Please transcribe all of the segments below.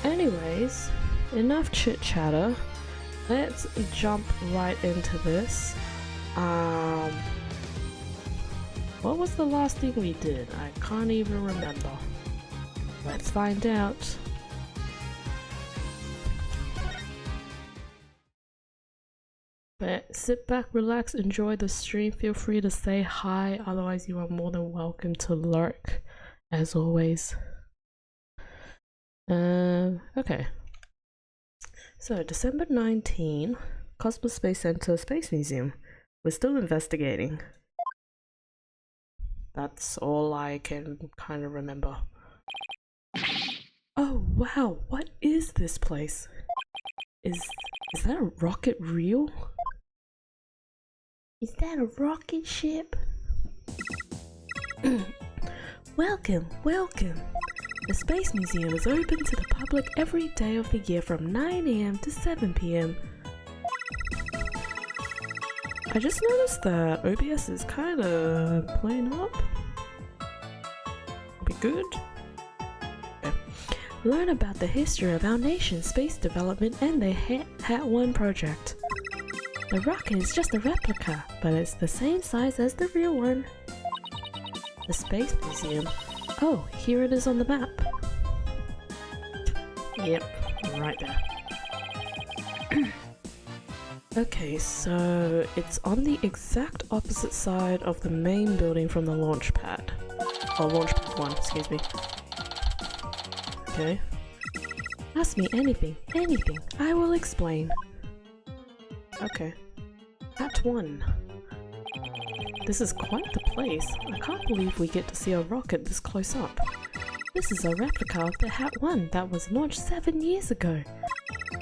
anyways, enough chit chatter. Let's jump right into this. What was the last thing we did? I can't even remember. Let's find out. But sit back, relax, enjoy the stream. Feel free to say hi, otherwise you are more than welcome to lurk, as always. Okay. So, December 19, Cosmos Space Center Space Museum. We're still investigating. That's all I can kind of remember. Oh wow, what is this place? Is that a rocket real? Is that a rocket ship? Welcome, welcome. The Space Museum is open to the public every day of the year from 9 AM to 7 PM. I just noticed that OBS is kind of playing up. Be good. Okay. Learn about the history of our nation's space development and the Hat 1 project. The rocket is just a replica, but it's the same size as the real one. The Space Museum. Oh, here it is on the map. Yep, right there. Okay, so it's on the exact opposite side of the main building from the launch pad. Or launch pad 1, excuse me. Okay. Ask me anything, I will explain. Okay. Hat 1. This is quite the place. I can't believe we get to see a rocket this close up. This is a replica of the Hat 1 that was launched 7 years ago.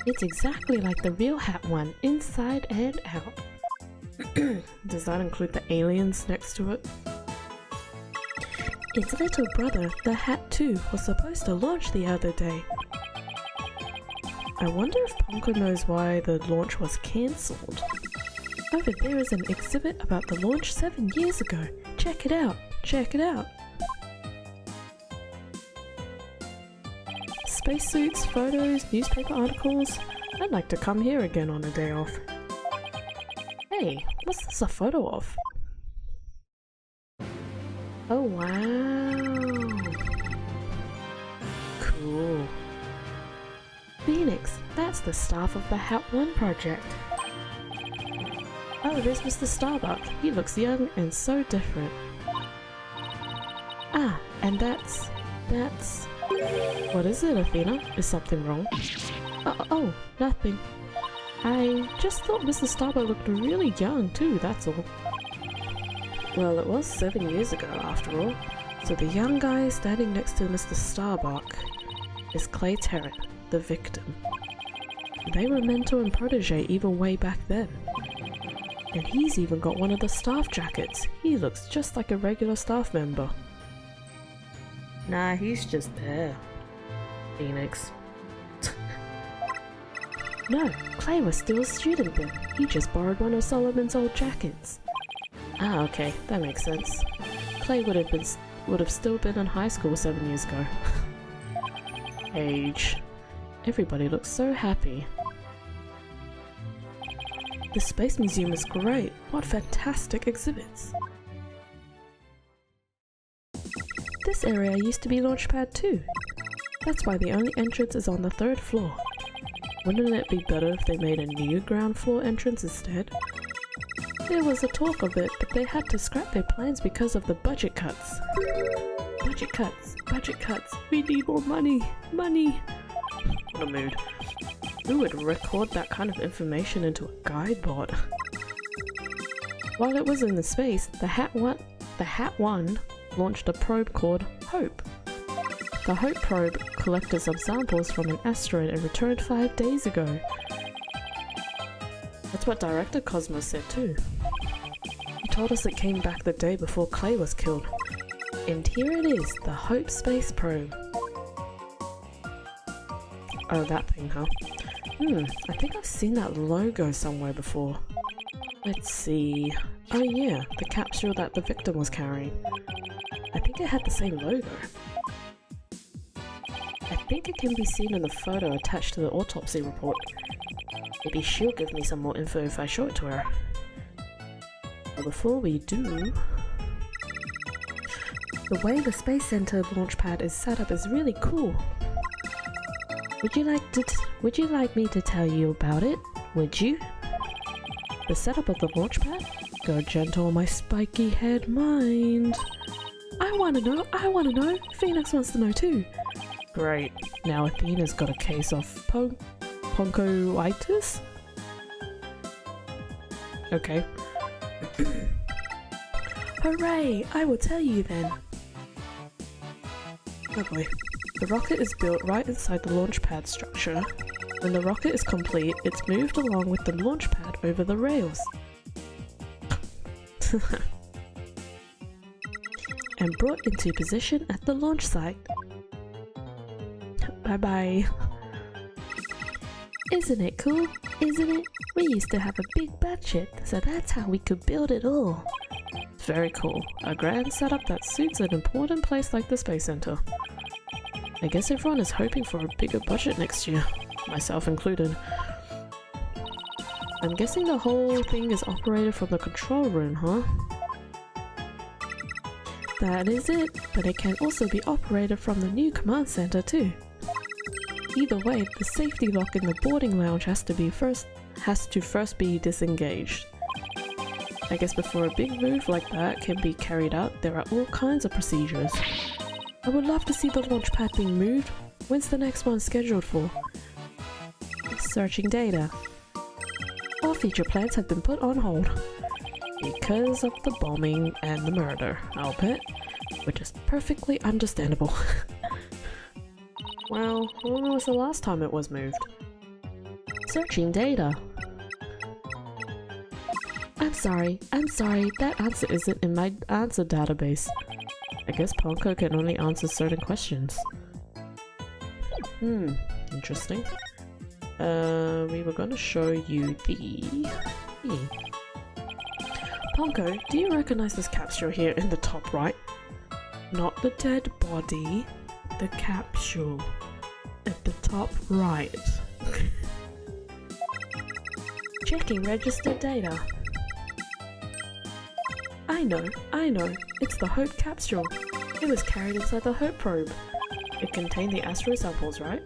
It's exactly like the real Hat 1, inside and out. Does that include the aliens next to it? Its little brother, the Hat 2, was supposed to launch the other day. I wonder if Ponko knows why the launch was cancelled. Over there is an exhibit about the launch 7 years ago. Check it out, check it out. Spacesuits, photos, newspaper articles. I'd like to come here again on a day off. Hey, what's this a photo of? Oh wow. Cool. Phoenix, that's the staff of the Hat 1 project. Oh, there's Mr. Starbuck. He looks young and so different. Ah, and that's... What is it, Athena? Is something wrong? Oh, nothing. I just thought Mr. Starbuck looked really young too, that's all. Well, it was 7 years ago after all. So the young guy standing next to Mr. Starbuck is Clay Terrett, the victim. They were mentor and protege even way back then. And he's even got one of the staff jackets. He looks just like a regular staff member. Nah, he's just there. Phoenix. No, Clay was still a student then. He just borrowed one of Solomon's old jackets. Ah, okay, that makes sense. Clay would have still been in high school 7 years ago. Age. Everybody looks so happy. The Space Museum is great. What fantastic exhibits. This area used to be Launchpad 2. That's why the only entrance is on the 3rd floor. Wouldn't it be better if they made a new ground floor entrance instead? There was a talk of it, but they had to scrap their plans because of the budget cuts. Budget cuts, budget cuts. We need more money, money. What a mood. Who would record that kind of information into a guide bot? While it was in the space, the Hat 1 launched a probe called Hope. The Hope probe collected some samples from an asteroid and returned 5 days ago. That's what Director Cosmos said too. He told us it came back the day before Clay was killed. And here it is, the Hope space probe. Oh, that thing, huh? I think I've seen that logo somewhere before. Let's see... Oh yeah, the capsule that the victim was carrying. I think it had the same logo. I think it can be seen in the photo attached to the autopsy report. Maybe she'll give me some more info if I show it to her. But before we do... The way the Space Center launch pad is set up is really cool. Would you like me to tell you about it? Would you? The setup of the launch pad? Go gentle, my spiky head mind. I wanna know! Phoenix wants to know too! Great, now Athena's got a case of ponchoitis? Okay. Hooray! I will tell you then! Oh boy. The rocket is built right inside the launch pad structure. When the rocket is complete, it's moved along with the launch pad over the rails. And brought into position at the launch site. Bye bye. Isn't it cool? Isn't it? We used to have a big budget, so that's how we could build it all. It's very cool. A grand setup that suits an important place like the Space Center. I guess everyone is hoping for a bigger budget next year, myself included. I'm guessing the whole thing is operated from the control room, huh? That is it, but it can also be operated from the new command center too. Either way, the safety lock in the boarding lounge has to first be disengaged. I guess before a big move like that can be carried out, there are all kinds of procedures. I would love to see the launch pad being moved. When's the next one scheduled for? Searching data. All future plans have been put on hold. Because of the bombing and the murder, I'll bet. Which is perfectly understandable. Well, when was the last time it was moved? Searching data. I'm sorry, that answer isn't in my answer database. I guess Ponko can only answer certain questions. Interesting. We were gonna show you the... Ponko, do you recognize this capsule here in the top right? Not the dead body, the capsule at the top right. Checking registered data. I know, it's the Hope capsule. It was carried inside the Hope probe. It contained the asteroid samples, right?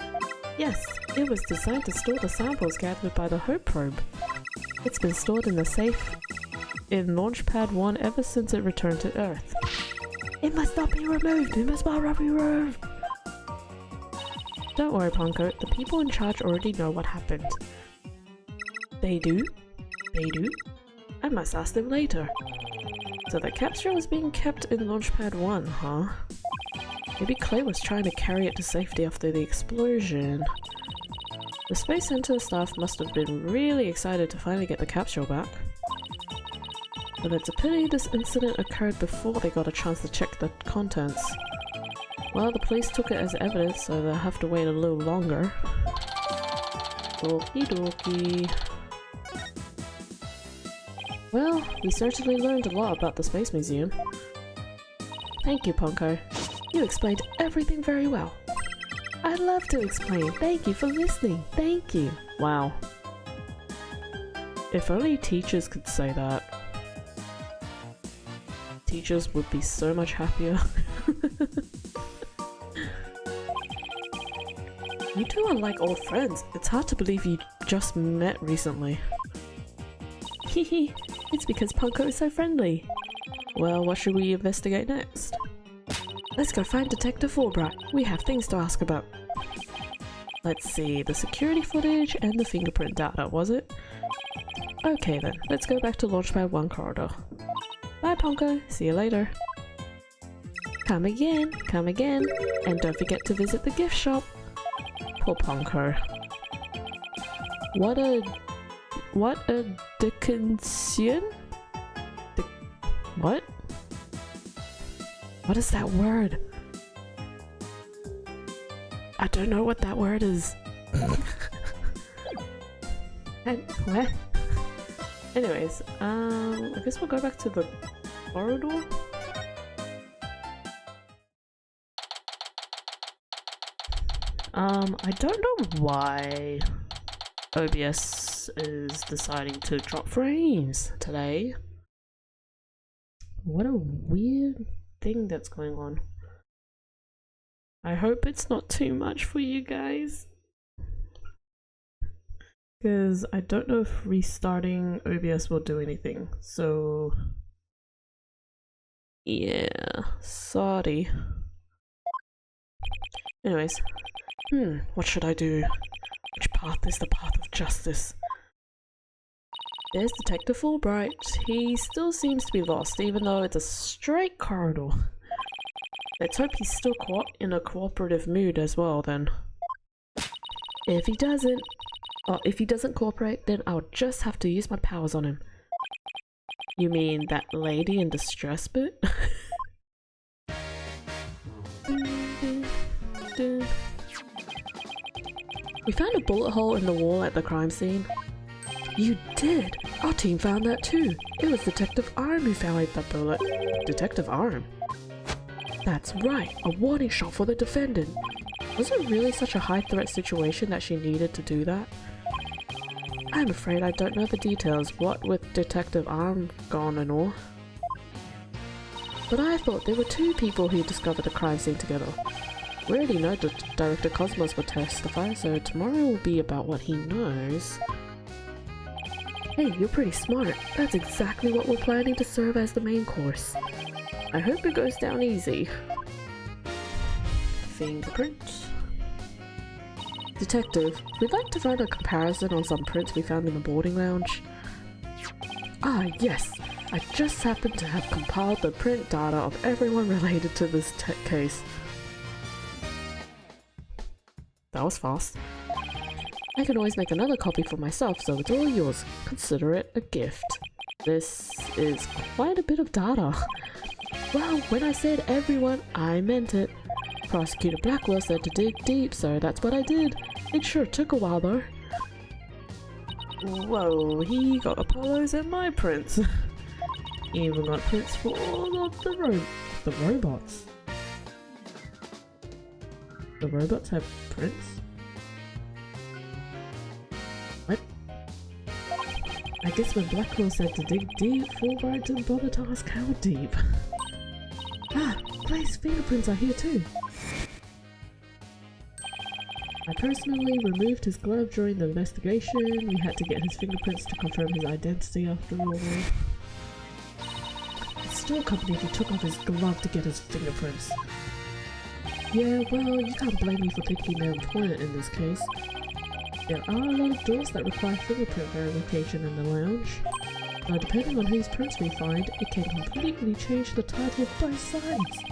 Yes, it was designed to store the samples gathered by the Hope probe. It's been stored in the safe in Launchpad 1 ever since it returned to Earth. It must not be removed! It must not be removed! Don't worry, Ponko. The people in charge already know what happened. They do? They do? I must ask them later. So the capsule is being kept in Launchpad 1, huh? Maybe Clay was trying to carry it to safety after the explosion. The Space Center staff must have been really excited to finally get the capsule back. But it's a pity this incident occurred before they got a chance to check the contents. Well, the police took it as evidence, so they'll have to wait a little longer. Okie dokie. Well, we certainly learned a lot about the Space Museum. Thank you, Ponko. You explained everything very well. I'd love to explain. Thank you for listening. Thank you. Wow. If only teachers could say that. Teachers would be so much happier. You two are like old friends. It's hard to believe you just met recently. Hehe, it's because Ponko is so friendly. Well, what should we investigate next? Let's go find Detective Fulbright. We have things to ask about. Let's see, the security footage and the fingerprint data, was it? Okay then, let's go back to Launchpad 1 corridor. Bye Ponko, see you later. Come again, and don't forget to visit the gift shop. Poor Ponko. What a Dickensian? What? What is that word? I don't know what that word is. And what? Anyways, I guess we'll go back to the corridor. I don't know why OBS is deciding to drop frames today. What a weird thing that's going on. I hope it's not too much for you guys, because I don't know if restarting OBS will do anything, so yeah, sorry. Anyways, what should I do? Which path is the path of justice? There's Detective Wright. He still seems to be lost, even though it's a straight corridor. Let's hope he's still in a cooperative mood as well then. If he doesn't cooperate, then I'll just have to use my powers on him. You mean that lady in distress bit? We found a bullet hole in the wall at the crime scene. You did? Our team found that too. It was Detective Arm who found that bullet. Detective Arm? That's right, a warning shot for the defendant. Was it really such a high threat situation that she needed to do that? I'm afraid I don't know the details, what with Detective Arm gone and all. But I thought there were two people who discovered the crime scene together. We already know that Director Cosmos will testify, so tomorrow will be about what he knows. Hey, you're pretty smart. That's exactly what we're planning to serve as the main course. I hope it goes down easy. Fingerprint. Detective, we'd like to find a comparison on some prints we found in the boarding lounge. Ah, yes. I just happened to have compiled the print data of everyone related to this case. That was fast. I can always make another copy for myself, so it's all yours. Consider it a gift. This is quite a bit of data. Well, when I said everyone, I meant it. Prosecutor Blackwell said to dig deep, so that's what I did. It sure took a while though. Whoa, he got Apollos and my prints. He even got prints for all of the robots. The robots have prints? What? I guess when Blackwell said to dig deep, Wright didn't bother to ask how deep. Ah, Clay's fingerprints are here too. I personally removed his glove during the investigation. We had to get his fingerprints to confirm his identity after all. The store company who took off his glove to get his fingerprints. Yeah, well, you can't blame me for picking their employment in this case. There are a lot of doors that require fingerprint verification in the lounge. So depending on whose prints we find, it can completely change the title of both sides.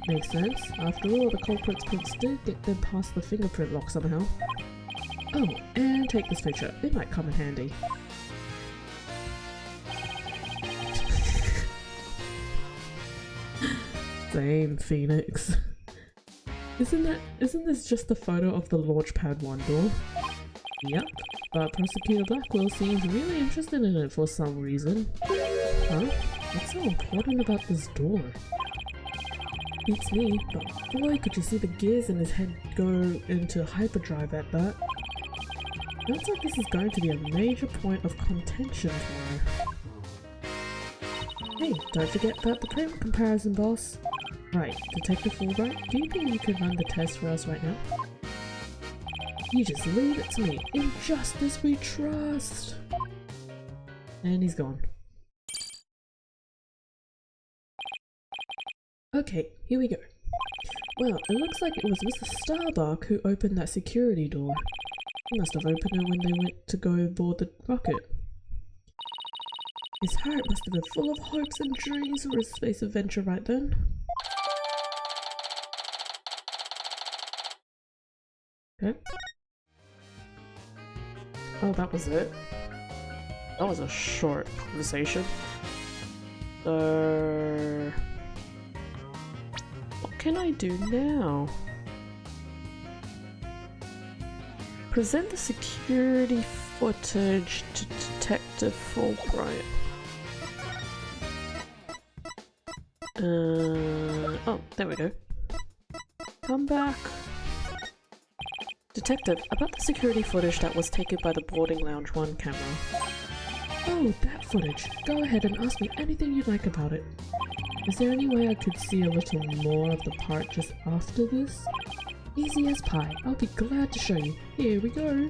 Makes sense. After all, the culprit's prints did get them past the fingerprint lock somehow. Oh, and take this picture. It might come in handy. Same, Phoenix. Isn't this just a photo of the Launchpad 1 door? Yep, but Prosecutor Blackwell seems really interested in it for some reason. Huh? What's so important about this door? Beats me, but boy could you see the gears in his head go into hyperdrive at that. Looks like this is going to be a major point of contention tomorrow. Hey, don't forget about the print comparison, boss. Right, Detective Wright, do you think you could run the test for us right now? You just leave it to me. In justice we trust. And he's gone. Okay, here we go. Well, it looks like it was Mr. Starbuck who opened that security door. He must have opened it when they went to go board the rocket. His heart must have been full of hopes and dreams for his space adventure right then. Okay. Oh, that was it? That was a short conversation. What can I do now? Present the security footage to Detective Fulbright. Oh, there we go. Come back. Detective, about the security footage that was taken by the boarding lounge 1 camera. Oh, that footage. Go ahead and ask me anything you'd like about it. Is there any way I could see a little more of the part just after this? Easy as pie. I'll be glad to show you. Here we go.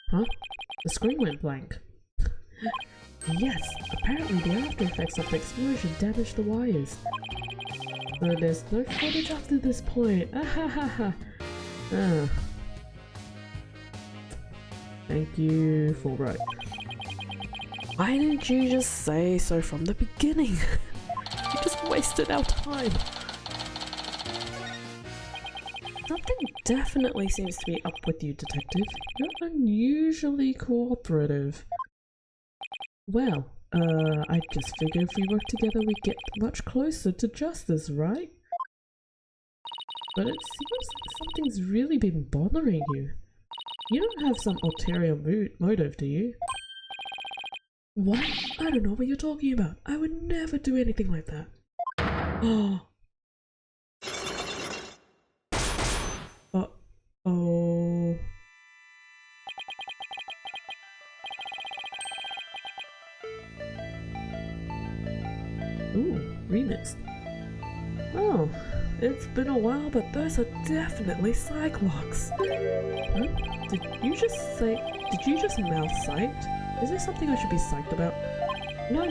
Huh? The screen went blank. Yes, apparently the after effects of the explosion damaged the wires. So there's no footage after this point. Ahahaha. Ah. Thank you for Wright. Why didn't you just say so from the beginning? You just wasted our time. Something definitely seems to be up with you, Detective. You're unusually cooperative. Well, I just figure if we work together we get much closer to justice, right? But it seems like something's really been bothering you. You don't have some ulterior motive, do you? What? I don't know what you're talking about. I would never do anything like that. Oh. Uh-oh. Ooh, remixed. Oh, it's been a while, but those are definitely Cyclops. Huh? Did you just mouth psyched? Is there something I should be psyched about? No,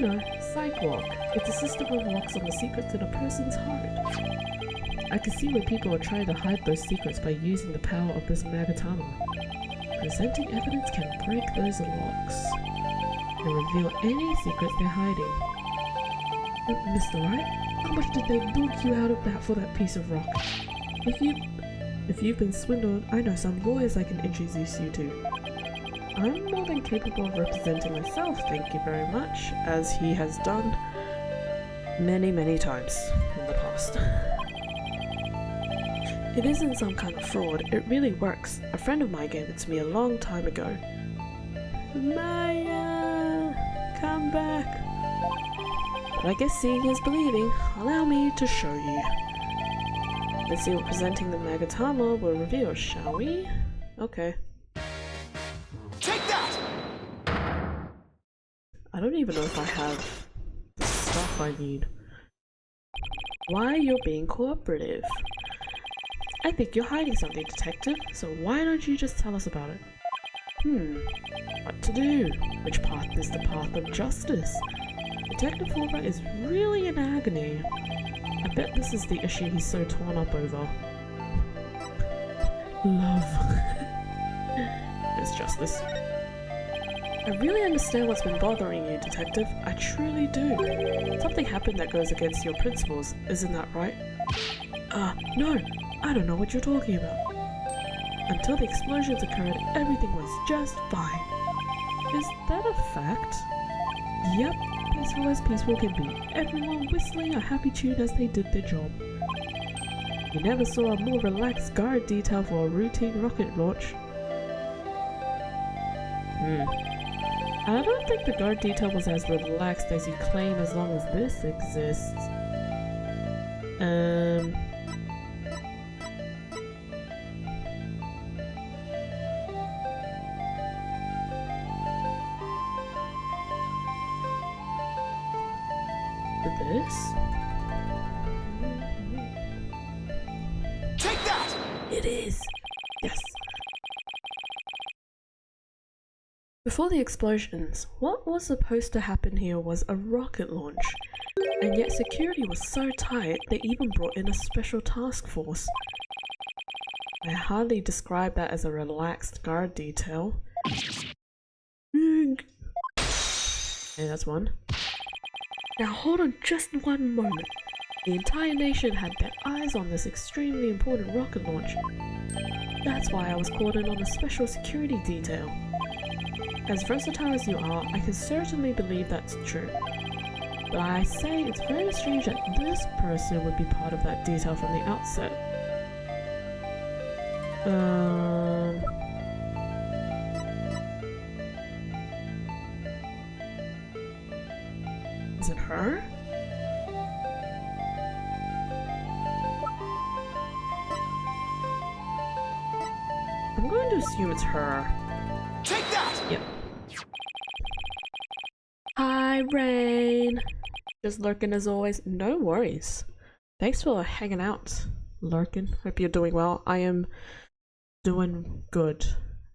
Cyclock. It's a system of locks on the secrets in a person's heart. I can see where people are trying to hide those secrets by using the power of this Magatama. Presenting evidence can break those locks and reveal any secrets they're hiding. Mr. Wright, how much did they book you out of that for that piece of rock? If you've been swindled, I know some lawyers I can introduce you to. I'm more than capable of representing myself, thank you very much, as he has done many times in the past. It isn't some kind of fraud, it really works. A friend of mine gave it to me a long time ago. Maya! Come back! But I guess seeing is believing. Allow me to show you. Let's see what presenting the Magatama will reveal, shall we? Okay. Take that! I don't even know if I have the stuff I need. Why you're being cooperative? I think you're hiding something, Detective, so why don't you just tell us about it? What to do? Which path is the path of justice? Detective Fulbright is really in agony. I bet this is the issue he's so torn up over. Love. It's justice. I really understand what's been bothering you, Detective. I truly do. Something happened that goes against your principles, isn't that right? No. I don't know what you're talking about. Until the explosions occurred, everything was just fine. Is that a fact? Yep, peaceful as peaceful can be. Everyone whistling a happy tune as they did their job. You never saw a more relaxed guard detail for a routine rocket launch. I don't think the guard detail was as relaxed as you claim as long as this exists. This? Take that! It is! Yes. Before the explosions, what was supposed to happen here was a rocket launch. And yet security was so tight, they even brought in a special task force. I hardly describe that as a relaxed guard detail. Okay, that's one. Now hold on just one moment. The entire nation had their eyes on this extremely important rocket launch. That's why I was called in on a special security detail. As versatile as you are, I can certainly believe that's true. But I say it's very strange that this person would be part of that detail from the outset. Is it her? to assume it's her. Take that! Yep. Hi, Rain. Just lurking as always. No worries. Thanks for hanging out, lurking. Hope you're doing well. I am doing good.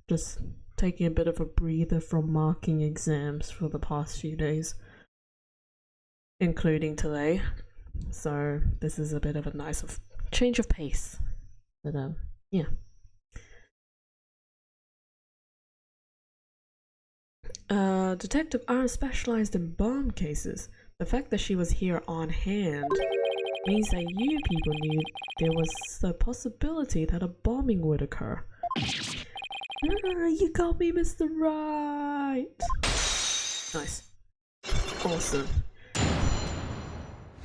Just taking a bit of a breather from marking exams for the past few days, including today. So this is a bit of a nice change of pace. But yeah. Detective Arm specialized in bomb cases. The fact that she was here on hand means that you people knew there was a possibility that a bombing would occur. You got me, Mr. Wright! Nice. Awesome.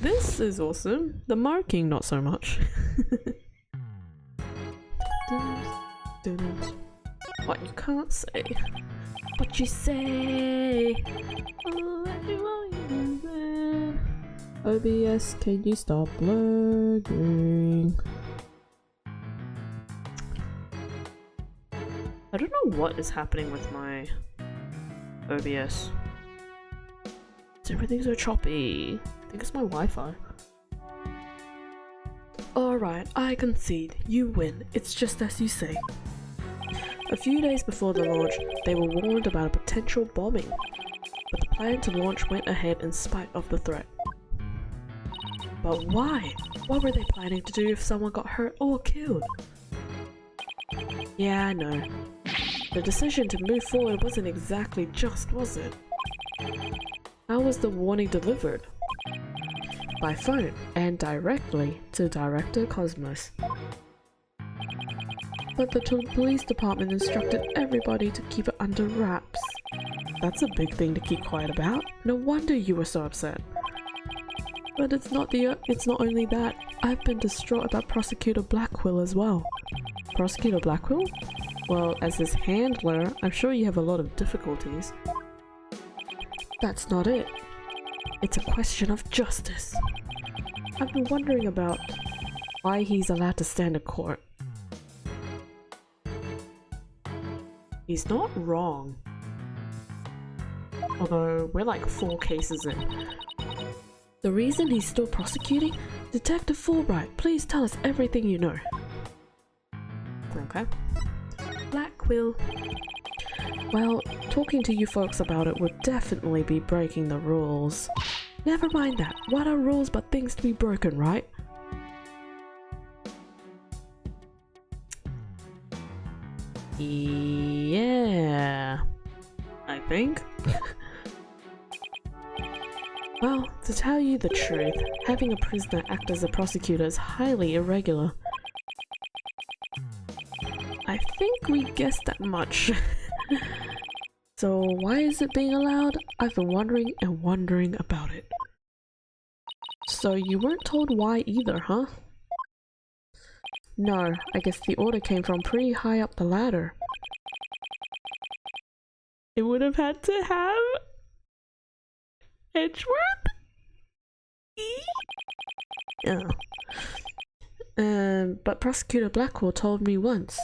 This is awesome. The marking, not so much. What you can't say. What you say? OBS, can you stop lagging? I don't know what is happening with my OBS. Everything's so choppy. I think it's my Wi-Fi. Alright, I concede. You win. It's just as you say. A few days before the launch, they were warned about a potential bombing, but the plan to launch went ahead in spite of the threat. But why? What were they planning to do if someone got hurt or killed? Yeah, I know. The decision to move forward wasn't exactly just, was it? How was the warning delivered? By phone, and directly to Director Cosmos. But the police department instructed everybody to keep it under wraps. That's a big thing to keep quiet about. No wonder you were so upset. But it's not only that. I've been distraught about Prosecutor Blackwell as well. Prosecutor Blackwell? Well, as his handler, I'm sure you have a lot of difficulties. That's not it. It's a question of justice. I've been wondering about why he's allowed to stand in court. He's not wrong. Although, we're like 4 cases in. The reason he's still prosecuting? Detective Fulbright, please tell us everything you know. Okay. Blackwell. Well, talking to you folks about it would definitely be breaking the rules. Never mind that. What are rules but things to be broken, right? Yeah, I think. Well, to tell you the truth, having a prisoner act as a prosecutor is highly irregular. I think we guessed that much. So why is it being allowed? I've been wondering and wondering about it. So you weren't told why either, huh? No, I guess the order came from pretty high up the ladder. It would have had to have Edgeworth? Yeah. But Prosecutor Blackwell told me once.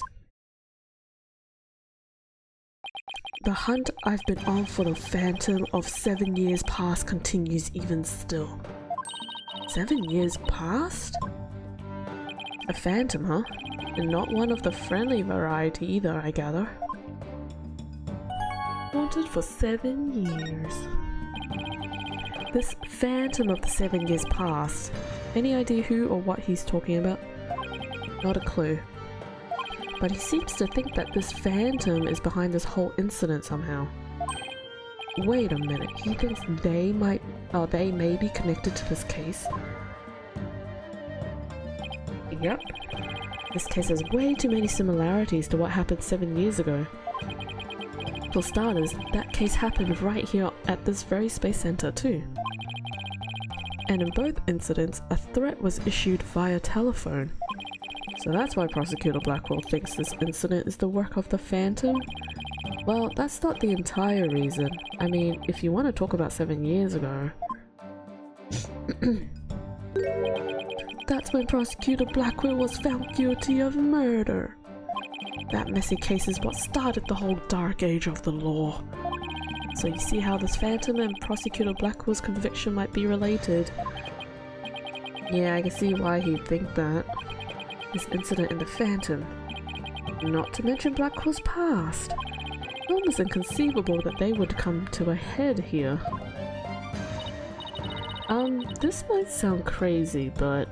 The hunt I've been on for the phantom of 7 years past continues even still. 7 years past? A phantom, huh? And not one of the friendly variety either, I gather. Wanted for 7 years. This phantom of the 7 years past. Any idea who or what he's talking about? Not a clue. But he seems to think that this phantom is behind this whole incident somehow. Wait a minute, he thinks they may be connected to this case? Yep. This case has way too many similarities to what happened 7 years ago. For starters, that case happened right here at this very space center too. And in both incidents, a threat was issued via telephone. So that's why Prosecutor Blackwell thinks this incident is the work of the Phantom? Well, that's not the entire reason. I mean, if you want to talk about 7 years ago... That's when Prosecutor Blackwell was found guilty of murder. That messy case is what started the whole dark age of the law. So you see how this Phantom and Prosecutor Blackwell's conviction might be related. Yeah, I can see why he'd think that. This incident in the Phantom. Not to mention Blackwell's past. Almost inconceivable that they would come to a head here. This might sound crazy, but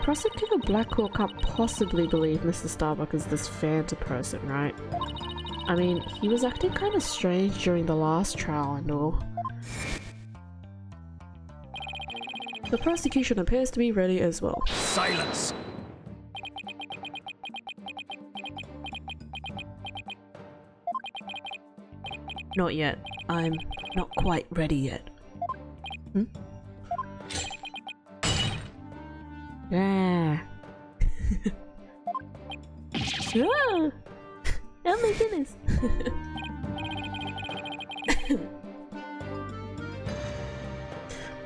Prosecutor Blackwell can't possibly believe Mr. Starbuck is this Phantom person, right? I mean, he was acting kind of strange during the last trial and all. The prosecution appears to be ready as well. Silence! Not yet. I'm not quite ready yet. Hmm? Ah. Ah! Oh my goodness!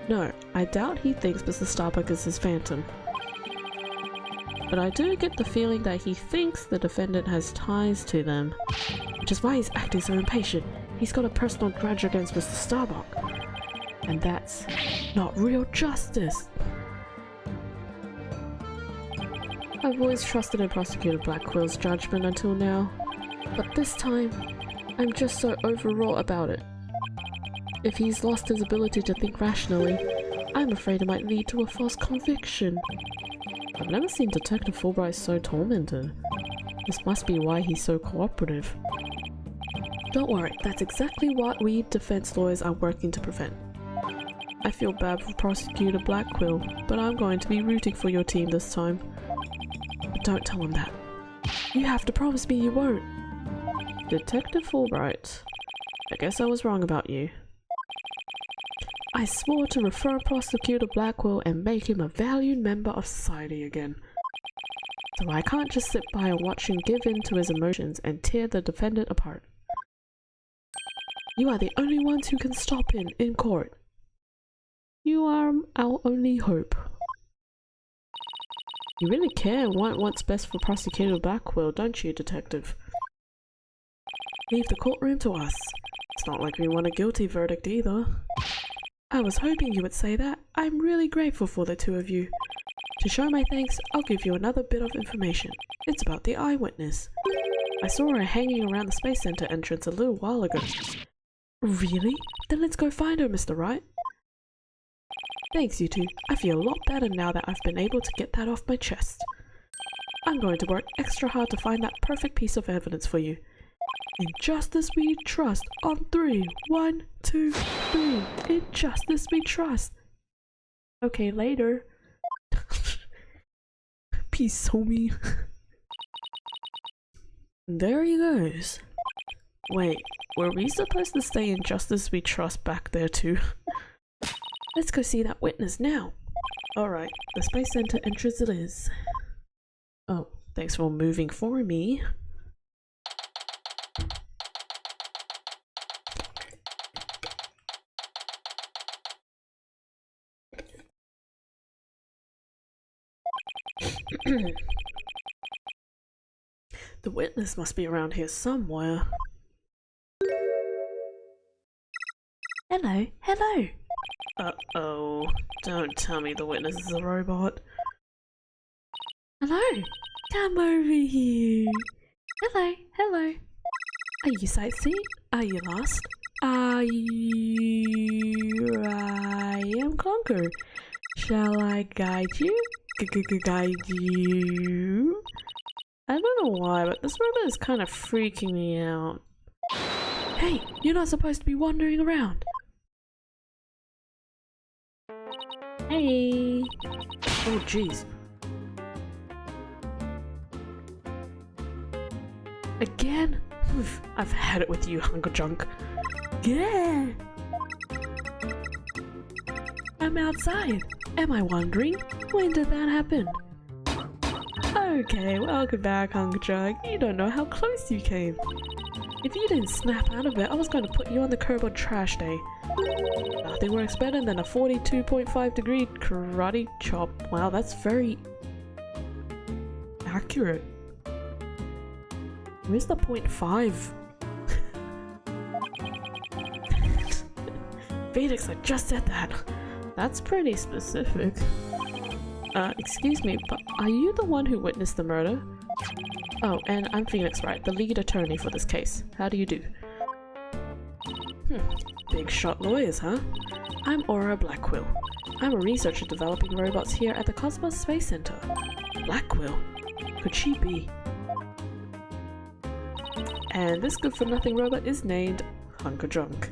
No, I doubt he thinks Mr. Starbuck is his Phantom. But I do get the feeling that he thinks the defendant has ties to them, which is why he's acting so impatient. He's got a personal grudge against Mr. Starbuck. And that's not real justice. I've always trusted in Prosecutor Blackwell's judgment until now, but this time, I'm just so overwrought about it. If he's lost his ability to think rationally, I'm afraid it might lead to a false conviction. I've never seen Detective Fulbright so tormented. This must be why he's so cooperative. Don't worry, that's exactly what we defense lawyers are working to prevent. I feel bad for Prosecutor Blackwell, but I'm going to be rooting for your team this time. But don't tell him that. You have to promise me you won't. Detective Fulbright, I guess I was wrong about you. I swore to reform Prosecutor Blackwell and make him a valued member of society again. So I can't just sit by and watch him give in to his emotions and tear the defendant apart. You are the only ones who can stop him in court. You are our only hope. You really care and want what's best for Prosecutor Blackwell, don't you, Detective? Leave the courtroom to us. It's not like we want a guilty verdict either. I was hoping you would say that. I'm really grateful for the two of you. To show my thanks, I'll give you another bit of information. It's about the eyewitness. I saw her hanging around the Space Center entrance a little while ago. Really? Then let's go find her, Mr. Wright. Thanks, you two. I feel a lot better now that I've been able to get that off my chest. I'm going to work extra hard to find that perfect piece of evidence for you. In justice we trust on 3. 1, 2, 3. In justice we trust. Okay, later. Peace, homie. There he goes. Wait, were we supposed to stay in justice we trust back there too? Let's go see that witness now. Alright, the Space Center entrance it is. Oh, thanks for moving for me. The witness must be around here somewhere. Hello, hello. Uh-oh. Don't tell me the witness is a robot. Hello. Come over here. Hello, hello. Are you sightseeing? Are you lost? Are you... I am Conquer. Shall I guide you? Guide you? I don't know why, but this robot is kind of freaking me out. Hey, you're not supposed to be wandering around. Hey. Oh, jeez. Again? Oof, I've had it with you, hunk of junk. Yeah. I'm outside. Am I wandering? When did that happen? Okay, welcome back, hunk of junk. You don't know how close you came. If you didn't snap out of it, I was going to put you on the curb on trash day. Nothing works better than a 42.5 degree karate chop. Wow, that's very accurate. Where's the 0.5? Phoenix, I just said that. That's pretty specific. Excuse me, but are you the one who witnessed the murder? Oh, and I'm Phoenix Wright, the lead attorney for this case. How do you do? Big shot lawyers, huh? I'm Aura Blackquill. I'm a researcher developing robots here at the Cosmos Space Center. Blackquill? Could she be? And this good-for-nothing robot is named Hunker Junk.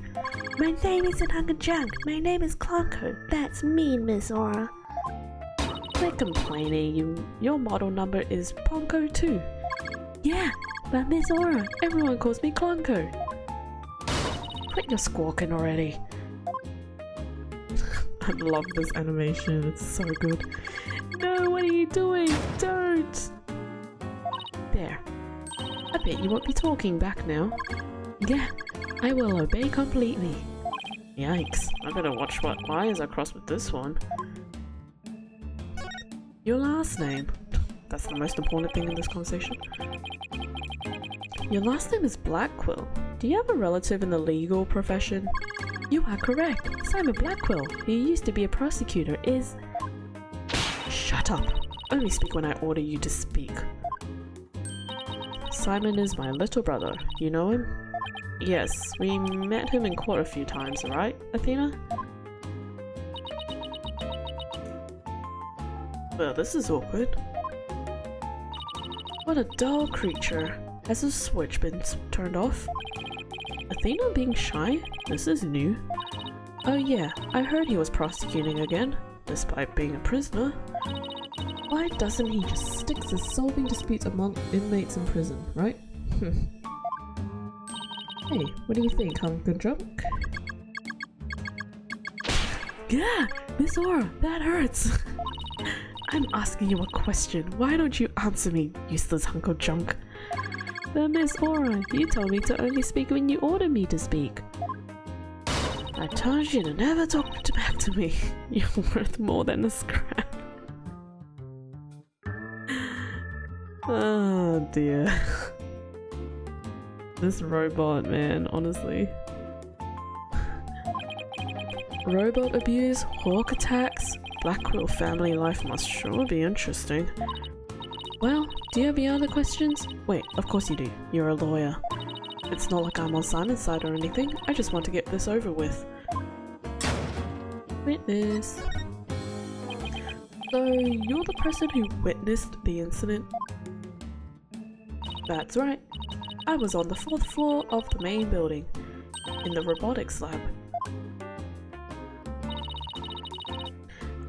My name isn't Hunker Junk. My name is Clonko. That's me, Miss Aura. Quit complaining. Your model number is Ponko too. Yeah, but Miss Aura. Everyone calls me Clonko. Quit your squawking already. I love this animation. It's so good. No, what are you doing? Don't! There. I bet you won't be talking back now. Yeah, I will obey completely. Yikes, I better watch what wires I cross with this one. Your last name. That's the most important thing in this conversation. Your last name is Blackquill. Do you have a relative in the legal profession? You are correct. Simon Blackquill, who used to be a prosecutor, is... Shut up. Only speak when I order you to speak. Simon is my little brother. You know him? Yes, we met him in court a few times, right, Athena? Well, this is awkward. What a dull creature. Has the switch been turned off? Athena being shy? This is new. Oh yeah, I heard he was prosecuting again, despite being a prisoner. Why doesn't he just stick to solving disputes among inmates in prison, right? Hey, what do you think, Hunker Junk? yeah, Miss Aura, that hurts. I'm asking you a question. Why don't you answer me, useless Hunker Junk? But Miss Aura, you told me to only speak when you order me to speak. I told you to never talk back to me. You're worth more than a scrap. Oh dear. This robot, man, honestly. Robot abuse, hawk attacks, Blackquill family life must sure be interesting. Well, do you have any other questions? Wait, of course you do. You're a lawyer. It's not like I'm on Simon's side or anything. I just want to get this over with. Witness. So, you're the person who witnessed the incident? That's right. I was on the 4th floor of the main building, in the robotics lab.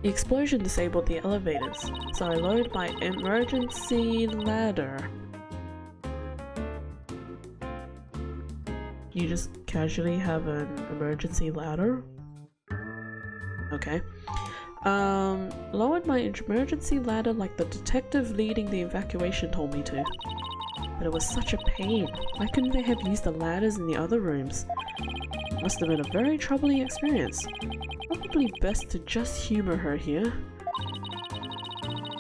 The explosion disabled the elevators, so I lowered my emergency ladder. You just casually have an emergency ladder? Okay. Lowered my emergency ladder like the detective leading the evacuation told me to. But it was such a pain. Why couldn't they have used the ladders in the other rooms? Must have been a very troubling experience. Probably best to just humor her here.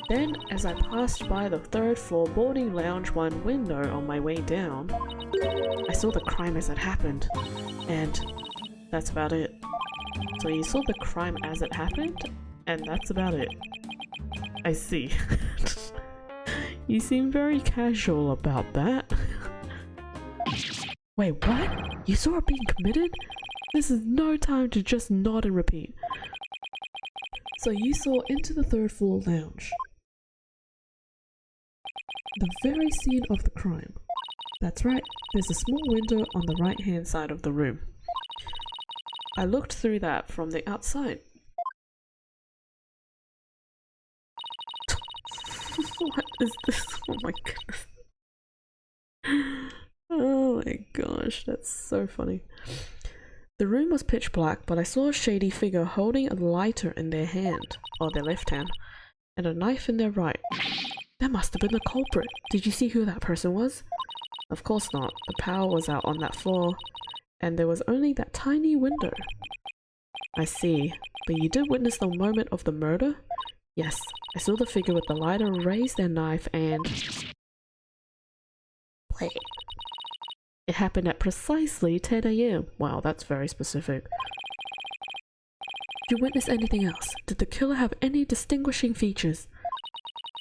Then, as I passed by the 3rd floor boarding lounge 1 window on my way down, I saw the crime as it happened. And that's about it. So you saw the crime as it happened, and that's about it. I see. You seem very casual about that. Wait, what? You saw it being committed? This is no time to just nod and repeat. So you saw into the 3rd floor lounge. The very scene of the crime. That's right, there's a small window on the right hand side of the room. I looked through that from the outside. What is this? Oh my goodness. Oh my gosh, that's so funny. The room was pitch black, but I saw a shady figure holding a lighter in their hand, or their left hand, and a knife in their right. That must have been the culprit. Did you see who that person was? Of course not. The power was out on that floor, and there was only that tiny window. I see. But you did witness the moment of the murder? Yes, I saw the figure with the lighter raise their knife and... Wait. It happened at precisely 10 AM. Wow, that's very specific. Did you witness anything else? Did the killer have any distinguishing features?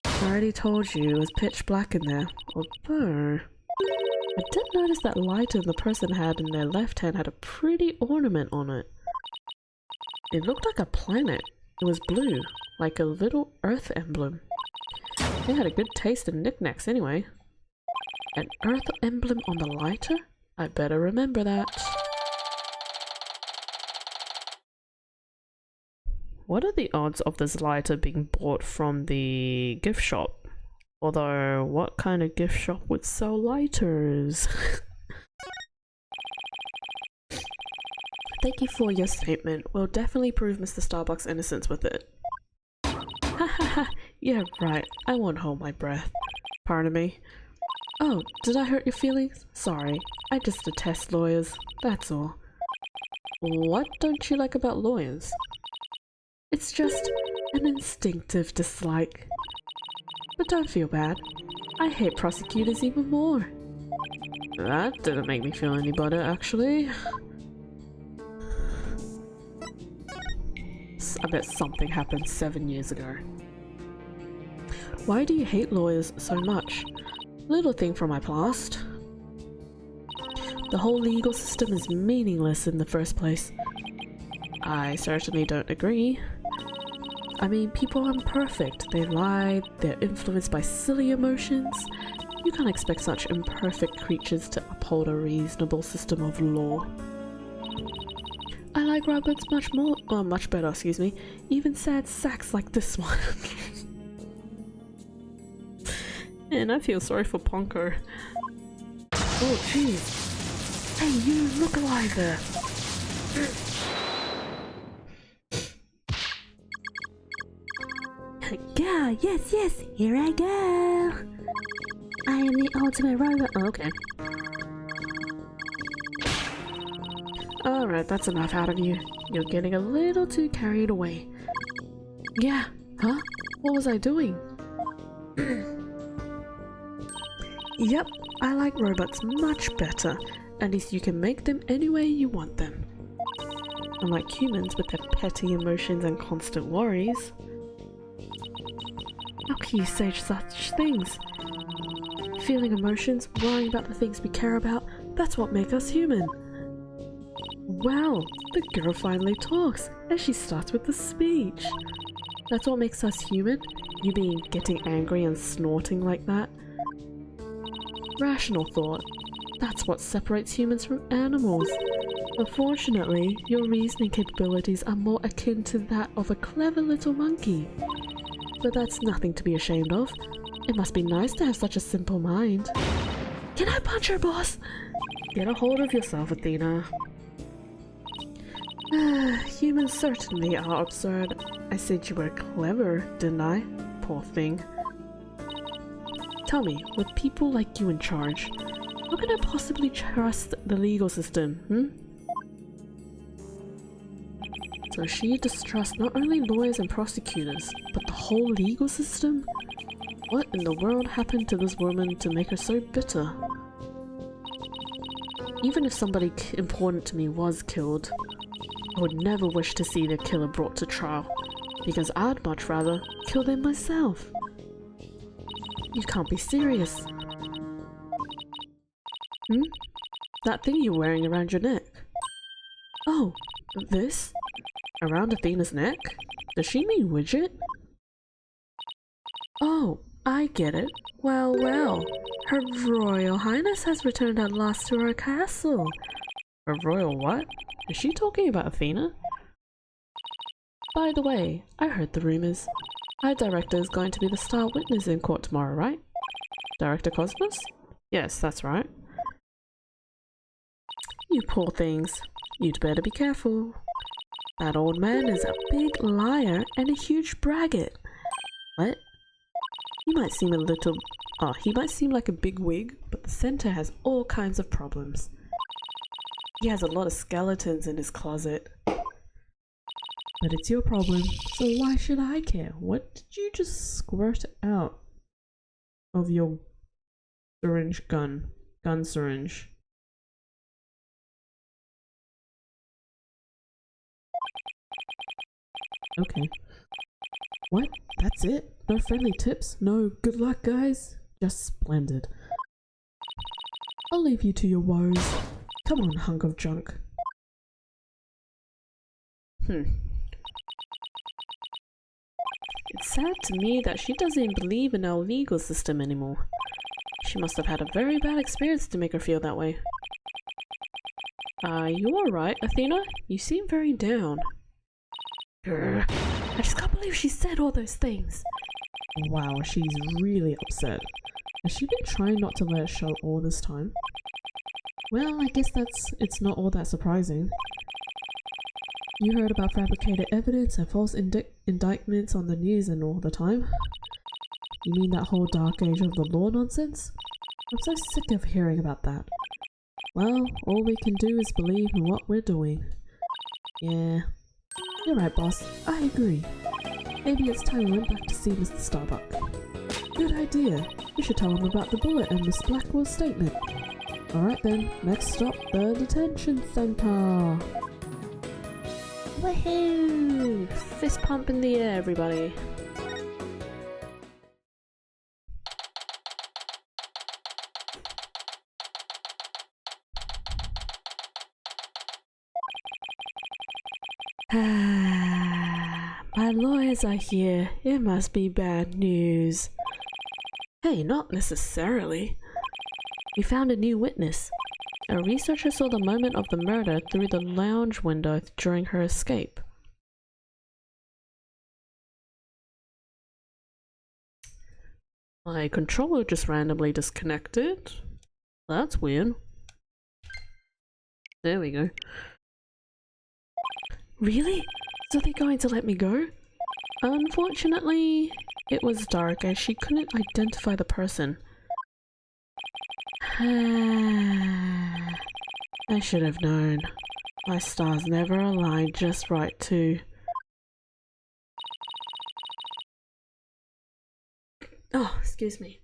I already told you it was pitch black in there. Although, I did notice that lighter the person had in their left hand had a pretty ornament on it. It looked like a planet. It was blue, like a little Earth emblem. They had a good taste in knickknacks anyway. An Earth emblem on the lighter? I better remember that. What are the odds of this lighter being bought from the gift shop? Although, what kind of gift shop would sell lighters? Thank you for your statement. We'll definitely prove Mr. Starbuck's innocence with it. Ha ha ha, yeah right, I won't hold my breath. Pardon me. Oh, did I hurt your feelings? Sorry, I just detest lawyers, that's all. What don't you like about lawyers? It's just an instinctive dislike. But don't feel bad. I hate prosecutors even more. That didn't make me feel any better, actually. I bet something happened 7 years ago. Why do you hate lawyers so much? Little thing from my past. The whole legal system is meaningless in the first place. I certainly don't agree. I mean, people aren't perfect. They lie, they're influenced by silly emotions. You can't expect such imperfect creatures to uphold a reasonable system of law. I like robots much better, excuse me. Even sad sacks like this one. And I feel sorry for Ponko. Oh jeez. Hey you, look alive there. Yeah, yes, here I go. I am the ultimate robot. Oh, okay. Alright, that's enough out of you. You're getting a little too carried away. Yeah, huh? What was I doing? Yep, I like robots much better. At least you can make them any way you want them. Unlike humans with their petty emotions and constant worries. How can you say such things? Feeling emotions, worrying about the things we care about, that's what makes us human. Wow, the girl finally talks, and she starts with the speech. That's what makes us human? You mean getting angry and snorting like that? Rational thought. That's what separates humans from animals. Unfortunately, your reasoning capabilities are more akin to that of a clever little monkey. But that's nothing to be ashamed of. It must be nice to have such a simple mind. Can I punch her, boss? Get a hold of yourself, Athena. Humans certainly are absurd. I said you were clever, didn't I? Poor thing. Tell me, with people like you in charge, how can I possibly trust the legal system, So she distrusts not only lawyers and prosecutors, but the whole legal system? What in the world happened to this woman to make her so bitter? Even if somebody important to me was killed, I would never wish to see the killer brought to trial, because I'd much rather kill them myself. You can't be serious. That thing you're wearing around your neck. Oh, this? Around Athena's neck? Does she mean widget? Oh, I get it. Well, well. Her Royal Highness has returned at last to our castle. Her Royal what? Is she talking about Athena? By the way, I heard the rumors. Our director is going to be the star witness in court tomorrow, right? Director Cosmos? Yes, that's right. You poor things. You'd better be careful. That old man is a big liar and a huge braggart. What? He might seem like a big wig, but the center has all kinds of problems. He has a lot of skeletons in his closet. But it's your problem, so why should I care? What did you just squirt out of your syringe gun? gun syringe. Okay. What? That's it? No friendly tips? No good luck, guys? Just splendid. I'll leave you to your woes. Come on, hunk of junk. It's sad to me that she doesn't even believe in our legal system anymore. She must have had a very bad experience to make her feel that way. Are you alright, Athena? You seem very down. Grr. I just can't believe she said all those things. Wow, she's really upset. Has she been trying not to let it show all this time? Well, I guess it's not all that surprising. You heard about fabricated evidence and false indictments on the news and all the time? You mean that whole dark age of the law nonsense? I'm so sick of hearing about that. Well, all we can do is believe in what we're doing. Yeah. You're right, boss. I agree. Maybe it's time we went back to see Mr. Starbuck. Good idea. We should tell him about the bullet and Miss Blackwell's statement. Alright then, next stop, the detention center. Woohoo! Fist pump in the air, everybody. My lawyers are here. It must be bad news. Hey, not necessarily. We found a new witness. A researcher saw the moment of the murder through the lounge window during her escape. My controller just randomly disconnected. That's weird. There we go. Really? So they're going to let me go? Unfortunately, it was dark and she couldn't identify the person. I should have known. My stars never aligned just right too. Oh, excuse me.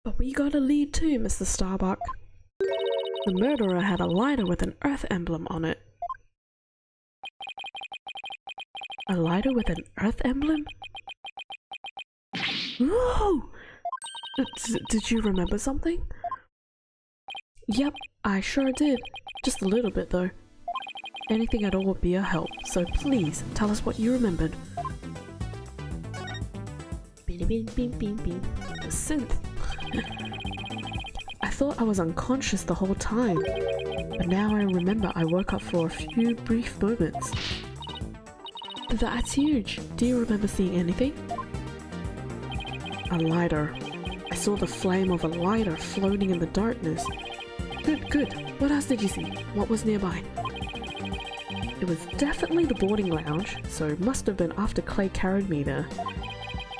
But we got a lead too, Mr. Starbuck. The murderer had a lighter with an Earth emblem on it. A lighter with an Earth emblem? Whoa! Did you remember something? Yep, I sure did. Just a little bit though. Anything at all would be a help, so please tell us what you remembered. Beep, beep, beep, beep, beep. The synth. I thought I was unconscious the whole time, but now I remember I woke up for a few brief moments. That's huge. Do you remember seeing anything? A lighter. I saw the flame of a lighter floating in the darkness. Good, good. What else did you see? What was nearby? It was definitely the boarding lounge, so it must have been after Clay carried me there.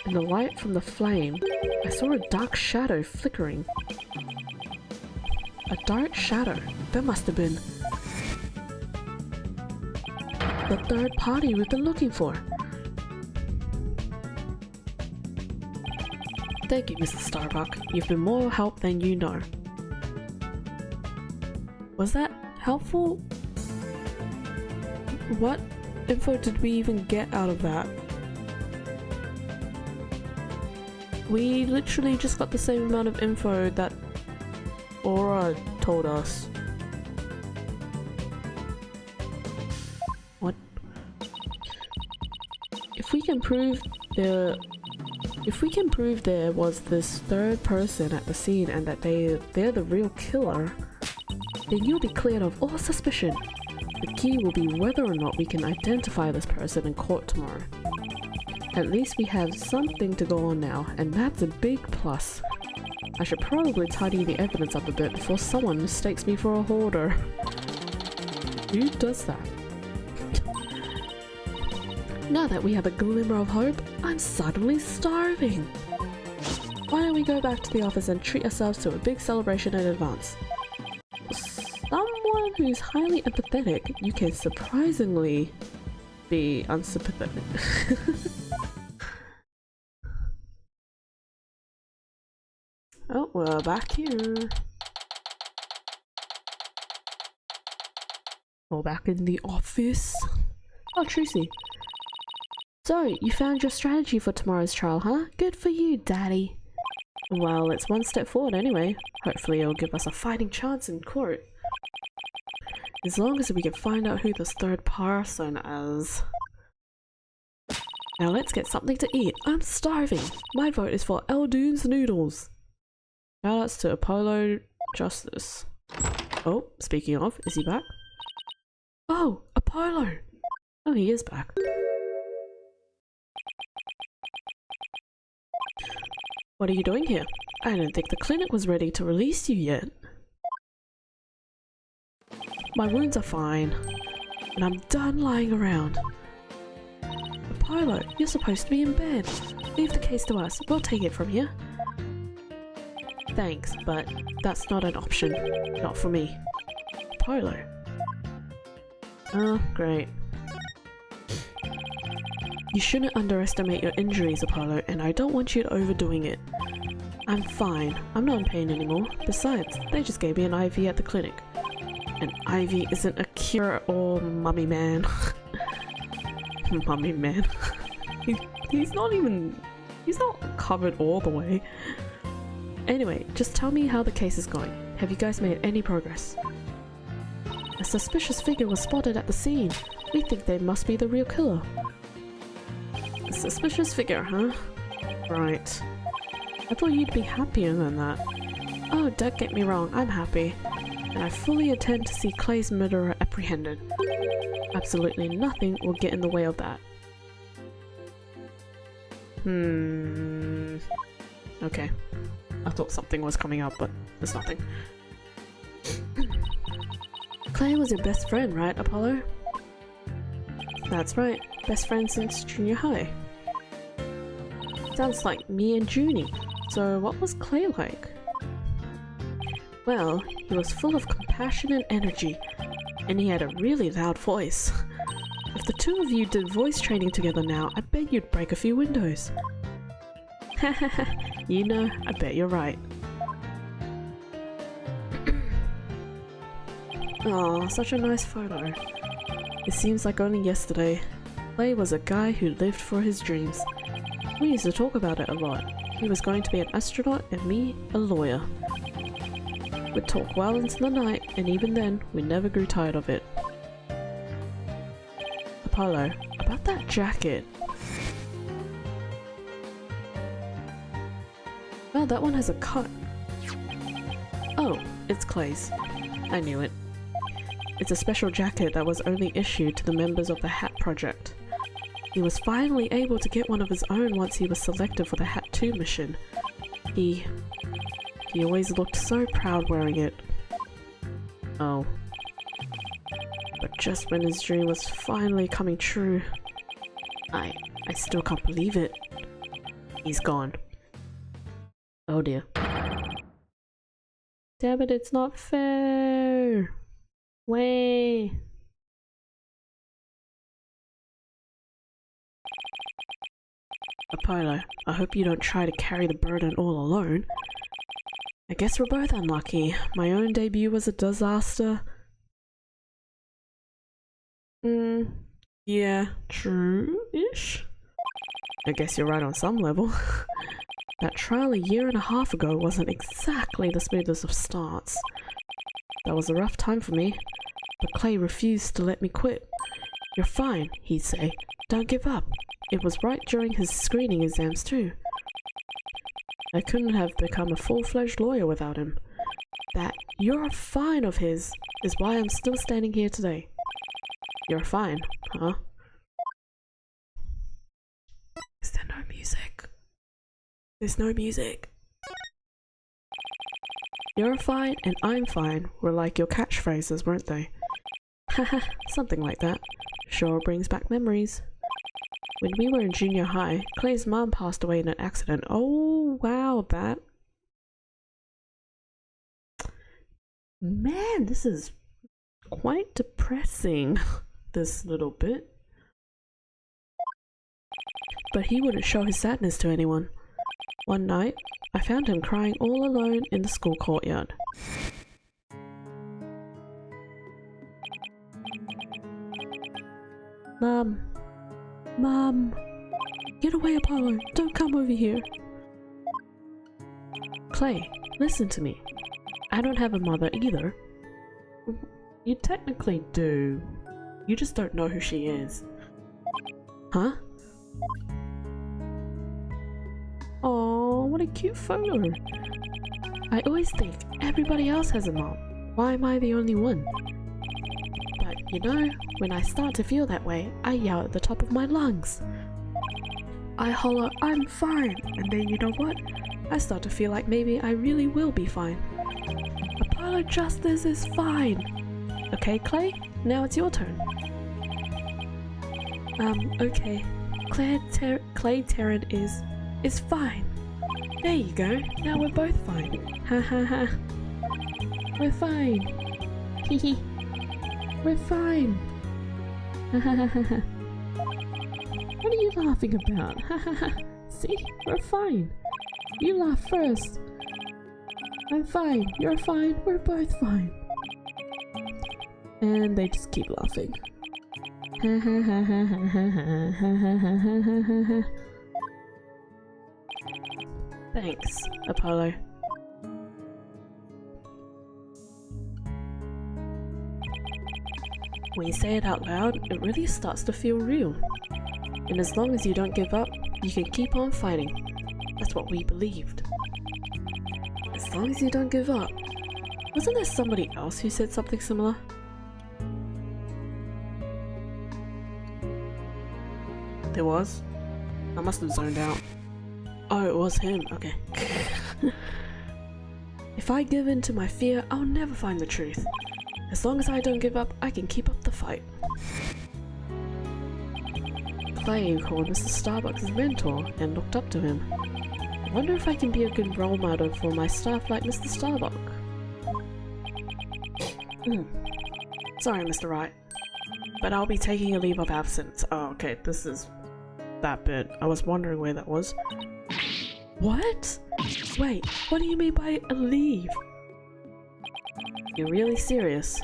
In the light from the flame, I saw a dark shadow flickering. A dark shadow? That must have been the third party we've been looking for. Thank you, Mr. Starbuck. You've been more help than you know. Was that helpful? What info did we even get out of that? We literally just got the same amount of info that Aura told us. What? If we can prove there was this third person at the scene and that they're the real killer, then you'll be cleared of all suspicion. The key will be whether or not we can identify this person in court tomorrow. At least we have something to go on now, and that's a big plus. I should probably tidy the evidence up a bit before someone mistakes me for a hoarder. Who does that? Now that we have a glimmer of hope, I'm suddenly starving. Why don't we go back to the office and treat ourselves to a big celebration in advance? Someone who's highly empathetic, you can surprisingly be unsympathetic. Oh, Oh, we're back here. We're back in the office. Oh, Trucy. So, you found your strategy for tomorrow's trial, huh? Good for you, Daddy. Well, it's one step forward anyway. Hopefully it'll give us a fighting chance in court. As long as we can find out who this third person is. Now let's get something to eat. I'm starving. My vote is for Eldoon's noodles. Shoutouts to Apollo Justice. Oh, speaking of, is he back? Oh, Apollo! Oh, he is back. What are you doing here? I don't think the clinic was ready to release you yet. My wounds are fine, and I'm done lying around. Apollo, you're supposed to be in bed. Leave the case to us. We'll take it from here. Thanks, but that's not an option. Not for me. Apollo. Oh, great. You shouldn't underestimate your injuries, Apollo, and I don't want you overdoing it. I'm fine. I'm not in pain anymore. Besides, they just gave me an IV at the clinic. An IV isn't a cure-all, mummy man. Mummy man. He's not covered all the way. Anyway, just tell me how the case is going. Have you guys made any progress? A suspicious figure was spotted at the scene. We think they must be the real killer. A suspicious figure, huh? Right. I thought you'd be happier than that. Oh, don't get me wrong, I'm happy. And I fully intend to see Clay's murderer apprehended. Absolutely nothing will get in the way of that. Okay. I thought something was coming up, but there's nothing. Clay was your best friend, right, Apollo? That's right. Best friend since junior high. Sounds like me and Junie. So what was Clay like? Well, he was full of compassion and energy, and he had a really loud voice. If the two of you did voice training together now, I bet you'd break a few windows. Hahaha, you know, I bet you're right. Aw, such a nice photo. It seems like only yesterday. Clay was a guy who lived for his dreams. We used to talk about it a lot. He was going to be an astronaut and me, a lawyer. We'd talk well into the night, and even then, we never grew tired of it. Apollo, about that jacket. Well, that one has a cut. Oh, it's Clay's. I knew it. It's a special jacket that was only issued to the members of the Hat Project. He was finally able to get one of his own once he was selected for the Hat 2 mission. He always looked so proud wearing it. Oh. But just when his dream was finally coming true, I still can't believe it. He's gone. Oh dear. Damn it, it's not fair! Way. Apollo, I hope you don't try to carry the burden all alone. I guess we're both unlucky. My own debut was a disaster. Yeah, true-ish. I guess you're right on some level. That trial a year and a half ago wasn't exactly the smoothest of starts. That was a rough time for me, but Clay refused to let me quit. You're fine, he'd say. Don't give up. It was right during his screening exams too. I couldn't have become a full-fledged lawyer without him. That "you're fine" of his is why I'm still standing here today. You're fine, huh? Is there no music? There's no music. You're fine and I'm fine were like your catchphrases, weren't they? Haha, something like that. Sure brings back memories. When we were in junior high, Clay's mom passed away in an accident. Oh, wow, that... Man, this is quite depressing, this little bit. But he wouldn't show his sadness to anyone. One night, I found him crying all alone in the school courtyard. Mom. Mom. Get away, Apollo. Don't come over here. Clay, listen to me. I don't have a mother either. You technically do. You just don't know who she is. Huh? Oh, what a cute photo. I always think everybody else has a mom. Why am I the only one? But you know, when I start to feel that way, I yell at the top of my lungs. I holler, I'm fine, and then you know what? I start to feel like maybe I really will be fine. Apollo Justice is fine. Okay, Clay, now it's your turn. Okay. Clay Terran is fine. There you go, now we're both fine. Ha ha ha. We're fine. Hee hee. We're fine. Ha ha ha ha. What are you laughing about? Ha ha ha. See? We're fine. You laugh first. I'm fine. You're fine. We're both fine. And they just keep laughing. Ha ha ha ha ha ha ha ha ha ha ha. Thanks, Apollo. When you say it out loud, it really starts to feel real. And as long as you don't give up, you can keep on fighting. That's what we believed. As long as you don't give up. Wasn't there somebody else who said something similar? There was? I must have zoned out. Oh, it was him. Okay. If I give in to my fear, I'll never find the truth. As long as I don't give up, I can keep up the fight. Clay called Mr. Starbucks his mentor and looked up to him. I wonder if I can be a good role model for my staff like Mr. Starbuck. Sorry, Mr. Wright, but I'll be taking a leave of absence. Oh, okay, this is that bit. I was wondering where that was. What? Wait, what do you mean by a leave? You're really serious?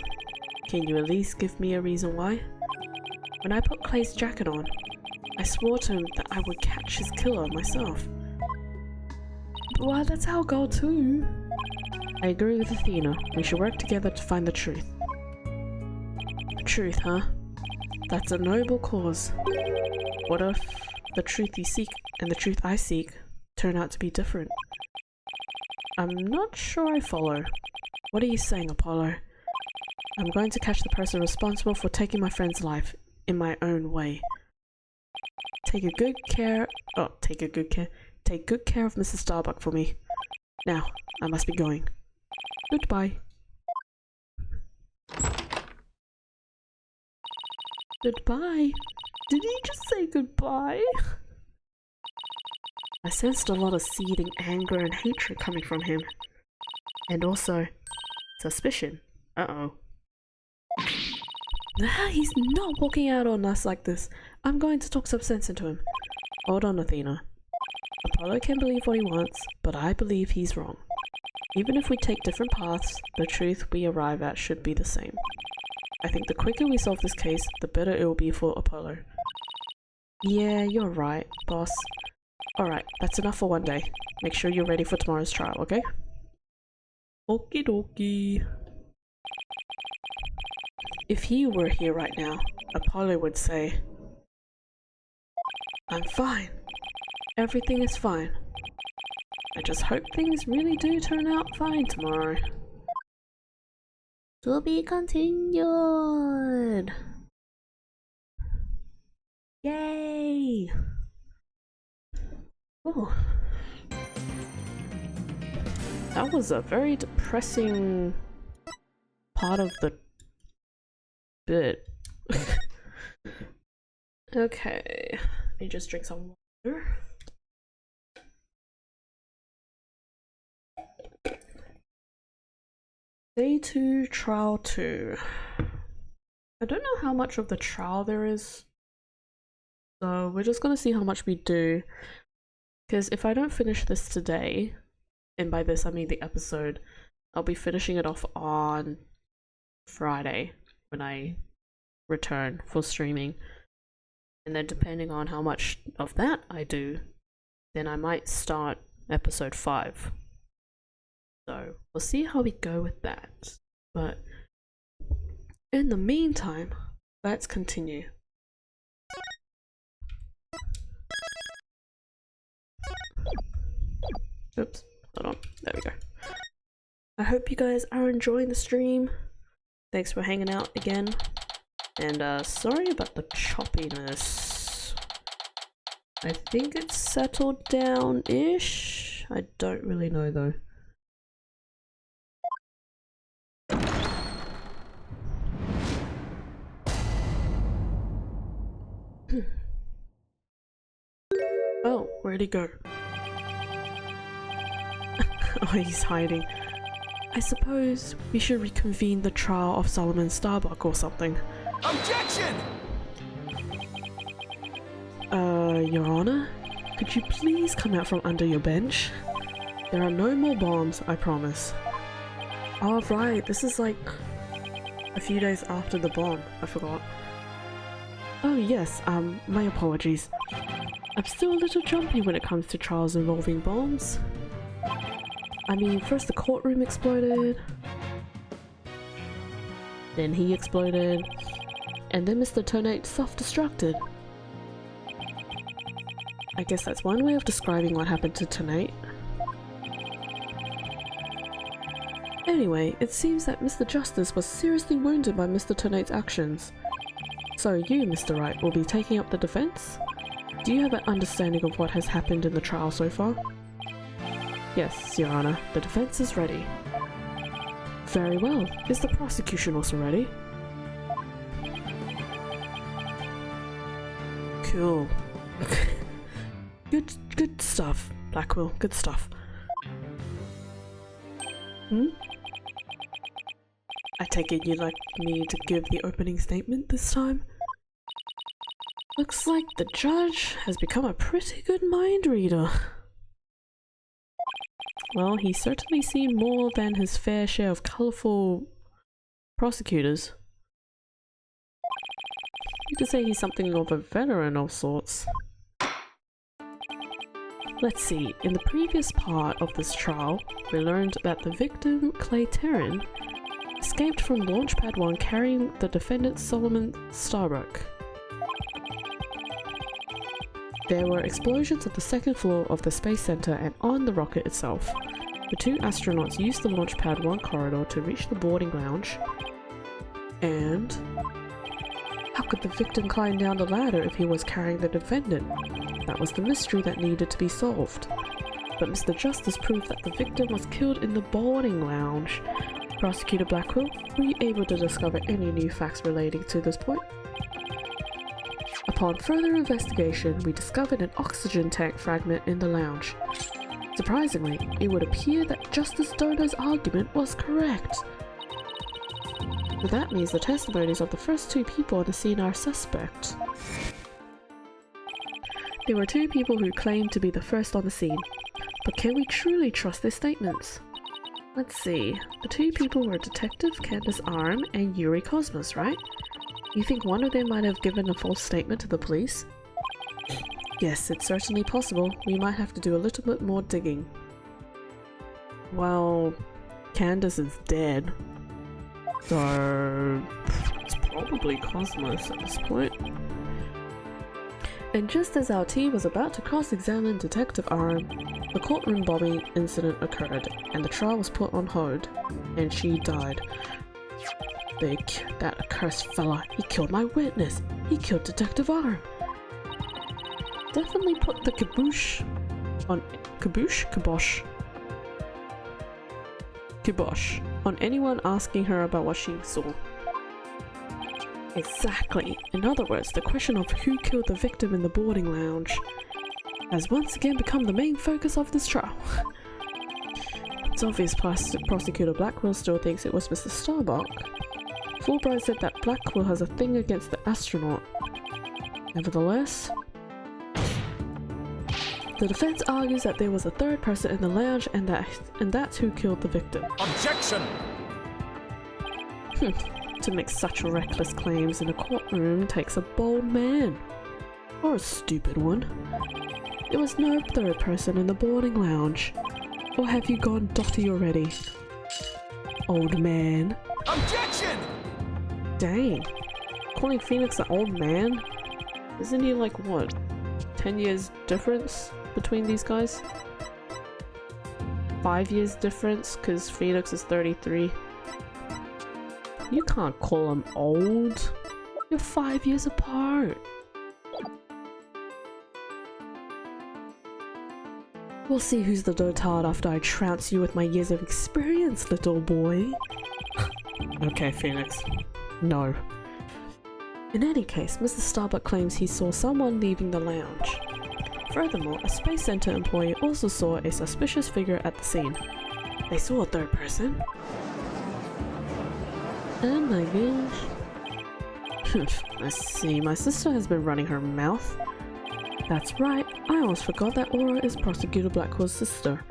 Can you at least give me a reason why? When I put Clay's jacket on, I swore to him that I would catch his killer myself. Well, that's our goal too. I agree with Athena. We should work together to find the truth. The truth, huh? That's a noble cause. What if the truth you seek and the truth I seek turn out to be different? I'm not sure I follow. What are you saying, Apollo? I'm going to catch the person responsible for taking my friend's life in my own way. Take good care of Mrs. Starbuck for me. Now, I must be going. Goodbye. Goodbye? Did he just say goodbye? I sensed a lot of seething anger and hatred coming from him. And also, suspicion. Uh-oh. He's not walking out on us like this. I'm going to talk some sense into him. Hold on, Athena. Apollo can believe what he wants, but I believe he's wrong. Even if we take different paths, the truth we arrive at should be the same. I think the quicker we solve this case, the better it will be for Apollo. Yeah, you're right, boss. Alright, that's enough for one day. Make sure you're ready for tomorrow's trial, okay? Okie dokie. If he were here right now, Apollo would say, I'm fine. Everything is fine. I just hope things really do turn out fine tomorrow. To be continued! Yay! Oh. That was a very depressing part of the bit. Okay, let me just drink some water. Day 2, trial 2. I don't know how much of the trial there is, so we're just gonna see how much we do. Because if I don't finish this today, and by this I mean the episode, I'll be finishing it off on Friday when I return for streaming. And then depending on how much of that I do, then I might start episode 5. So we'll see how we go with that. But in the meantime, let's continue. Oops, hold on, there we go. I hope you guys are enjoying the stream. Thanks for hanging out again. And sorry about the choppiness. I think it's settled down-ish. I don't really know though. Oh, where'd he go? Oh, he's hiding. I suppose we should reconvene the trial of Solomon Starbuck or something. Objection! Your Honor? Could you please come out from under your bench? There are no more bombs, I promise. Oh, right, this is like a few days after the bomb. I forgot. Oh yes, my apologies. I'm still a little jumpy when it comes to trials involving bombs. I mean, first the courtroom exploded, then he exploded, and then Mr. Tonate self-destructed. I guess that's one way of describing what happened to Tonate. Anyway, it seems that Mr. Justice was seriously wounded by Mr. Tonate's actions. So you, Mr. Wright, will be taking up the defense? Do you have an understanding of what has happened in the trial so far? Yes, Your Honor. The defense is ready. Very well. Is the prosecution also ready? Cool. Good stuff, Blackwell. Good stuff. I take it you'd like me to give the opening statement this time? Looks like the judge has become a pretty good mind reader. Well, he's certainly seen more than his fair share of colourful prosecutors. You could say he's something of a veteran of sorts. Let's see, in the previous part of this trial, we learned that the victim, Clay Terran, escaped from Launchpad 1 carrying the defendant Solomon Starbuck. There were explosions at the second floor of the Space Center and on the rocket itself. The two astronauts used the Launchpad 1 corridor to reach the boarding lounge. And how could the victim climb down the ladder if he was carrying the defendant? That was the mystery that needed to be solved. But Mr. Justice proved that the victim was killed in the boarding lounge. Prosecutor Blackwell, were you able to discover any new facts relating to this point? Upon further investigation, we discovered an oxygen tank fragment in the lounge. Surprisingly, it would appear that Justice Dono's argument was correct. So that means the testimonies of the first two people on the scene are suspect. There were two people who claimed to be the first on the scene, but can we truly trust their statements? Let's see, the two people were Detective Candace Arm and Yuri Cosmos, right? You think one of them might have given a false statement to the police? Yes, it's certainly possible. We might have to do a little bit more digging. Well, Candace is dead, so it's probably Cosmos at this point. And just as our team was about to cross-examine Detective Arm, the courtroom bombing incident occurred, and the trial was put on hold, and she died. That accursed fella, he killed my witness. He killed Detective Arm. Definitely put the kibosh on anyone asking her about what she saw. Exactly. In other words, the question of who killed the victim in the boarding lounge has once again become the main focus of this trial. It's obvious Prosecutor Blackwell still thinks it was Mr. Starbuck. Fulbright said that Blackwell has a thing against the astronaut. Nevertheless, The defense argues that there was a third person in the lounge and that's who killed the victim. Objection! To make such reckless claims in a courtroom takes a bold man. Or a stupid one. There was no third person in the boarding lounge. Or have you gone dotty already? Old man. Objection! Dang. Calling Phoenix an old man? Isn't he like, what, 10 years difference between these guys? 5 years difference, because Phoenix is 33. You can't call him old. You're 5 years apart. We'll see who's the dotard after I trounce you with my years of experience, little boy. Okay, Phoenix. No. In any case, Mr. Starbuck claims he saw someone leaving the lounge. Furthermore, a Space Center employee also saw a suspicious figure at the scene. They saw a third person? Oh my gosh. I see, my sister has been running her mouth. That's right, I almost forgot that Aura is Prosecutor Blackwell's sister.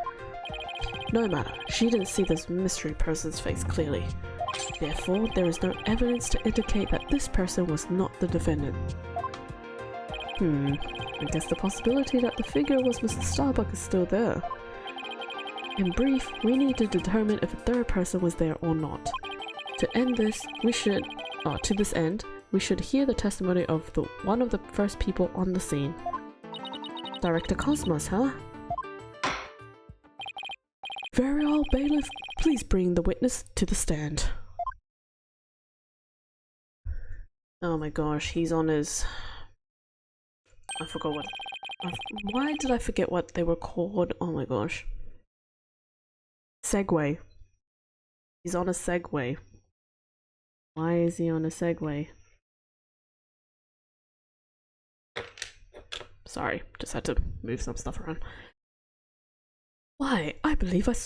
No matter, she didn't see this mystery person's face clearly. Therefore, there is no evidence to indicate that this person was not the defendant. I guess the possibility that the figure was Mr. Starbuck is still there. In brief, we need to determine if a third person was there or not. To end this, to this end, we should hear the testimony of one of the first people on the scene. Director Cosmos, huh? Very well, bailiff, please bring the witness to the stand. Oh my gosh, he's on his... I forgot what... Why did I forget what they were called? Oh my gosh. Segway. He's on a Segway. Why is he on a Segway? Sorry, just had to move some stuff around. Why, I believe I've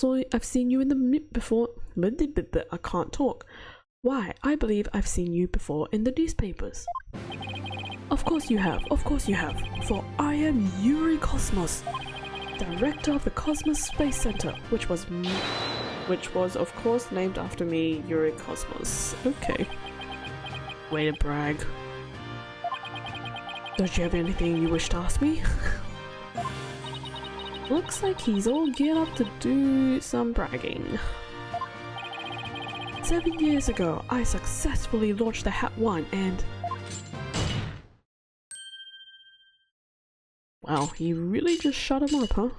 seen you in the before. I can't talk. Why, I believe I've seen you before in the newspapers. Of course you have, for I am Yuri Cosmos, director of the Cosmos Space Center, which was of course named after me, Yuri Cosmos. Okay. Way to brag. Don't you have anything you wish to ask me? Looks like he's all geared up to do some bragging. 7 years ago, I successfully launched the Hat 1 and... Wow, he really just shut him up, huh?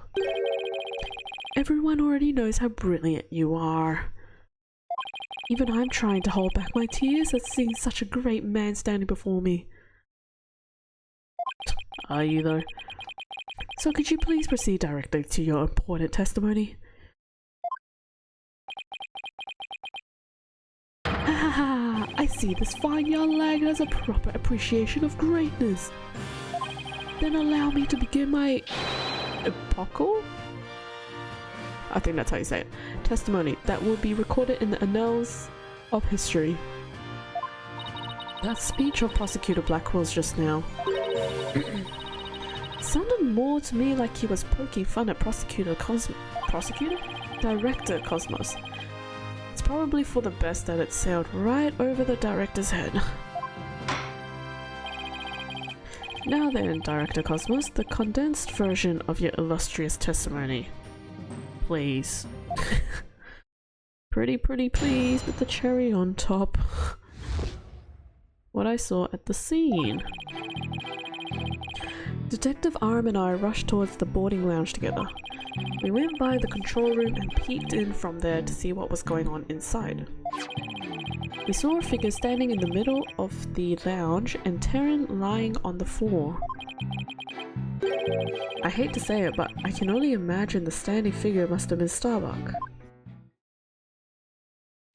Everyone already knows how brilliant you are. Even I'm trying to hold back my tears at seeing such a great man standing before me. Are you though? So could you please proceed directly to your important testimony? Ah, I see this fine young lad has a proper appreciation of greatness. Then allow me to begin my... epochal? I think that's how you say it. Testimony that will be recorded in the annals of history. That speech of Prosecutor Blackwell's just now sounded more to me like he was poking fun at Director Cosmos. It's probably for the best that it sailed right over the director's head. Now then, Director Cosmos, the condensed version of your illustrious testimony. Please. Pretty please, with the cherry on top. What I saw at the scene. Detective Arm and I rushed towards the boarding lounge together. We went by the control room and peeked in from there to see what was going on inside. We saw a figure standing in the middle of the lounge and Terran lying on the floor. I hate to say it, but I can only imagine the standing figure must have been Starbuck.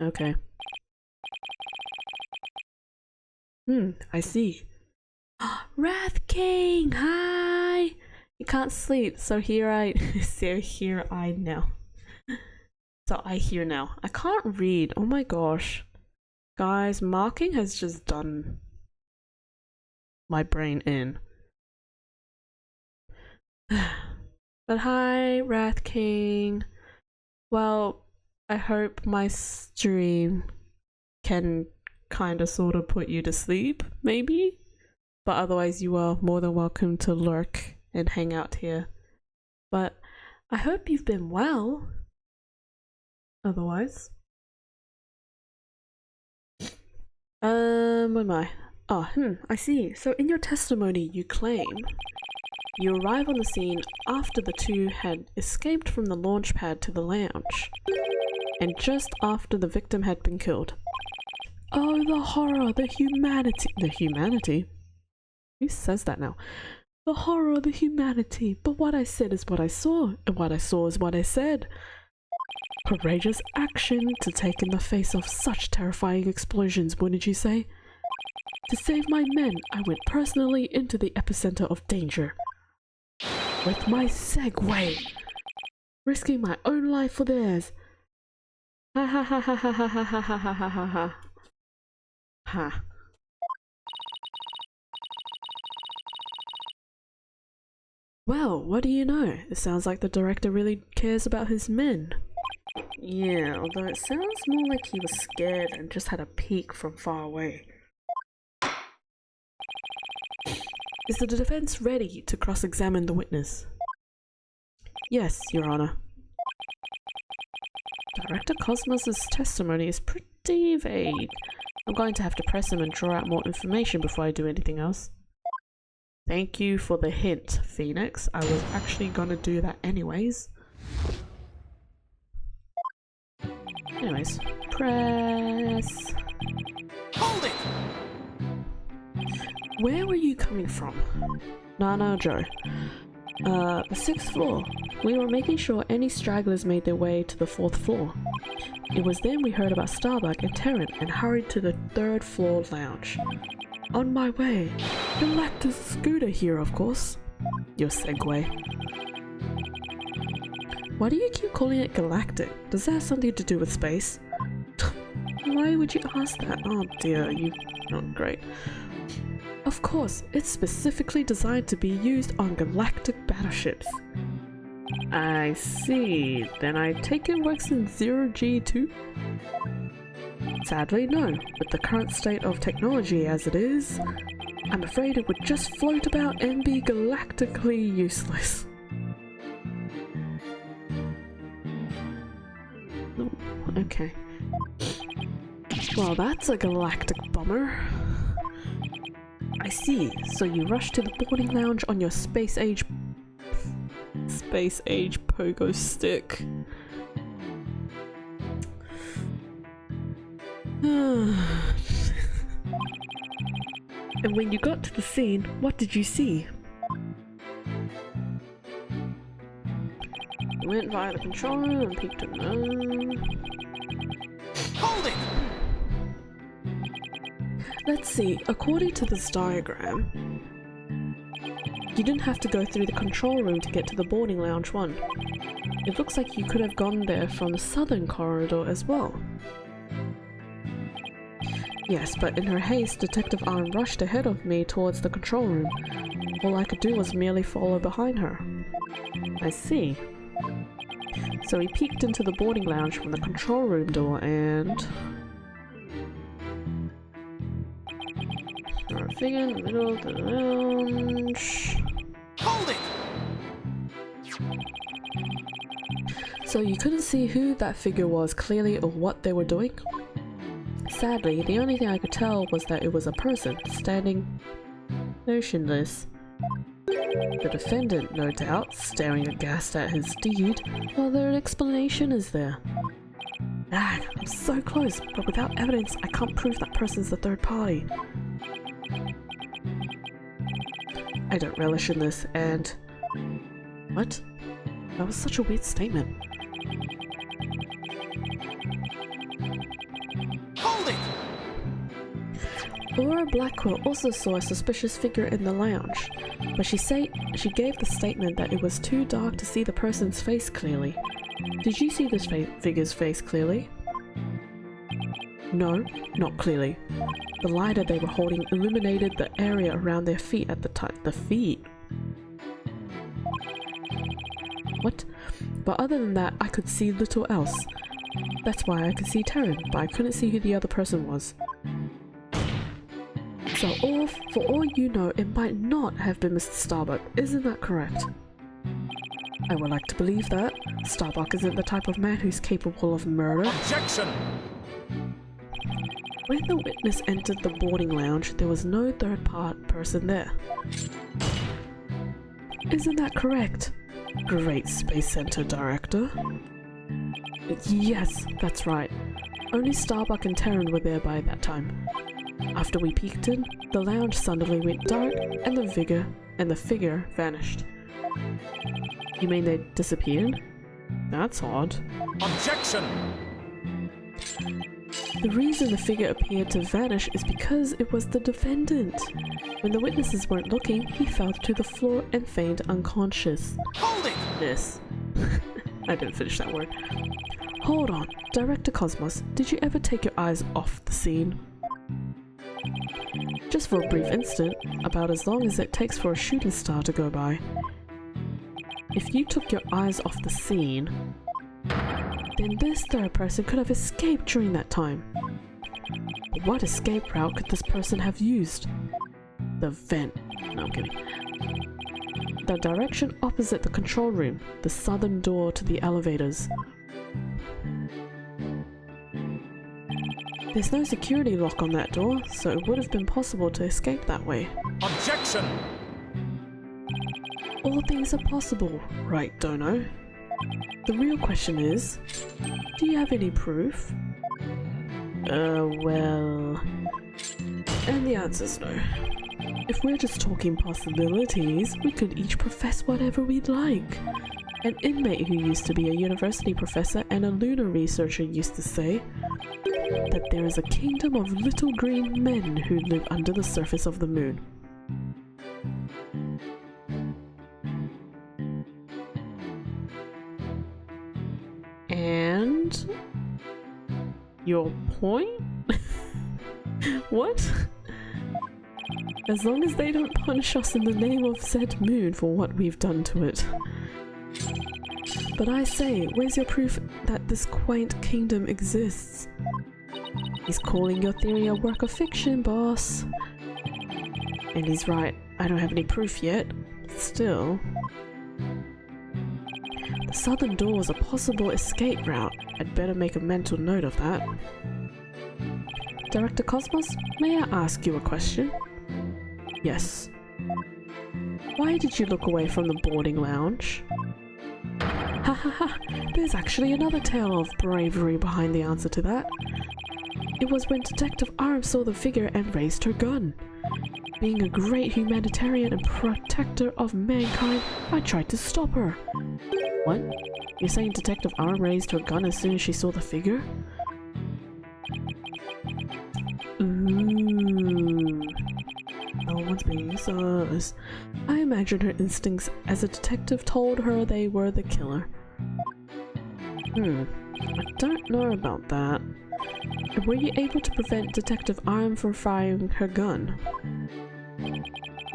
Okay. I see. Wrath King, hi! You can't sleep, so here I now. So I hear now. I can't read, oh my gosh. Guys, marking has just done my brain in. But hi, Wrath King. Well, I hope my stream can kinda sorta put you to sleep, maybe? But otherwise you are more than welcome to lurk and hang out here. But I hope you've been well. Otherwise. What am I? Oh, I see. So in your testimony you claim you arrive on the scene after the two had escaped from the launch pad to the lounge, and just after the victim had been killed. Oh, the horror, the humanity. The humanity? Who says that now? The horror, the humanity. But what I said is what I saw, and what I saw is what I said. Courageous action to take in the face of such terrifying explosions, wouldn't you say? To save my men, I went personally into the epicenter of danger. With my Segway, risking my own life for theirs. Ha ha ha ha ha ha ha ha ha ha ha ha. Ha. Well, what do you know? It sounds like the director really cares about his men. Yeah, although it sounds more like he was scared and just had a peek from far away. Is the defense ready to cross-examine the witness? Yes, Your Honor. Director Cosmos's testimony is pretty vague. I'm going to have to press him and draw out more information before I do anything else. Thank you for the hint, Phoenix. I was actually gonna do that anyways. Anyways, press. Hold it! Where were you coming from? Nana Joe. The 6th floor. We were making sure any stragglers made their way to the 4th floor. It was then we heard about Starbuck and Terran and hurried to the 3rd floor lounge. On my way. Galactus scooter here, of course. Your Segway. Why do you keep calling it galactic? Does that have something to do with space? Why would you ask that? Oh dear, you... Oh, great. Of course, it's specifically designed to be used on galactic battleships. I see. Then I take it works in 0G too? Sadly, no. With the current state of technology as it is, I'm afraid it would just float about and be galactically useless. Oh, okay. Well, that's a galactic bummer. I see. So you rush to the boarding lounge on your space age pogo stick. And when you got to the scene, what did you see? You went via the control room and peeked in. Hold it! Let's see, according to this diagram, you didn't have to go through the control room to get to the boarding lounge 1. It looks like you could have gone there from the southern corridor as well. Yes, but in her haste, Detective Arm rushed ahead of me towards the control room. All I could do was merely follow behind her. I see. So he peeked into the boarding lounge from the control room door and... Our figure in the middle of the lounge... Hold it! So you couldn't see who that figure was clearly or what they were doing? Sadly, the only thing I could tell was that it was a person standing motionless. The defendant, no doubt, staring aghast at his deed, while their explanation is there. Ah, I'm so close, but without evidence, I can't prove that person's the third party. I don't relish in this, and... What? That was such a weird statement. Hold it! Laura Blackwell also saw a suspicious figure in the lounge, but she gave the statement that it was too dark to see the person's face clearly. Did you see this figure's face clearly? No, not clearly. The lighter they were holding illuminated the area around their feet at the time. The feet? What? But other than that, I could see little else. That's why I could see Taryn, but I couldn't see who the other person was. So for all you know, it might not have been Mr. Starbuck, isn't that correct? I would like to believe that. Starbuck isn't the type of man who's capable of murder. Objection! When the witness entered the boarding lounge, there was no third-part person there. Isn't that correct? Great Space Center Director. Yes, that's right. Only Starbuck and Taryn were there by that time. After we peeked in, the lounge suddenly went dark and the figure vanished. You mean they disappeared? That's odd. Objection! The reason the figure appeared to vanish is because it was the defendant. When the witnesses weren't looking, he fell to the floor and feigned unconscious. Hold it! Yes. I didn't finish that word. Hold on, Director Cosmos, did you ever take your eyes off the scene? Just for a brief instant, about as long as it takes for a shooting star to go by. If you took your eyes off the scene, then this third person could have escaped during that time. But what escape route could this person have used? The vent. No, I'm kidding. The direction opposite the control room, the southern door to the elevators. There's no security lock on that door, so it would have been possible to escape that way. Objection! All things are possible, right, Dono? The real question is, do you have any proof? Well... And the answer's no. If we're just talking possibilities, we could each profess whatever we'd like. An inmate who used to be a university professor and a lunar researcher used to say that there is a kingdom of little green men who live under the surface of the moon. And... your point? What? As long as they don't punish us in the name of said moon for what we've done to it. But I say, where's your proof that this quaint kingdom exists? He's calling your theory a work of fiction, boss. And he's right, I don't have any proof yet. Still... the southern door is a possible escape route. I'd better make a mental note of that. Director Cosmos, may I ask you a question? Yes. Why did you look away from the boarding lounge? Ha ha ha! There's actually another tale of bravery behind the answer to that. It was when Detective Arm saw the figure and raised her gun. Being a great humanitarian and protector of mankind, I tried to stop her. What? You're saying Detective Arm raised her gun as soon as she saw the figure? Ooh. No one's being sus. I imagine her instincts as a detective told her they were the killer. I don't know about that. Were you able to prevent Detective Arm from firing her gun?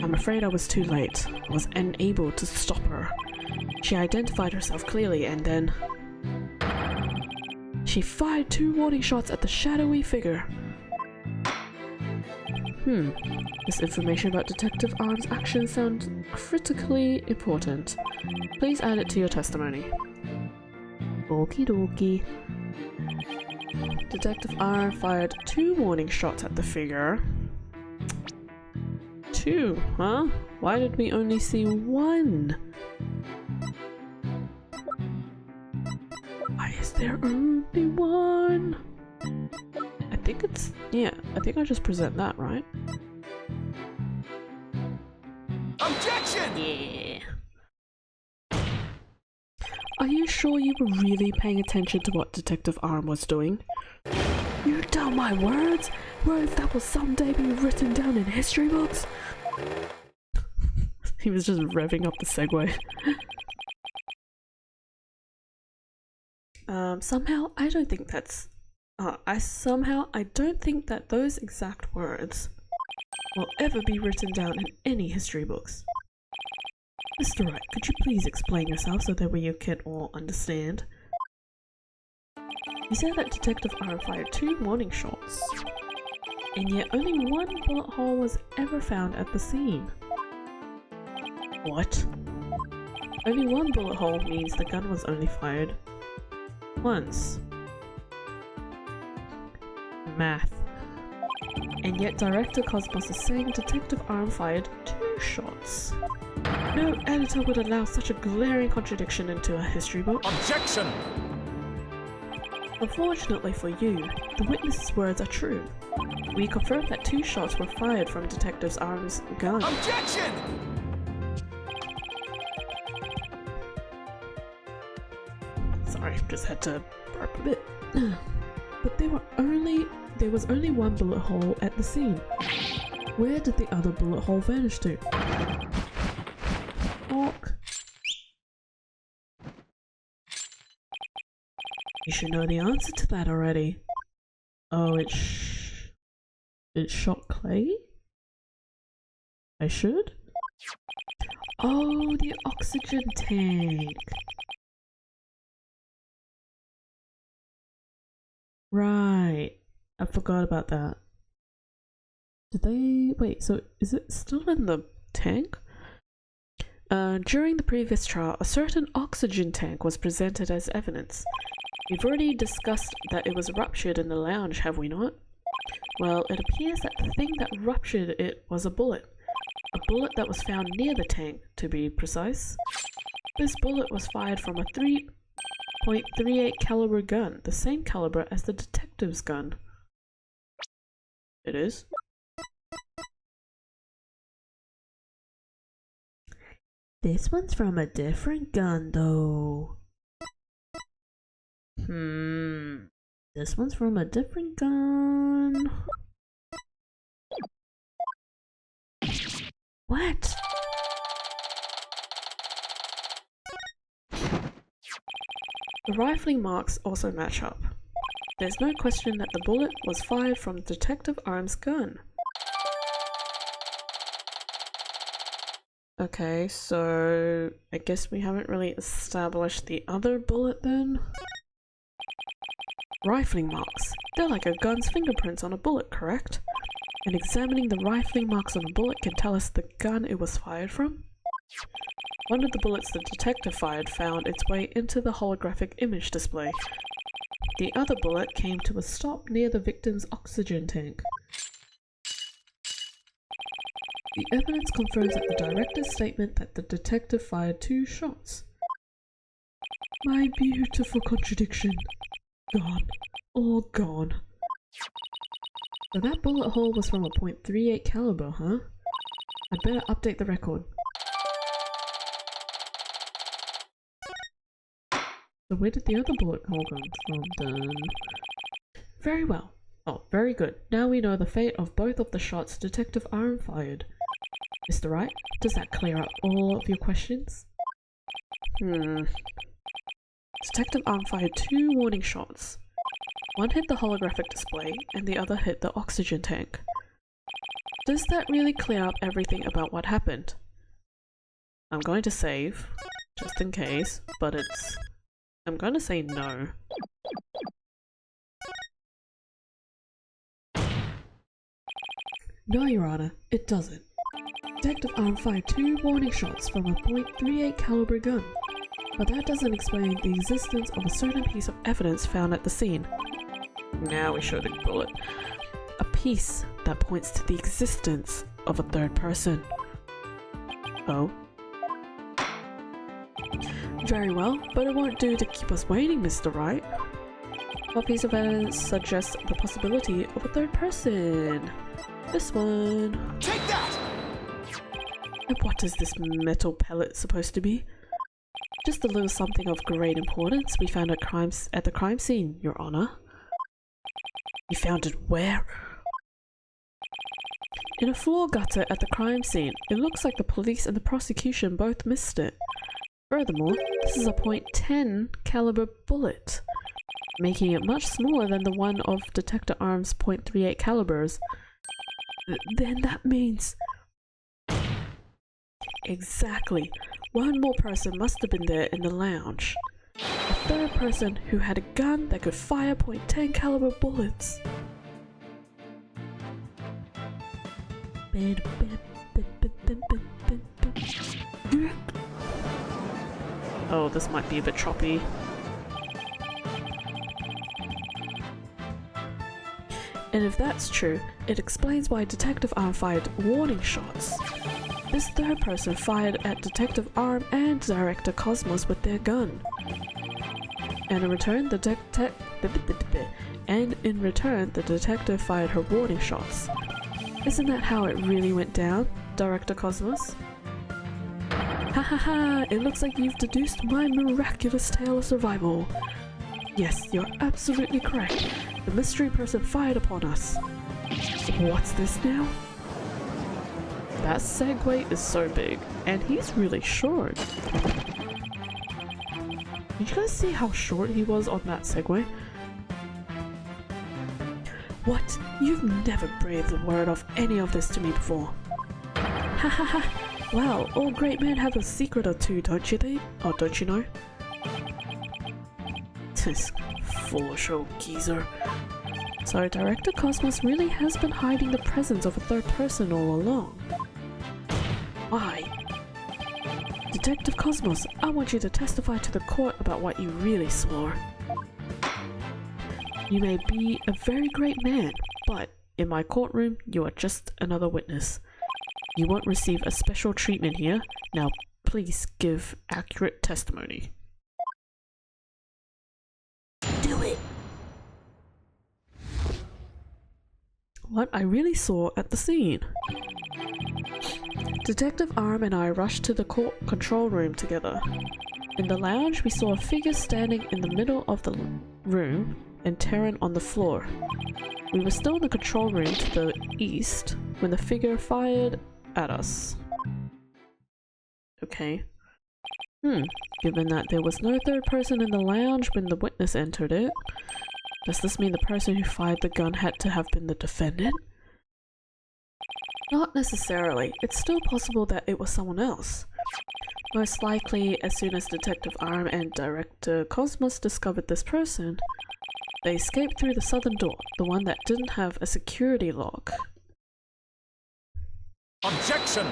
I'm afraid I was too late. I was unable to stop her. She identified herself clearly and then... she fired 2 warning shots at the shadowy figure. This information about Detective Arm's actions sounds critically important. Please add it to your testimony. Okie dokie. Detective Arm fired 2 warning shots at the figure. 2, huh? Why did we only see 1? Why is there only 1? I think it's... yeah, I think I just present that, right? Objection! Yeah. Are you sure you were really paying attention to what Detective Arm was doing? You doubt my words? Words that will someday be written down in history books? He was just revving up the segue. Somehow I don't think that's... I don't think that those exact words will ever be written down in any history books. Mr. Wright, could you please explain yourself so that we can all understand? You said that Detective Arm fired 2 warning shots, and yet only 1 bullet hole was ever found at the scene. What? Only 1 bullet hole means the gun was only fired once. Math. And yet Director Cosmos is saying Detective Arm fired 2 shots. No editor would allow such a glaring contradiction into a history book. Objection! Unfortunately for you, the witness's words are true. We confirmed that 2 shots were fired from Detective Arm's gun. Objection! Sorry, just had to burp a bit. But there was only 1 bullet hole at the scene. Where did the other bullet hole vanish to? Orc. You should know the answer to that already. Oh, it shot Clay? I should? Oh, the oxygen tank. Right. I forgot about that. Did they... Wait, so is it still in the tank? During the previous trial, a certain oxygen tank was presented as evidence. We've already discussed that it was ruptured in the lounge, have we not? Well, it appears that the thing that ruptured it was a bullet. A bullet that was found near the tank, to be precise. This bullet was fired from a 3.38 caliber gun, the same caliber as the detective's gun. It is? This one's from a different gun, though. This one's from a different gun. What? The rifling marks also match up. There's no question that the bullet was fired from Detective Arm's gun. Okay, so I guess we haven't really established the other bullet then? Rifling marks. They're like a gun's fingerprints on a bullet, correct? And examining the rifling marks on a bullet can tell us the gun it was fired from? One of the bullets the detective fired found its way into the holographic image display. The other bullet came to a stop near the victim's oxygen tank. The evidence confirms that the director's statement that the detective fired 2 shots. My beautiful contradiction. Gone. All gone. So that bullet hole was from a .38 caliber, huh? I'd better update the record. So where did the other bullet hole come from then? Very well. Oh, very good. Now we know the fate of both of the shots Detective Arm fired. Mr. Wright, does that clear up all of your questions? Detective Arm fired 2 warning shots. One hit the holographic display, and the other hit the oxygen tank. Does that really clear up everything about what happened? I'm going to save, just in case, but I'm going to say no. No, Your Honor, it doesn't. Detective Arm fired 2 warning shots from a .38 caliber gun, but that doesn't explain the existence of a certain piece of evidence found at the scene. Now we show the bullet. A piece that points to the existence of a third person. Oh? Very well, but it won't do to keep us waiting, Mr. Wright. What piece of evidence suggests the possibility of a third person? This one. Take that! And what is this metal pellet supposed to be? Just a little something of great importance we found at the crime scene, Your Honor. You found it where? In a floor gutter at the crime scene. It looks like the police and the prosecution both missed it. Furthermore, this is a .10 caliber bullet, making it much smaller than the one of Detective Arm's .38 calibers. Then that means... Exactly. one more person must have been there in the lounge. A third person who had a gun that could fire .10 caliber bullets. Oh, this might be a bit choppy. And if that's true, it explains why Detective Arm fired warning shots. This third person fired at Detective Arm and Director Cosmos with their gun. And in return, the detective fired her warning shots. Isn't that how it really went down, Director Cosmos? Ha ha ha! It looks like you've deduced my miraculous tale of survival. Yes, you're absolutely correct. The mystery person fired upon us. What's this now? That segue is so big, and he's really short. Did you guys see how short he was on that segue? What? You've never breathed a word of any of this to me before. Ha ha ha! Well, all great men have a secret or two, don't you think? Or don't you know? This full show geezer. So Director Cosmos really has been hiding the presence of a third person all along. Why? Detective Cosmos, I want you to testify to the court about what you really saw. You may be a very great man, but in my courtroom, you are just another witness. You won't receive a special treatment here. Now, please give accurate testimony. Do it. What I really saw at the scene. Detective Arm and I rushed to the court control room together. In the lounge, we saw a figure standing in the middle of the room and Terran on the floor. We were still in the control room to the east when the figure fired at us. Okay. Given that there was no third person in the lounge when the witness entered it, does this mean the person who fired the gun had to have been the defendant? Not necessarily. It's still possible that it was someone else. Most likely, as soon as Detective Arm and Director Cosmos discovered this person, they escaped through the southern door, the one that didn't have a security lock. Objection!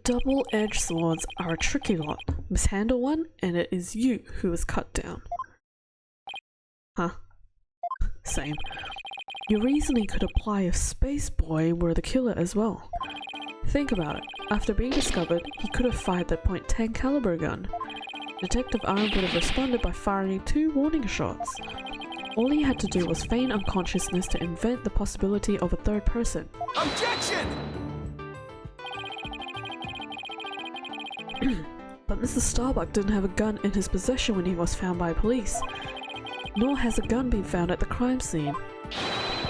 Double-edged swords are a tricky lot. Mishandle one, and it is you who is cut down. Huh. Same. You easily could apply if Space Boy were the killer as well. Think about it. After being discovered, he could have fired that .10 caliber gun. Detective Arm would have responded by firing 2 warning shots. All he had to do was feign unconsciousness to invent the possibility of a third person. Objection! But Mr. Starbuck didn't have a gun in his possession when he was found by police. Nor has a gun been found at the crime scene.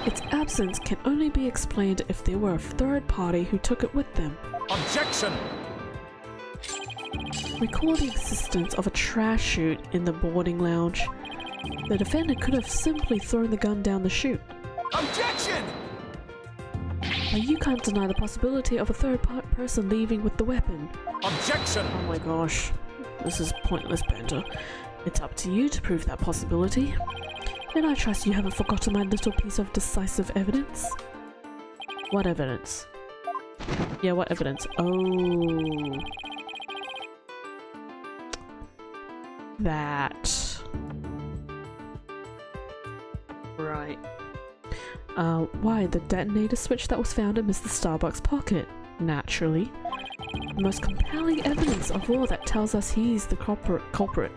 Its absence can only be explained if there were a third party who took it with them. Objection! Recall the existence of a trash chute in the boarding lounge. The defendant could have simply thrown the gun down the chute. Objection! But you can't deny the possibility of a third person leaving with the weapon. Objection! Oh my gosh, this is pointless banter. It's up to you to prove that possibility. And I trust you haven't forgotten my little piece of decisive evidence. What evidence? Yeah, what evidence? Oh. That. Right. Why, the detonator switch that was found in Mr. Starbuck's pocket? Naturally. The most compelling evidence of all that tells us he's the culprit.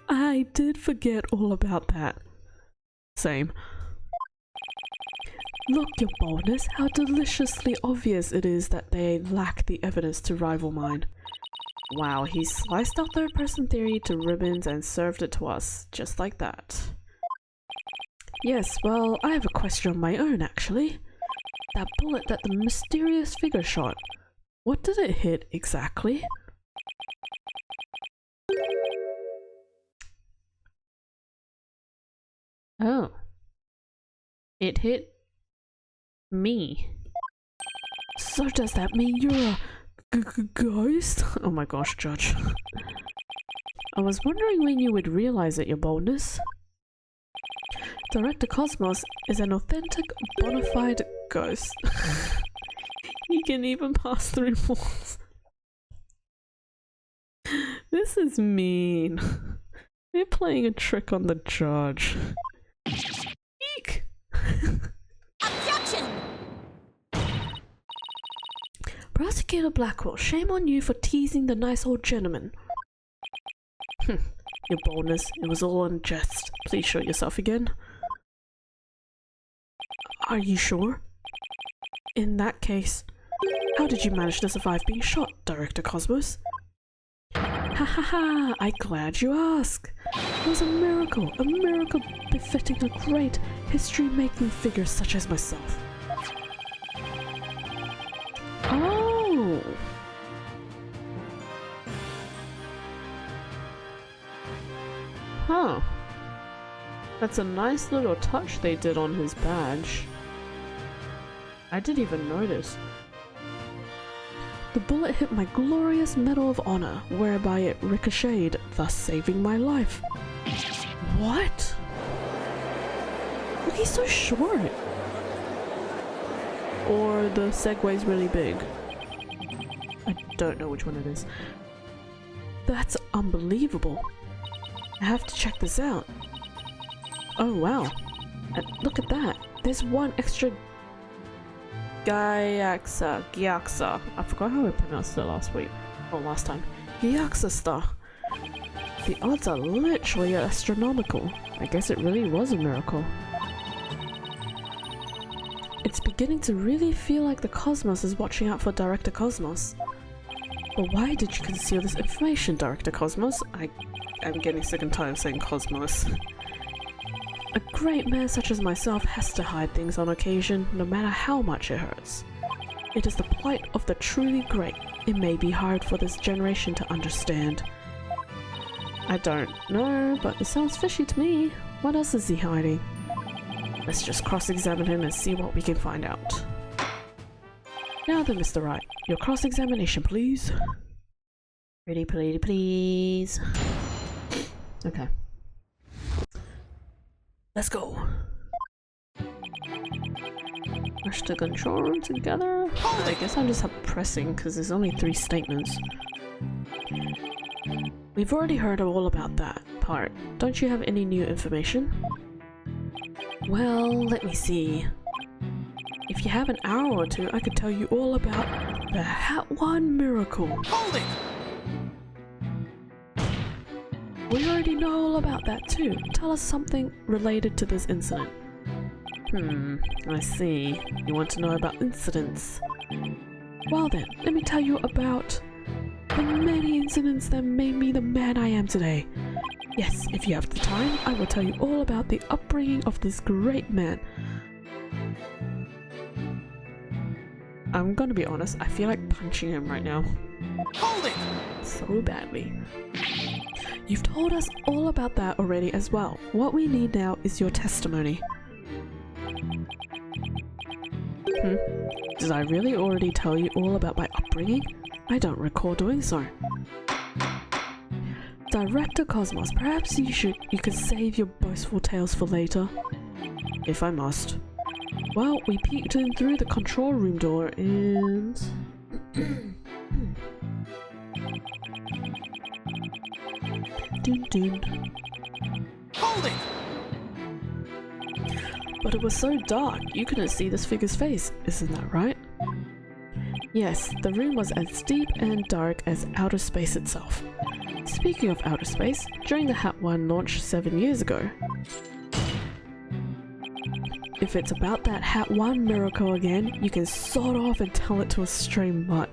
I did forget all about that. Same. Look, your boldness, how deliciously obvious it is that they lack the evidence to rival mine. Wow, he sliced our third-person theory to ribbons and served it to us, just like that. Yes, well, I have a question of my own, actually. That bullet that the mysterious figure shot, what did it hit exactly? Oh. It hit me. So does that mean you're a ghost? Oh my gosh, Judge. I was wondering when you would realize it, your boldness. Director Cosmos is an authentic, bona fide ghost. He can even pass through walls. This is mean. They're playing a trick on the judge. Eek! Objection! Prosecutor Blackwell, shame on you for teasing the nice old gentleman. Your boldness, it was all in jest. Please show yourself again. Are you sure? In that case, how did you manage to survive being shot, Director Cosmos? Ha ha ha, I'm glad you ask. It was a miracle befitting a great history-making figure such as myself. Oh! Huh. That's a nice little touch they did on his badge. I didn't even notice. The bullet hit my glorious Medal of Honor, whereby it ricocheted, thus saving my life. What? Look, he's so short. Or the Segway's really big. I don't know which one it is. That's unbelievable. I have to check this out. Oh wow. Look at that. There's one extra Gyaxa. I forgot how I pronounced it last time. Gyaxa star. The odds are literally astronomical. I guess it really was a miracle. It's beginning to really feel like the Cosmos is watching out for Director Cosmos. But why did you conceal this information, Director Cosmos? I'm getting sick and tired of saying Cosmos. A great man such as myself has to hide things on occasion, no matter how much it hurts. It is the plight of the truly great. It may be hard for this generation to understand. I don't know, but it sounds fishy to me. What else is he hiding? Let's just cross-examine him and see what we can find out. Now then, Mr. Wright, your cross-examination, please. Pretty please. Okay. Let's go. Rush the control room together. I guess I'll just have pressing because there's only 3 statements. We've already heard all about that part. Don't you have any new information? Well, let me see. If you have an hour or two, I could tell you all about the Hat One miracle. Hold it! We already know all about that too. Tell us something related to this incident. I see. You want to know about incidents. Well then, let me tell you about the many incidents that made me the man I am today. Yes, if you have the time, I will tell you all about the upbringing of this great man. I'm gonna be honest, I feel like punching him right now. Hold it! So badly. You've told us all about that already as well. What we need now is your testimony. Did I really already tell you all about my upbringing? I don't recall doing so. Director Cosmos, perhaps you could save your boastful tales for later. If I must. Well, we peeked in through the control room door and... Dun dun. Hold it! But it was so dark, you couldn't see this figure's face, isn't that right? Yes, the room was as deep and dark as outer space itself. Speaking of outer space, during the Hat 1 launch 7 years ago. If it's about that Hat 1 miracle again, you can sod off and tell it to a stray mutt.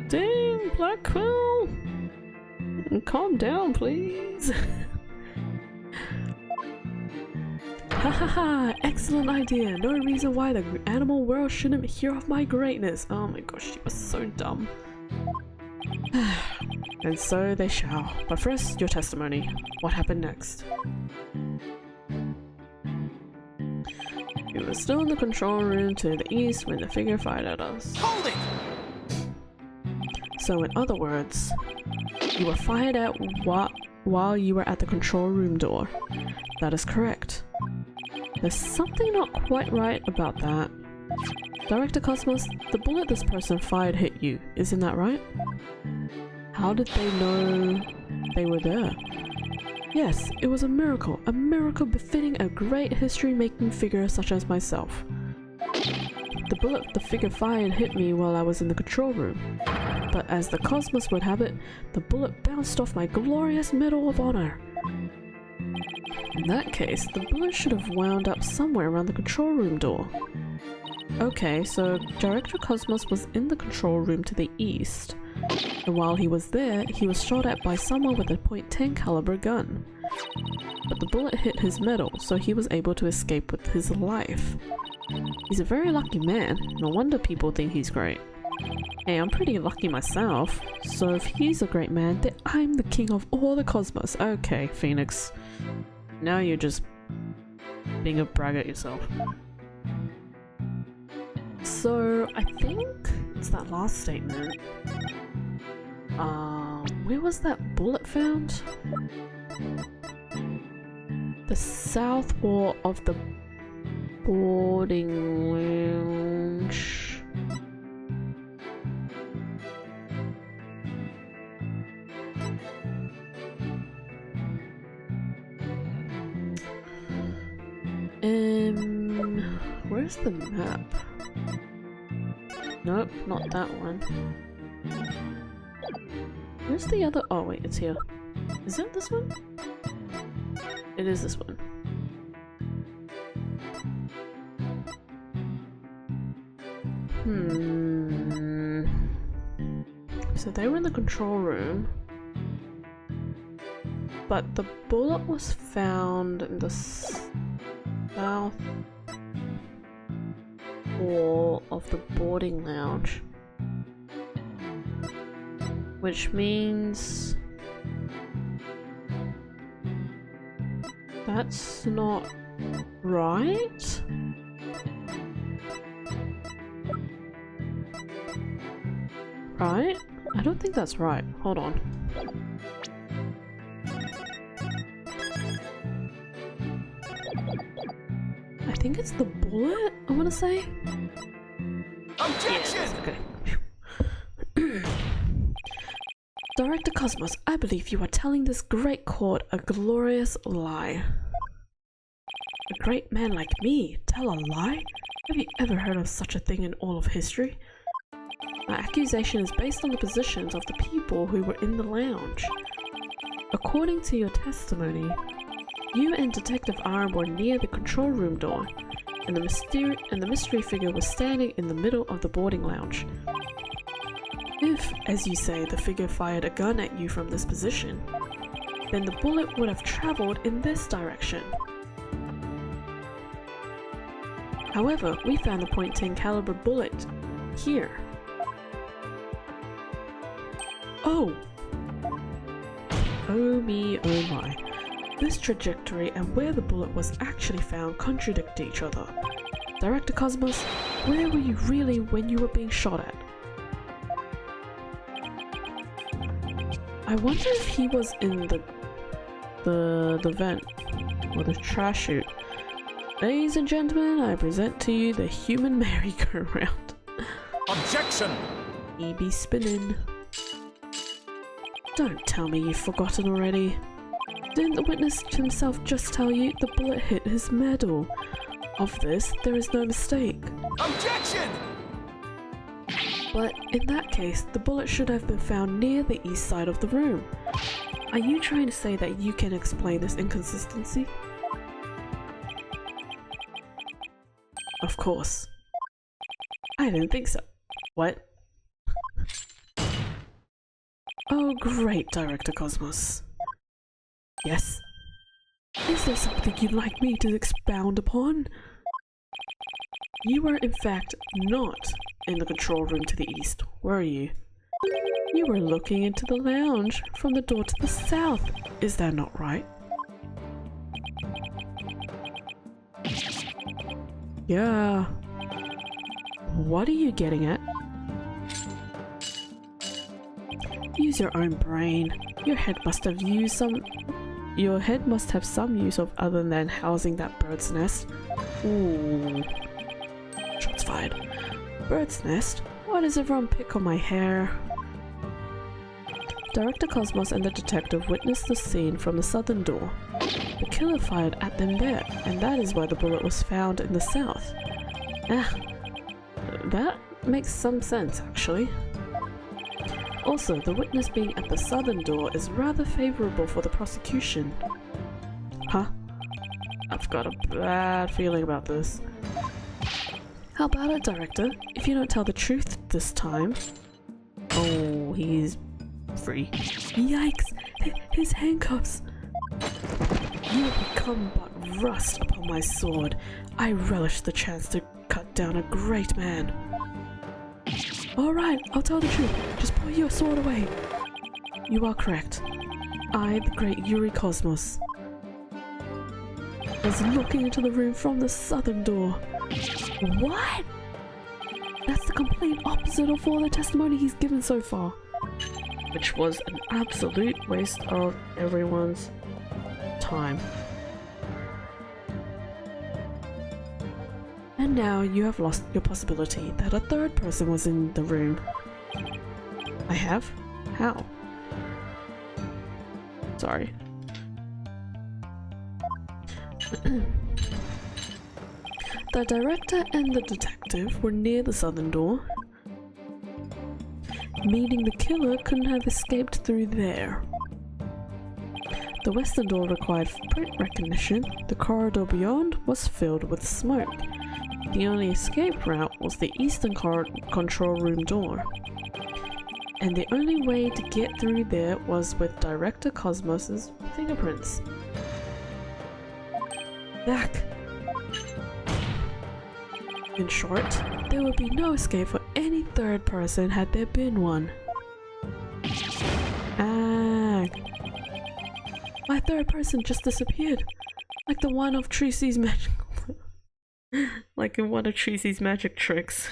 Dang, Blackwell! Calm down, please. Ha ha ha! Excellent idea! No reason why the animal world shouldn't hear of my greatness! Oh my gosh, she was so dumb. And so they shall. But first, your testimony. What happened next? We were still in the control room to the east when the figure fired at us. Hold it! So in other words, you were fired at while you were at the control room door. That is correct. There's something not quite right about that. Director Cosmos, the bullet this person fired hit you, isn't that right? How did they know they were there? Yes, it was a miracle befitting a great history-making figure such as myself. The bullet the figure fired hit me while I was in the control room, but as the Cosmos would have it, the bullet bounced off my glorious Medal of Honor. In that case, the bullet should have wound up somewhere around the control room door. Okay, so Director Cosmos was in the control room to the east, and while he was there, he was shot at by someone with a .10 caliber gun. But the bullet hit his medal, so he was able to escape with his life. He's a very lucky man, no wonder people think he's great. Hey, I'm pretty lucky myself, so if he's a great man, then I'm the king of all the cosmos. Okay, Phoenix. Now you're just being a brag at yourself. So, I think it's that last statement. Where was that bullet found? The south wall of the boarding lounge. Where's the map? Nope, not that one. Where's the other? Oh wait, it's here. Is it this one? It is this one. So they were in the control room, but the bullet was found in the south wall of the boarding lounge, which means that's not right. Right? I don't think that's right. Hold on. I think it's the bullet, I want to say. Objection! Yes, okay. Director Cosmos, I believe you are telling this great court a glorious lie. A great man like me tell a lie? Have you ever heard of such a thing in all of history? My accusation is based on the positions of the people who were in the lounge. According to your testimony, you and Detective Arm were near the control room door, and the mystery figure was standing in the middle of the boarding lounge. If, as you say, the figure fired a gun at you from this position, then the bullet would have traveled in this direction. However, we found the .10 caliber bullet here. Oh! Oh me, oh my. This trajectory and where the bullet was actually found contradict each other. Director Cosmos, where were you really when you were being shot at? I wonder if he was in the vent, or the trash chute. Ladies and gentlemen, I present to you the human merry-go-round. Objection! He be spinning. Don't tell me you've forgotten already. Didn't the witness himself just tell you the bullet hit his medal? Of this, there is no mistake. Objection! But in that case, the bullet should have been found near the east side of the room. Are you trying to say that you can explain this inconsistency? Of course. I didn't think so. What? Oh great, Director Cosmos. Yes? Is there something you'd like me to expound upon? You were in fact not in the control room to the east, were you? You were looking into the lounge from the door to the south, is that not right? Yeah. What are you getting at? Use your own brain. Your head must have some use of other than housing that bird's nest. Ooh. Shots fired. Bird's nest? Why does everyone pick on my hair? Director Cosmos and the detective witnessed the scene from the southern door. The killer fired at them there, and that is why the bullet was found in the south. That makes some sense, actually. Also, the witness being at the southern door is rather favorable for the prosecution. Huh? I've got a bad feeling about this. How about it, Director? If you don't tell the truth this time... Oh, he's free. Yikes! His handcuffs! You have become but rust upon my sword. I relish the chance to cut down a great man. Alright, I'll tell the truth. Just put your sword away. You are correct. I, the great Yuri Cosmos, was looking into the room from the southern door. What? That's the complete opposite of all the testimony he's given so far. Which was an absolute waste of everyone's time. And now you have lost your possibility that a third person was in the room. I have? How? Sorry. The director and the detective were near the southern door, meaning the killer couldn't have escaped through there. The western door required print recognition. The corridor beyond was filled with smoke. The only escape route was the eastern control room door. And the only way to get through there was with Director Cosmos's fingerprints. Back. In short, there would be no escape for any third person had there been one. My third person just disappeared. Like the one of Tracy's magic... like in one of Tracy's magic tricks.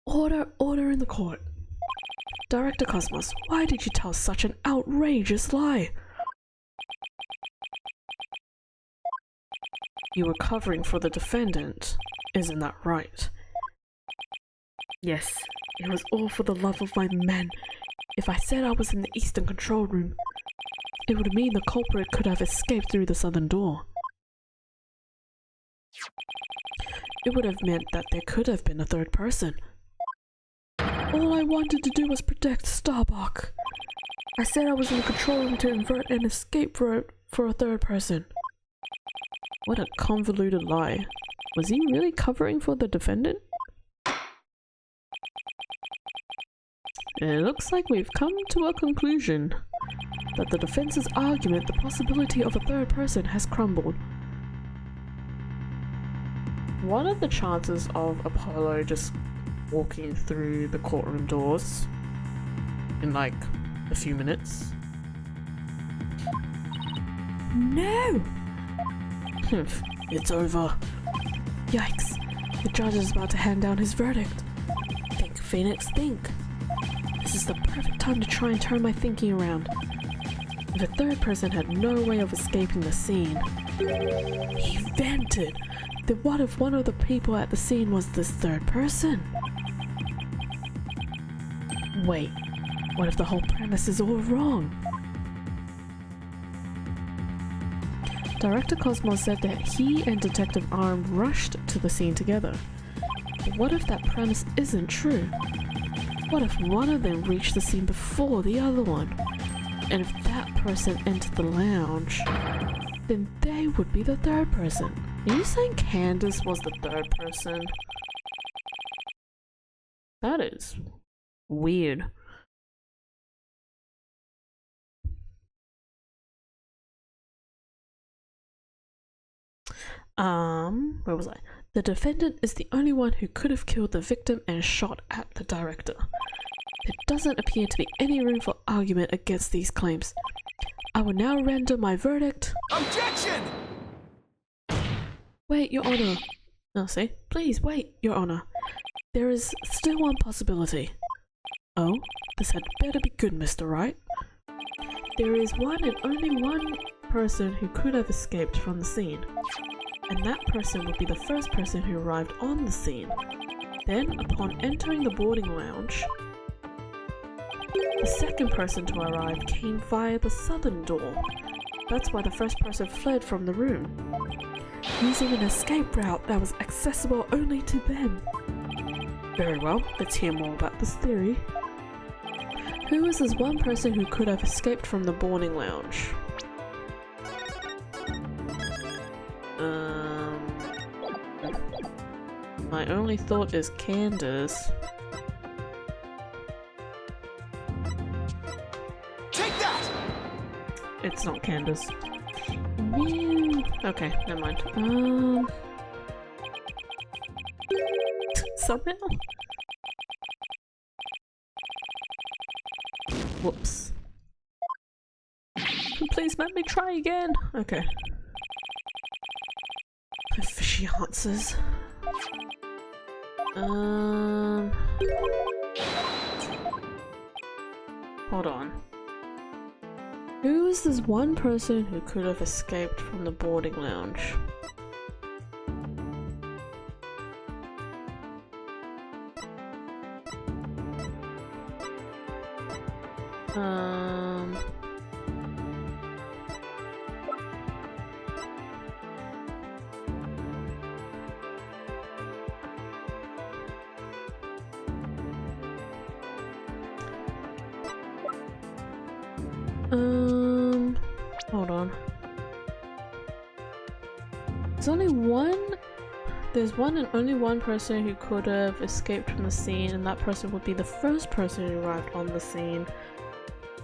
Order in the court. Director Cosmos, why did you tell such an outrageous lie? You were covering for the defendant, isn't that right? Yes, it was all for the love of my men. If I said I was in the eastern control room, it would mean the culprit could have escaped through the southern door. It would have meant that there could have been a third person. All I wanted to do was protect Starbuck. I said I was in the control room to invert an escape route for a third person. What a convoluted lie. Was he really covering for the defendant? It looks like we've come to a conclusion that the defense's argument, the possibility of a third person, has crumbled. What are the chances of Apollo just walking through the courtroom doors in like a few minutes? No! It's over. Yikes. The judge is about to hand down his verdict. Think, Phoenix, think. This is the perfect time to try and turn my thinking around. If a third person had no way of escaping the scene, he vented. Then what if one of the people at the scene was this third person? Wait, what if the whole premise is all wrong? Director Cosmos said that he and Detective Arm rushed to the scene together. But what if that premise isn't true? What if one of them reached the scene before the other one? And if that person entered the lounge, then they would be the third person. Are you saying Candace was the third person? That is weird. Where was I? The defendant is the only one who could have killed the victim and shot at the director. There doesn't appear to be any room for argument against these claims. I will now render my verdict. Objection! Wait, Your Honor. No, see? Please, wait, Your Honor. There is still one possibility. Oh, this had better be good, Mr. Wright. There is one and only one person who could have escaped from the scene. And that person would be the first person who arrived on the scene. Then, upon entering the boarding lounge, the second person to arrive came via the southern door. That's why the first person fled from the room, using an escape route that was accessible only to them. Very well, let's hear more about this theory. Who was this one person who could have escaped from the boarding lounge? My only thought is Candace. Take that! It's not Candace. No. Okay, never mind. Somehow? Whoops. Please let me try again. Okay. Fishy answers. Hold on. Who is this one person who could have escaped from the boarding lounge? Hold on. There's one and only one person who could have escaped from the scene, and that person would be the first person who arrived on the scene.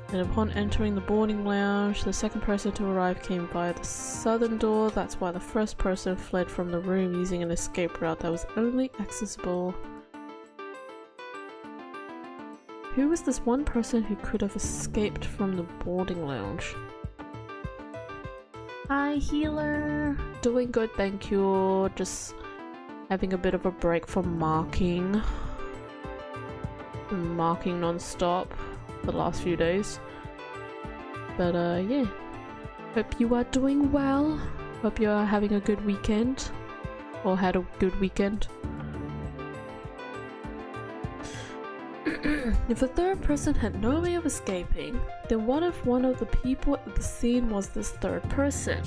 And upon entering the boarding lounge, the second person to arrive came via the southern door. That's why the first person fled from the room using an escape route that was only accessible. Who was this one person who could have escaped from the boarding lounge? Hi, healer. Doing good, thank you. Just having a bit of a break from marking. Been marking non-stop the last few days. But yeah. Hope you are doing well. Hope you are having a good weekend. Or had a good weekend. If the third person had no way of escaping, then what if one of the people at the scene was this third person?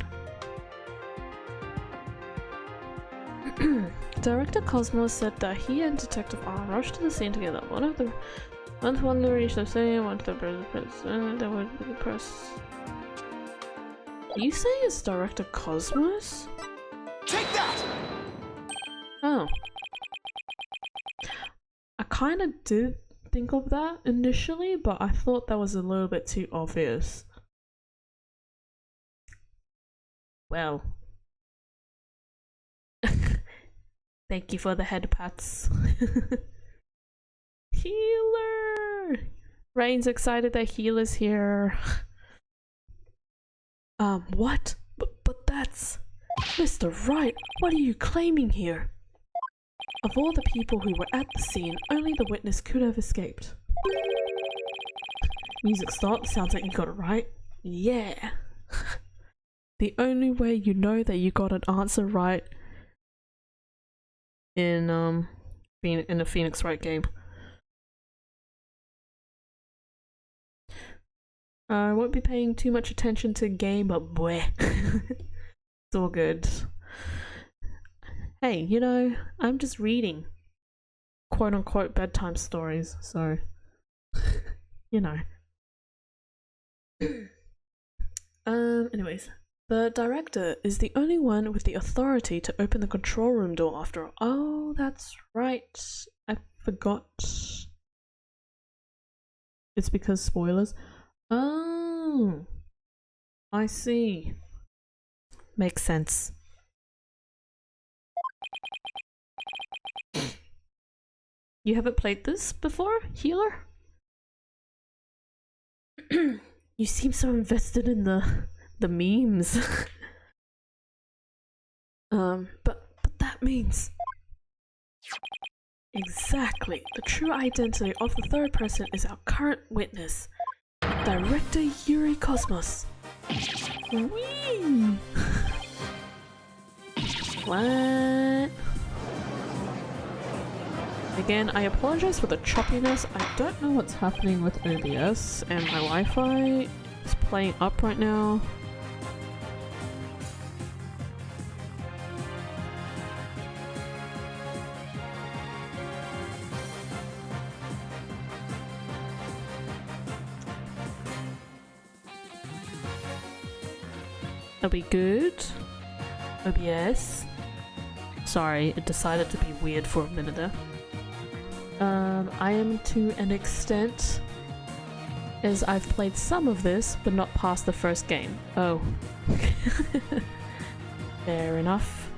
Director Cosmos said that he and Detective R rushed to the scene together. One to reach the scene, one to the person, there would be the person. You say it's Director Cosmos? Take that! Oh. I kind of did think of that initially, but I thought that was a little bit too obvious. Well. Thank you for the head pats. Healer! Rain's excited that Healer's here. What? But that's... Mr. Wright, what are you claiming here? Of all the people who were at the scene, only the witness could have escaped. Music stopped. Sounds like you got it right. Yeah. The only way you know that you got an answer right in a Phoenix Wright game. I won't be paying too much attention to game, but boy, it's all good. Hey, you know, I'm just reading quote-unquote bedtime stories, so you know. Anyways, the director is the only one with the authority to open the control room door after all. Oh, that's right. I forgot. It's because spoilers. Oh, I see. Makes sense. You haven't played this before, Healer? You seem so invested in the memes. But that means exactly the true identity of the third person is our current witness, Director Yuri Cosmos. Whee! What? Again, I apologize for the choppiness. I don't know what's happening with OBS, and my Wi-Fi is playing up right now. Are we good? OBS? Sorry, it decided to be weird for a minute there. I am to an extent, as I've played some of this, but not past the first game. Oh. Fair enough.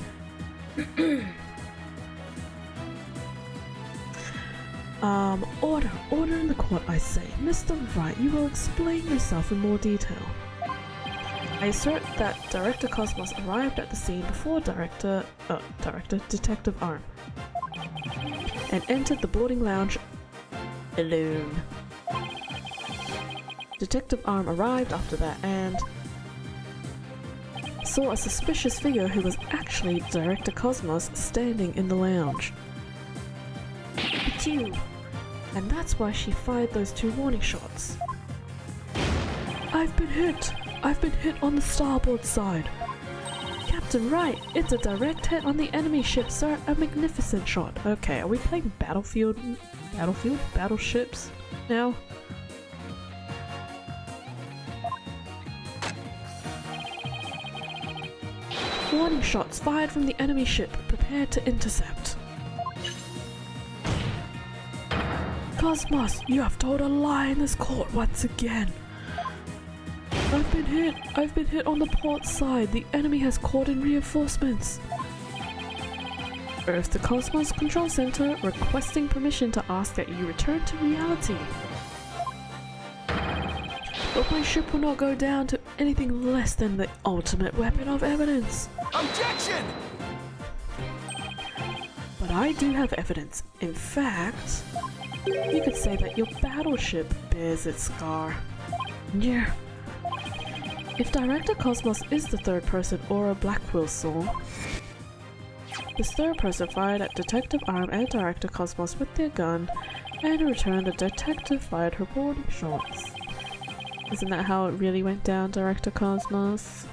Order in the court, I say. Mr. Wright, you will explain yourself in more detail. I assert that Director Cosmos arrived at the scene before Detective Arm, and entered the boarding lounge alone. Detective Arm arrived after that and saw a suspicious figure who was actually Director Cosmos standing in the lounge. It's you! And that's why she fired those 2 warning shots. I've been hit! I've been hit on the starboard side. Captain Wright, it's a direct hit on the enemy ship, sir. A magnificent shot. Okay, are we playing battleships now? Warning shots fired from the enemy ship. Prepare to intercept. Cosmos, you have told a lie in this court once again. I've been hit on the port side. The enemy has called in reinforcements. Earth to Cosmos Control Center, requesting permission to ask that you return to reality. But my ship will not go down to anything less than the ultimate weapon of evidence. Objection! But I do have evidence. In fact, you could say that your battleship bears its scar. Yeah. If Director Cosmos is the third person Aura Blackwell saw, this third person fired at Detective Arm and Director Cosmos with their gun, and in return the detective fired her boarding shots. Isn't that how it really went down, Director Cosmos?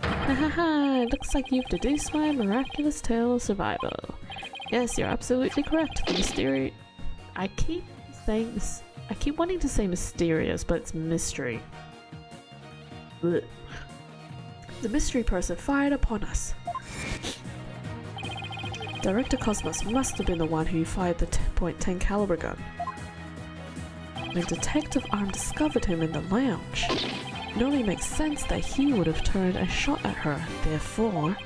Hahaha, looks like you've deduced my miraculous tale of survival. Yes, you're absolutely correct. The mystery... I keep wanting to say mysterious, but it's mystery. Blech. The mystery person fired upon us. Director Cosmos must have been the one who fired the 10.10 caliber gun. When Detective Arm discovered him in the lounge, it only makes sense that he would have turned and shot at her. Therefore,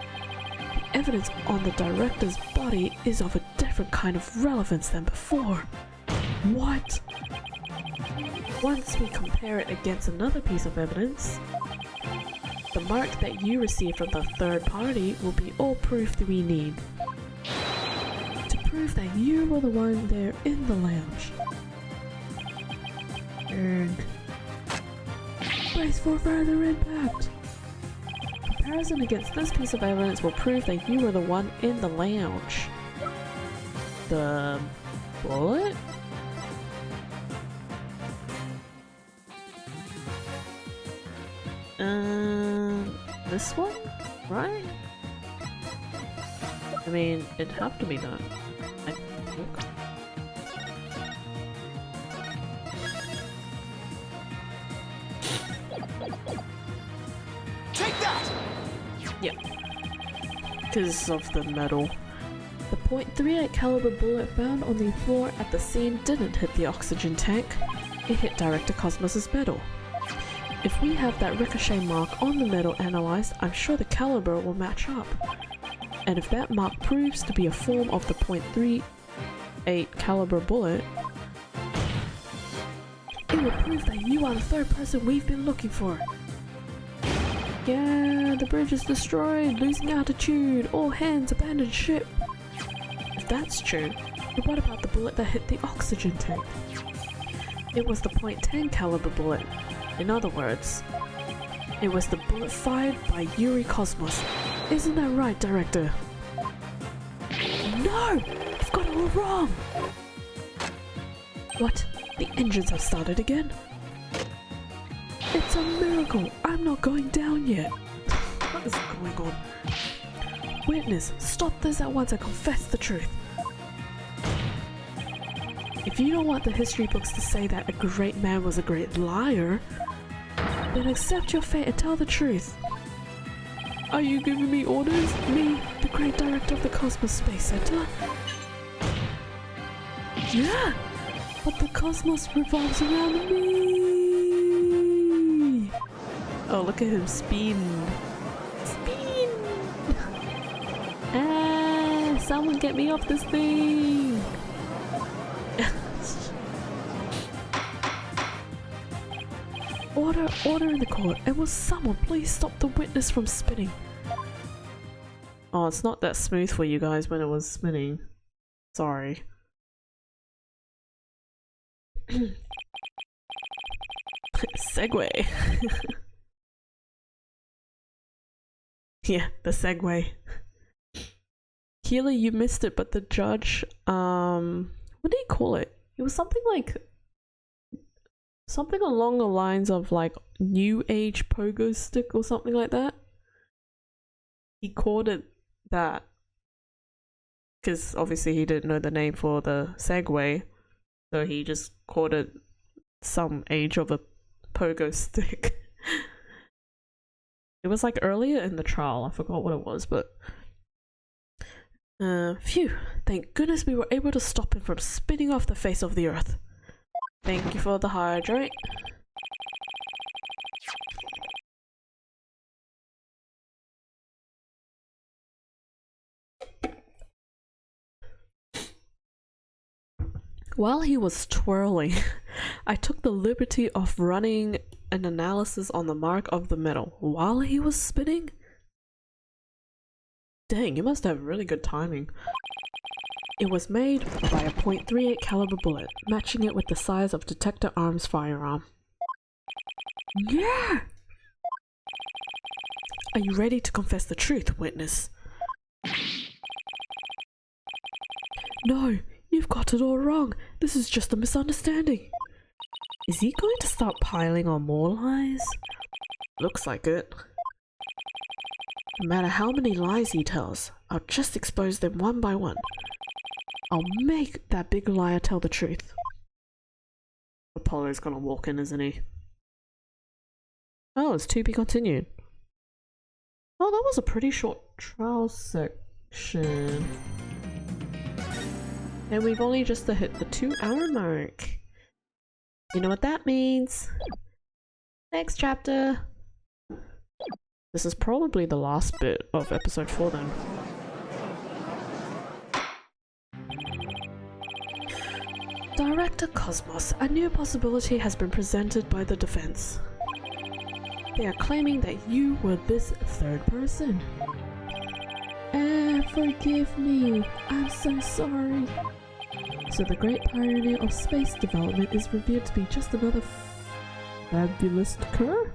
the evidence on the director's body is of a different kind of relevance than before. What? Once we compare it against another piece of evidence, the mark that you receive from the third party will be all proof that we need to prove that you were the one there in the lounge. And brace for further impact. Comparison against this piece of evidence will prove that you were the one in the lounge. The bullet? This one? Right? I mean, it'd have to be done, I think. Take that! Yeah. Because of the metal. The .38 caliber bullet found on the floor at the scene didn't hit the oxygen tank. It hit Director Cosmos's metal. If we have that ricochet mark on the metal analyzed, I'm sure the caliber will match up. And if that mark proves to be a form of the .38 caliber bullet, it It will prove that you are the third person we've been looking for. Yeah, the bridge is destroyed, losing altitude, all hands abandon ship. If that's true, then what about the bullet that hit the oxygen tank? It was the .10 caliber bullet. In other words, it was the bullet fired by Yuri Cosmos. Isn't that right, Director? No! I've got it all wrong! What? The engines have started again? It's a miracle! I'm not going down yet! What is going on? Witness, stop this at once and confess the truth! If you don't want the history books to say that a great man was a great liar, then accept your fate and tell the truth. Are you giving me orders? Me, the great director of the Cosmos Space Center? Yeah! But the cosmos revolves around me! Oh, look at him spin! Spin! Ah! Someone get me off this thing! Order in the court, and will someone please stop the witness from spinning? Oh, it's not that smooth for you guys when it was spinning. Sorry. Segway. Yeah, the Segway. Keely, you missed it, but the judge, what do you call it? It was something like something along the lines of like new age pogo stick or something like that. He called it that because obviously he didn't know the name for the Segway, so he just called it some age of a pogo stick. It was like earlier in the trial, I forgot what it was, but phew, thank goodness we were able to stop him from spinning off the face of the earth. Thank you for the hydrate. While he was twirling, I took the liberty of running an analysis on the mark of the metal while he was spinning. Dang, you must have really good timing. It was made by a .38 caliber bullet, matching it with the size of Detector Arm's firearm. Yeah! Are you ready to confess the truth, witness? No, you've got it all wrong. This is just a misunderstanding. Is he going to start piling on more lies? Looks like it. No matter how many lies he tells, I'll just expose them one by one. I'll make that big liar tell the truth. Apollo's gonna walk in, isn't he? Oh, it's to be continued. Oh, that was a pretty short trial section. And we've only just hit the 2-hour mark. You know what that means? Next chapter! This is probably the last bit of episode 4 then. Director Cosmos, a new possibility has been presented by the defense. They are claiming that you were this third person. Forgive me. I'm so sorry. So the great pioneer of space development is revealed to be just another fabulous cur?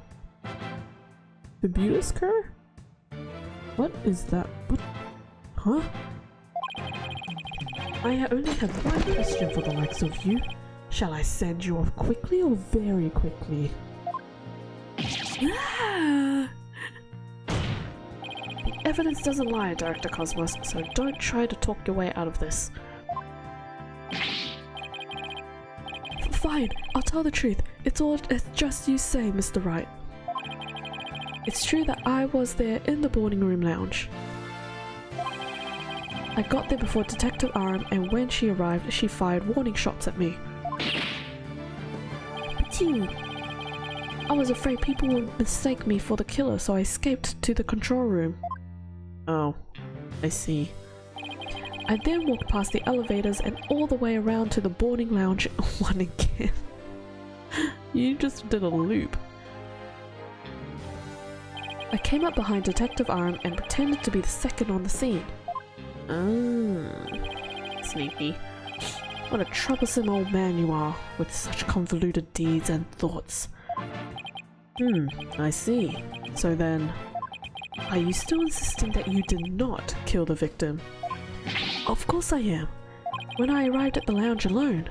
Fabulous cur? What is that? What? Huh? I only have one question for the likes of you. Shall I send you off quickly or very quickly? Ah! The evidence doesn't lie, Director Cosmos, so don't try to talk your way out of this. Fine, I'll tell the truth. It's just you say, Mr. Wright. It's true that I was there in the boarding room lounge. I got there before Detective Arm, and when she arrived, she fired warning shots at me. But you... I was afraid people would mistake me for the killer, so I escaped to the control room. Oh, I see. I then walked past the elevators and all the way around to the boarding lounge. One again. You just did a loop. I came up behind Detective Arm and pretended to be the second on the scene. Sneaky. What a troublesome old man you are, with such convoluted deeds and thoughts. I see. So then, are you still insisting that you did not kill the victim? Of course I am. When I arrived at the lounge alone,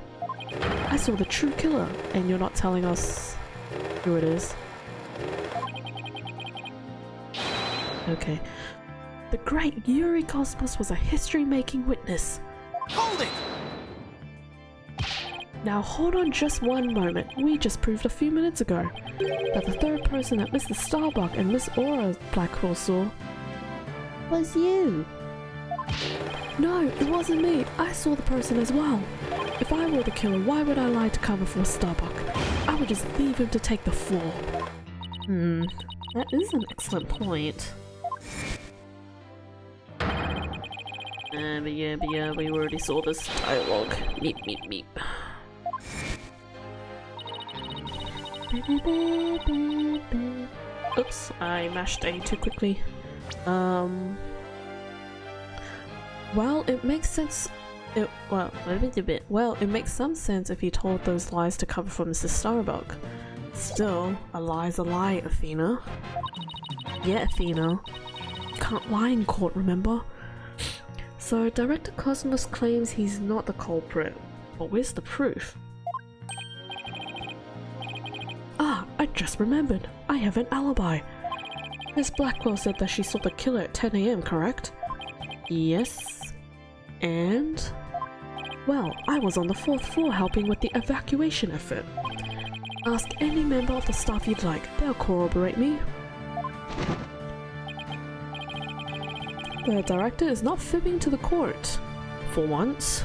I saw the true killer, and you're not telling us who it is. Okay. The great Yuri Cosmos was a history-making witness. Hold it! Now hold on just one moment. We just proved a few minutes ago that the third person that Mr. Starbuck and Miss Aura Blackwell saw was you. No, it wasn't me. I saw the person as well. If I were the killer, why would I lie to cover for Starbuck? I would just leave him to take the floor. That is an excellent point. But yeah, we already saw this dialogue. Meep, meep, meep. Oops, I mashed A too quickly. Well, it makes sense. It makes some sense if you told those lies to cover for Mrs. Starbuck. Still, a lie's a lie, Athena. Yeah, Athena. You can't lie in court, remember? So, Director Cosmos claims he's not the culprit, but where's the proof? Ah, I just remembered. I have an alibi. Miss Blackwell said that she saw the killer at 10 AM, correct? Yes. And? Well, I was on the 4th floor helping with the evacuation effort. Ask any member of the staff you'd like. They'll corroborate me. The director is not fibbing to the court. For once.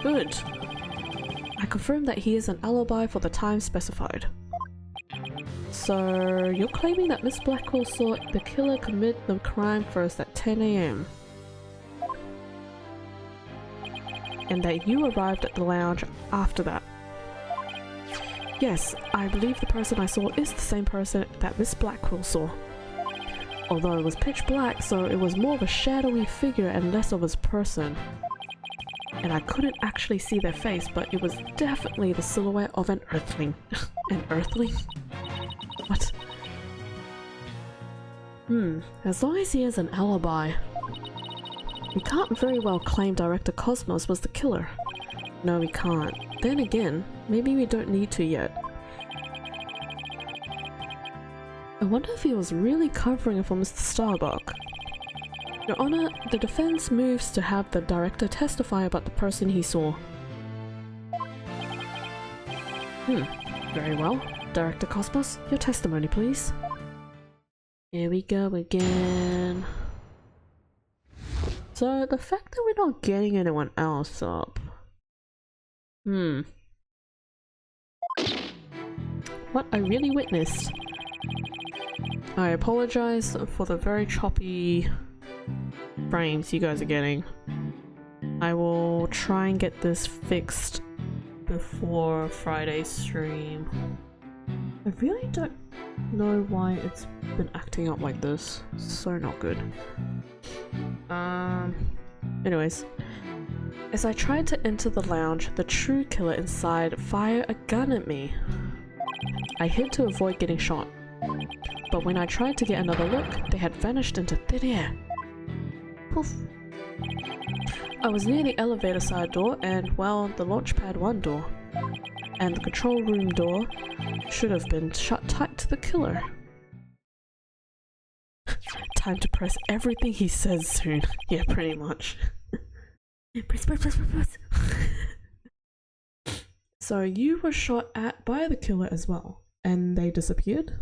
Good. I confirm that he is an alibi for the time specified. So, you're claiming that Miss Blackwell saw the killer commit the crime first at 10 AM. And that you arrived at the lounge after that. Yes, I believe the person I saw is the same person that Miss Blackwell saw. Although it was pitch black, so it was more of a shadowy figure and less of a person. And I couldn't actually see their face, but it was definitely the silhouette of an earthling. An earthling? What? As long as he has an alibi. We can't very well claim Director Cosmos was the killer. No, we can't. Then again, maybe we don't need to yet. I wonder if he was really covering for Mr. Starbuck. Your Honor, the defense moves to have the director testify about the person he saw. Very well. Director Cosmos, your testimony, please. Here we go again. So, the fact that we're not getting anyone else up. What I really witnessed. I apologize for the very choppy frames you guys are getting. I will try and get this fixed before Friday's stream. I really don't know why it's been acting up like this. So not good. Anyways. As I tried to enter the lounge, the true killer inside fired a gun at me. I hid to avoid getting shot. But when I tried to get another look, they had vanished into thin air. Poof. I was near the elevator side door and, well, the launchpad 1 door. And the control room door should have been shut tight to the killer. Time to press everything he says soon. Yeah, pretty much. Press. So you were shot at by the killer as well, and they disappeared?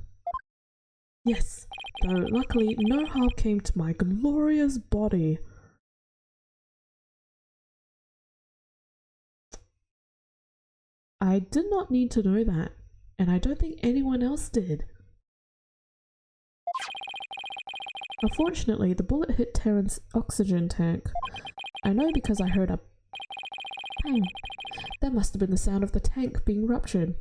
Yes, though luckily no harm came to my glorious body. I did not need to know that, and I don't think anyone else did. Unfortunately, the bullet hit Terran's oxygen tank. I know because I heard a bang. That must have been the sound of the tank being ruptured.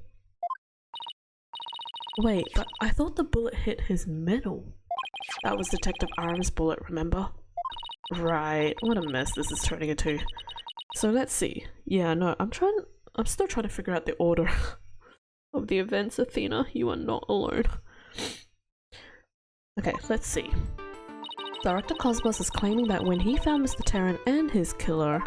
Wait, but I thought the bullet hit his middle. That was Detective Arm's bullet, remember? Right, what a mess this is turning into. So let's see. Yeah, no, I'm still trying to figure out the order of the events, Athena. You are not alone. Okay, let's see. Director Cosmos is claiming that when he found Mr. Terran and his killer,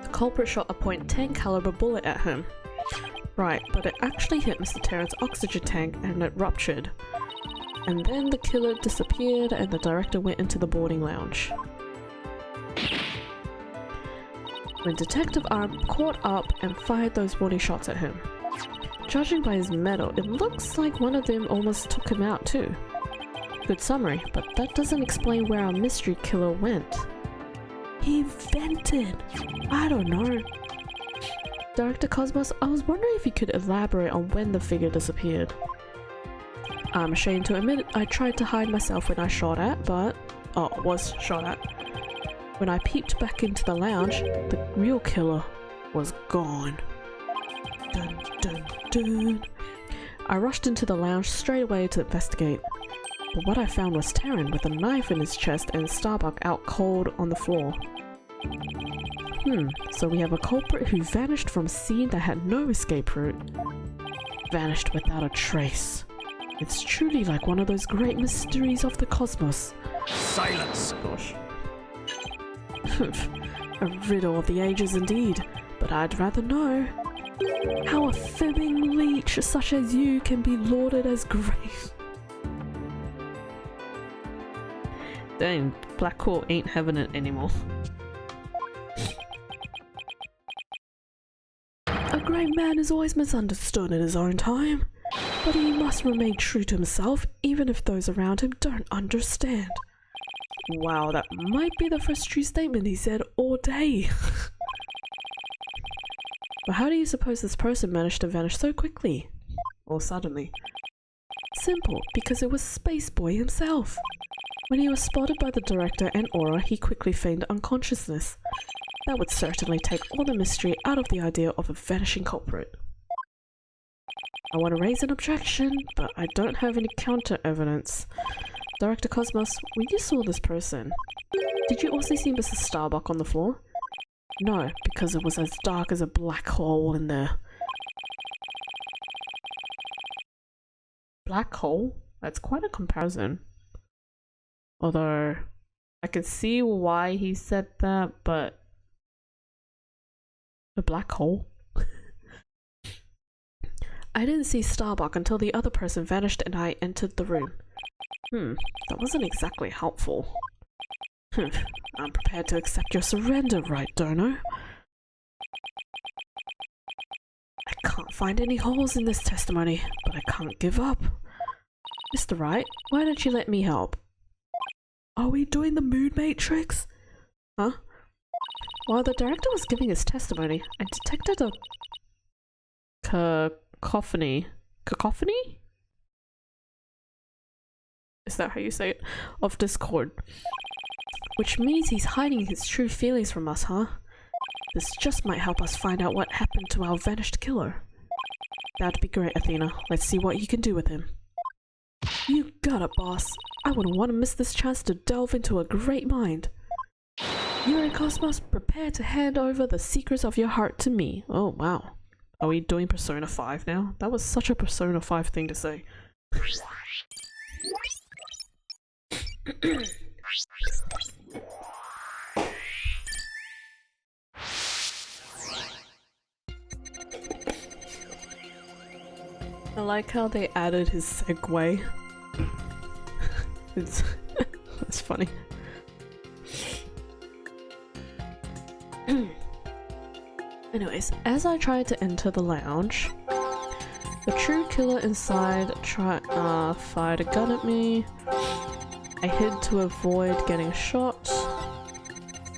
the culprit shot a .10 caliber bullet at him. Right, but it actually hit Mr. Terran's oxygen tank and it ruptured. And then the killer disappeared and the director went into the boarding lounge. When Detective Arm caught up and fired those warning shots at him. Judging by his medal, it looks like one of them almost took him out too. Good summary, but that doesn't explain where our mystery killer went. He vented! I don't know. Director Cosmos, I was wondering if you could elaborate on when the figure disappeared. I'm ashamed to admit it, I tried to hide myself when I shot at, was shot at. When I peeped back into the lounge, the real killer was gone. Dun dun dun. I rushed into the lounge straight away to investigate. But what I found was Terran with a knife in his chest and Starbuck out cold on the floor. So we have a culprit who vanished from a scene that had no escape route. Vanished without a trace. It's truly like one of those great mysteries of the cosmos. Silence! Gosh. A riddle of the ages indeed, but I'd rather know how a fibbing leech such as you can be lauded as great. Dang, Black Hole ain't having it anymore. A great man is always misunderstood in his own time, but he must remain true to himself even if those around him don't understand. Wow, that might be the first true statement he said all day. But how do you suppose this person managed to vanish so quickly? Or suddenly? Simple, because it was Space Boy himself. When he was spotted by the director and Aura, he quickly feigned unconsciousness. That would certainly take all the mystery out of the idea of a vanishing culprit. I want to raise an objection, but I don't have any counter evidence. Director Cosmos, when you saw this person, did you also see Mrs. Starbuck on the floor? No, because it was as dark as a black hole in there. Black hole? That's quite a comparison. Although, I can see why he said that, but... a black hole? I didn't see Starbuck until the other person vanished and I entered the room. That wasn't exactly helpful. I'm prepared to accept your surrender, Wright, Dono. I can't find any holes in this testimony, but I can't give up. Mr. Wright, why don't you let me help? Are we doing the mood matrix? Huh? While the director was giving his testimony, I detected a cacophony. Cacophony? Is that how you say it? Of discord. Which means he's hiding his true feelings from us, huh? This just might help us find out what happened to our vanished killer. That'd be great, Athena. Let's see what you can do with him. You got it, boss. I wouldn't want to miss this chance to delve into a great mind. You're Cosmos, prepare to hand over the secrets of your heart to me. Oh, wow. Are we doing Persona 5 now? That was such a Persona 5 thing to say. I like how they added his segue. It's funny. Anyways, as I tried to enter the lounge, the true killer inside fired a gun at me. I hid to avoid getting shot,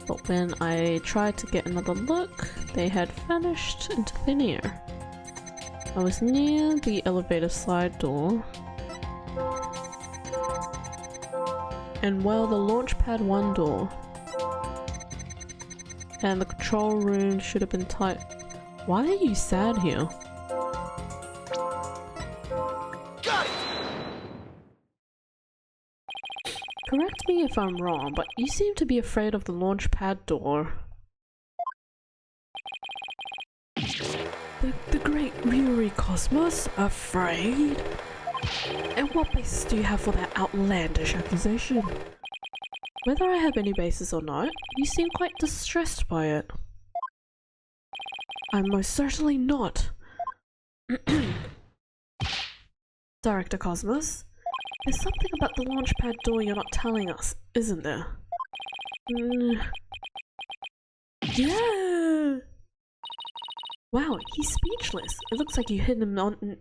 but when I tried to get another look, they had vanished into thin air. I was near the elevator slide door, and well, the launchpad 1 door, and the control room should have been tight. Why are you sad here? Correct me if I'm wrong, but you seem to be afraid of the launch pad door. The great Yuri Cosmos? Afraid? And what basis do you have for that outlandish accusation? Whether I have any basis or not, you seem quite distressed by it. I'm most certainly not. Director Cosmos, there's something about the launchpad door you're not telling us, isn't there? Yeah! Wow, he's speechless. It looks like you hit him on...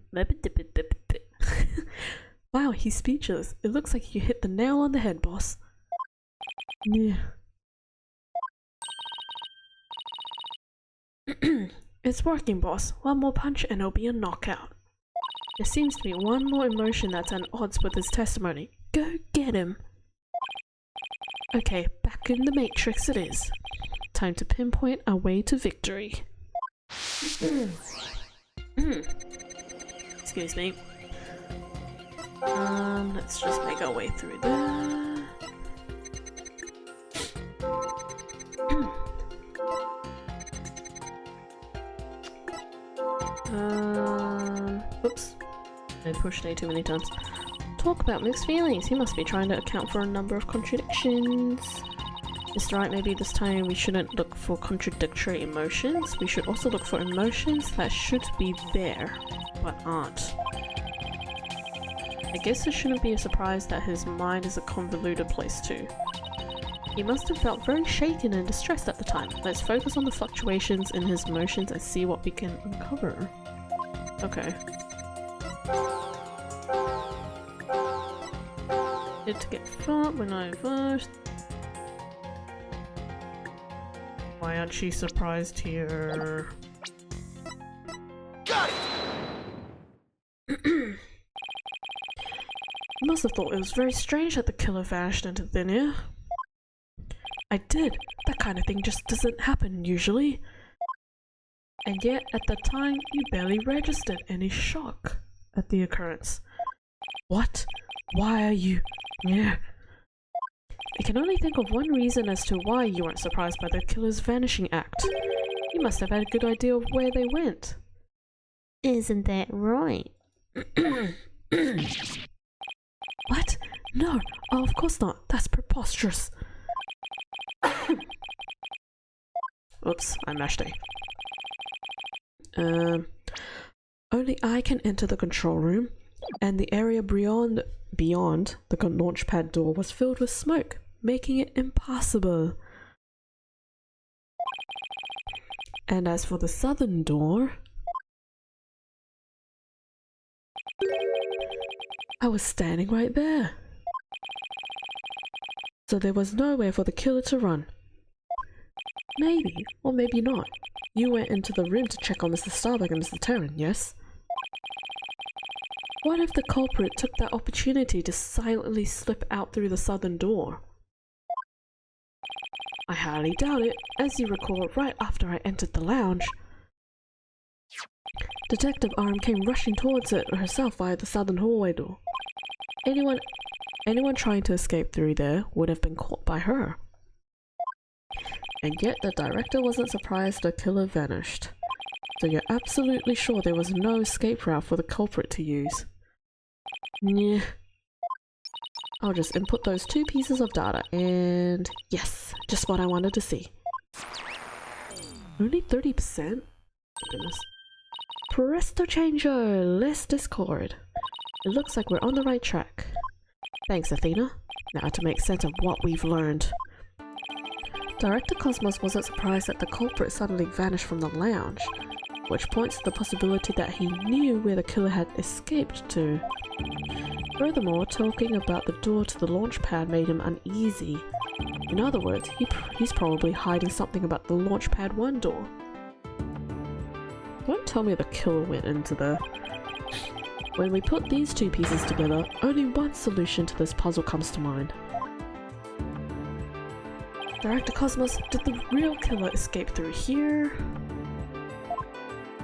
Wow, he's speechless. It looks like you hit the nail on the head, boss. Yeah. It's working, boss. One more punch and it'll be a knockout. There seems to be one more emotion that's at odds with his testimony. Go get him! Okay, back in the Matrix it is. Time to pinpoint our way to victory. Excuse me. Let's just make our way through there. Oops. I pushed A too many times. Talk about mixed feelings. He must be trying to account for a number of contradictions. Mr. Wright, maybe this time we shouldn't look for contradictory emotions. We should also look for emotions that should be there, but aren't. I guess it shouldn't be a surprise that his mind is a convoluted place too. He must have felt very shaken and distressed at the time. Let's focus on the fluctuations in his emotions and see what we can uncover. Okay. It to get fought when I first. Why aren't she surprised here? Got it! You must have thought it was very strange that the killer vanished into thin air. I did. That kind of thing just doesn't happen usually. And yet, at the time, you barely registered any shock at the occurrence. What? Why are you... Yeah. I can only think of one reason as to why you weren't surprised by the killer's vanishing act. You must have had a good idea of where they went. Isn't that right? What? No. Oh, of course not. That's preposterous. Oops, I mashed A. Only I can enter the control room, and the area beyond the launchpad door was filled with smoke, making it impossible. And as for the southern door, I was standing right there. So there was nowhere for the killer to run. Maybe, or maybe not. You went into the room to check on Mr. Starbuck and Mr. Terran, yes? What if the culprit took that opportunity to silently slip out through the southern door? I highly doubt it. As you recall, right after I entered the lounge, Detective Arm came rushing towards it herself via the southern hallway door. Anyone trying to escape through there would have been caught by her. And yet the director wasn't surprised the killer vanished. So you're absolutely sure there was no escape route for the culprit to use? Nyeh. I'll just input those 2 pieces of data and yes, just what I wanted to see. Only 30%? Goodness. Presto changer, less discord. It looks like we're on the right track. Thanks, Athena. Now to make sense of what we've learned. Director Cosmos wasn't surprised that the culprit suddenly vanished from the lounge, which points to the possibility that he knew where the killer had escaped to. Furthermore, talking about the door to the launch pad made him uneasy. In other words, he's probably hiding something about the launch pad 1 door. Don't tell me the killer went into there. When we put these 2 pieces together, only one solution to this puzzle comes to mind. Director Cosmos, did the real killer escape through here?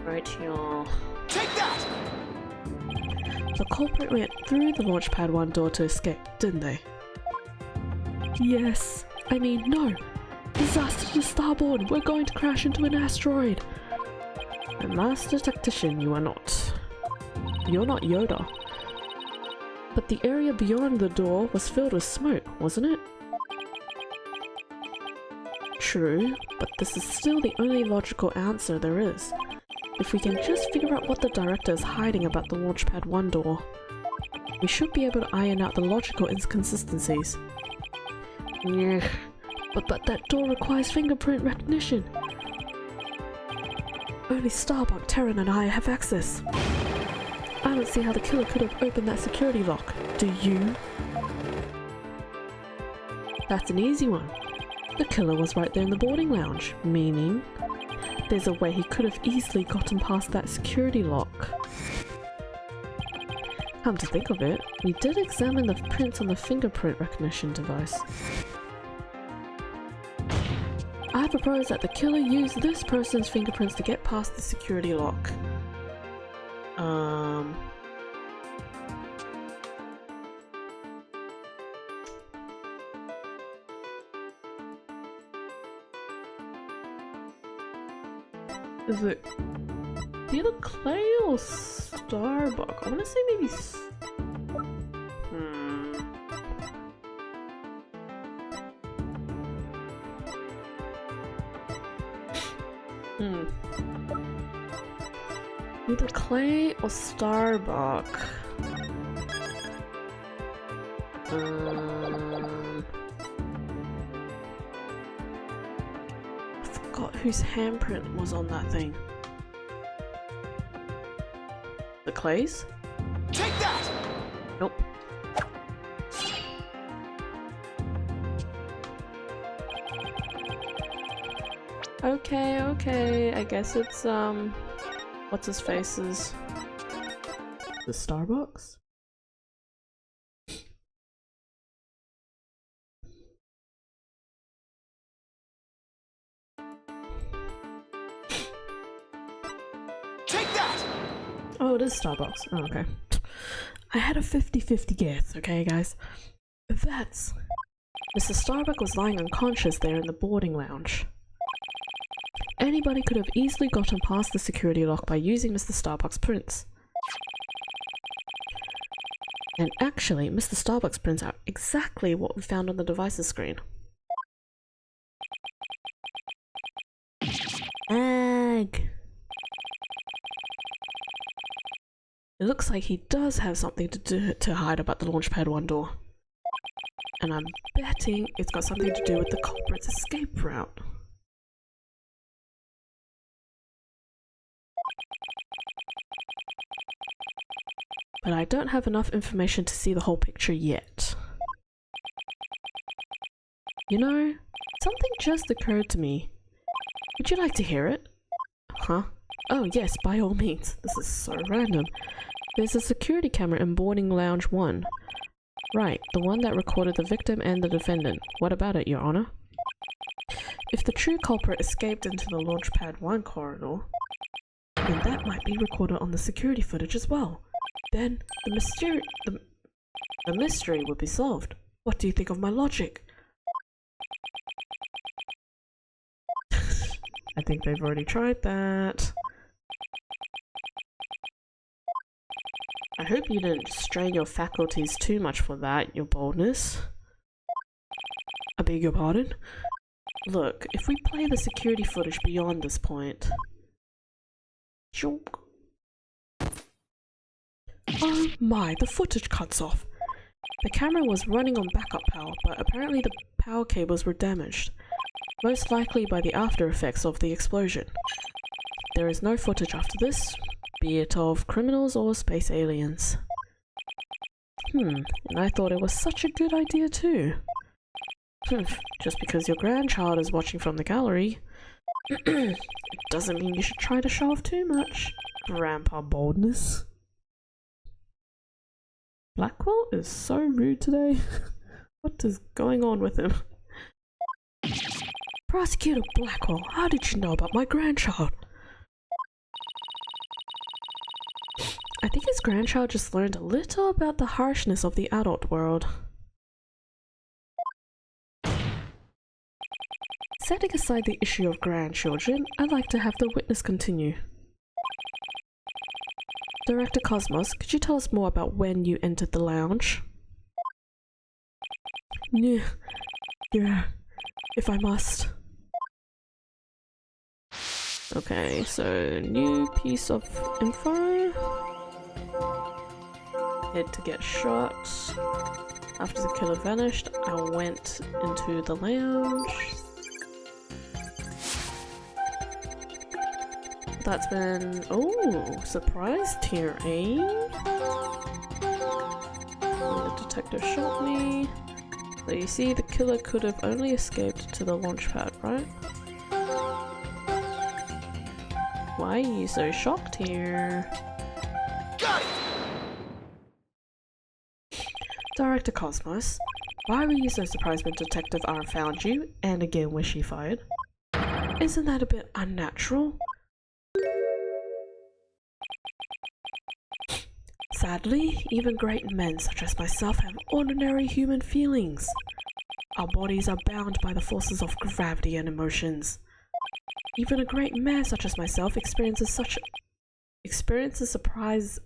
Right here. Take that! The culprit went through the launchpad 1 door to escape, didn't they? Yes. I mean, no. Disaster to starboard. We're going to crash into an asteroid. A master tactician, you are not. You're not Yoda. But the area beyond the door was filled with smoke, wasn't it? True, but this is still the only logical answer there is. If we can just figure out what the director is hiding about the Launchpad 1 door, we should be able to iron out the logical inconsistencies. Yeah, but that door requires fingerprint recognition. Only Starbuck, Terran, and I have access. I don't see how the killer could have opened that security lock. Do you? That's an easy one. The killer was right there in the boarding lounge, meaning there's a way he could have easily gotten past that security lock. Come to think of it, we did examine the prints on the fingerprint recognition device. I propose that the killer used this person's fingerprints to get past the security lock. Is it either Clay or Starbuck? I want to say maybe Either Clay or Starbuck. I forgot whose handprint was on that thing. The Clay's? Take that! Nope. Okay, I guess it's what's his face's? The Starbucks? Take that! Oh, it is Starbucks. Oh, okay. I had a 50-50 guess, okay guys? That's... Mr. Starbuck was lying unconscious there in the boarding lounge. Anybody could have easily gotten past the security lock by using Mr. Starbuck's prints. And actually, Mr. Starbuck's prints are exactly what we found on the device's screen. Ugh. It looks like he does have something to hide about the Launchpad 1 door. And I'm betting it's got something to do with the culprit's escape route. But I don't have enough information to see the whole picture yet. You know, something just occurred to me. Would you like to hear it? Huh? Oh yes, by all means. This is so random. There's a security camera in boarding lounge 1. Right, the one that recorded the victim and the defendant. What about it, Your Honor? If the true culprit escaped into the Launchpad 1 corridor, then that might be recorded on the security footage as well. Then the mystery would be solved. What do you think of my logic? I think they've already tried that. I hope you didn't strain your faculties too much for that, your boldness. I beg your pardon? Look, if we play the security footage beyond this point... Chonk. Oh my, the footage cuts off. The camera was running on backup power, but apparently the power cables were damaged. Most likely by the after effects of the explosion. There is no footage after this, be it of criminals or space aliens. And I thought it was such a good idea too. Just because your grandchild is watching from the gallery, it doesn't mean you should try to show off too much. Grandpa boldness. Blackwell is so rude today. What is going on with him? Prosecutor Blackwell, how did you know about my grandchild? I think his grandchild just learned a little about the harshness of the adult world. Setting aside the issue of grandchildren, I'd like to have the witness continue. Director Cosmos, could you tell us more about when you entered the lounge? Yeah, if I must. Okay, so new piece of info. Hid to get shot. After the killer vanished, I went into the lounge. That's been... oh, surprised here, eh? The detective shot me. So you see, the killer could have only escaped to the launch pad, right? Why are you so shocked here? Got it! Director Cosmos, why were you so surprised when Detective R found you, and again where she fired? Isn't that a bit unnatural? Sadly, even great men such as myself have ordinary human feelings. Our bodies are bound by the forces of gravity and emotions. Even a great man such as myself experiences surprise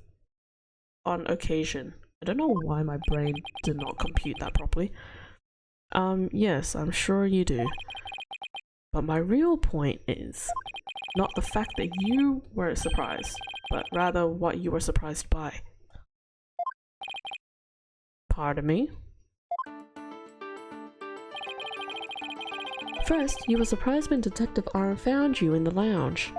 on occasion. I don't know why my brain did not compute that properly. Yes, I'm sure you do. But my real point is not the fact that you were surprised, but rather what you were surprised by. Pardon me? First, you were surprised when Detective R found you in the lounge.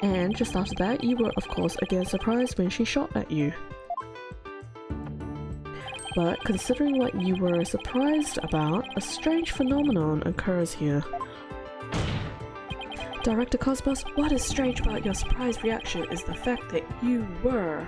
And just after that, you were of course again surprised when she shot at you. But considering what you were surprised about, a strange phenomenon occurs here. Director Cosmos, what is strange about your surprise reaction is the fact that you were...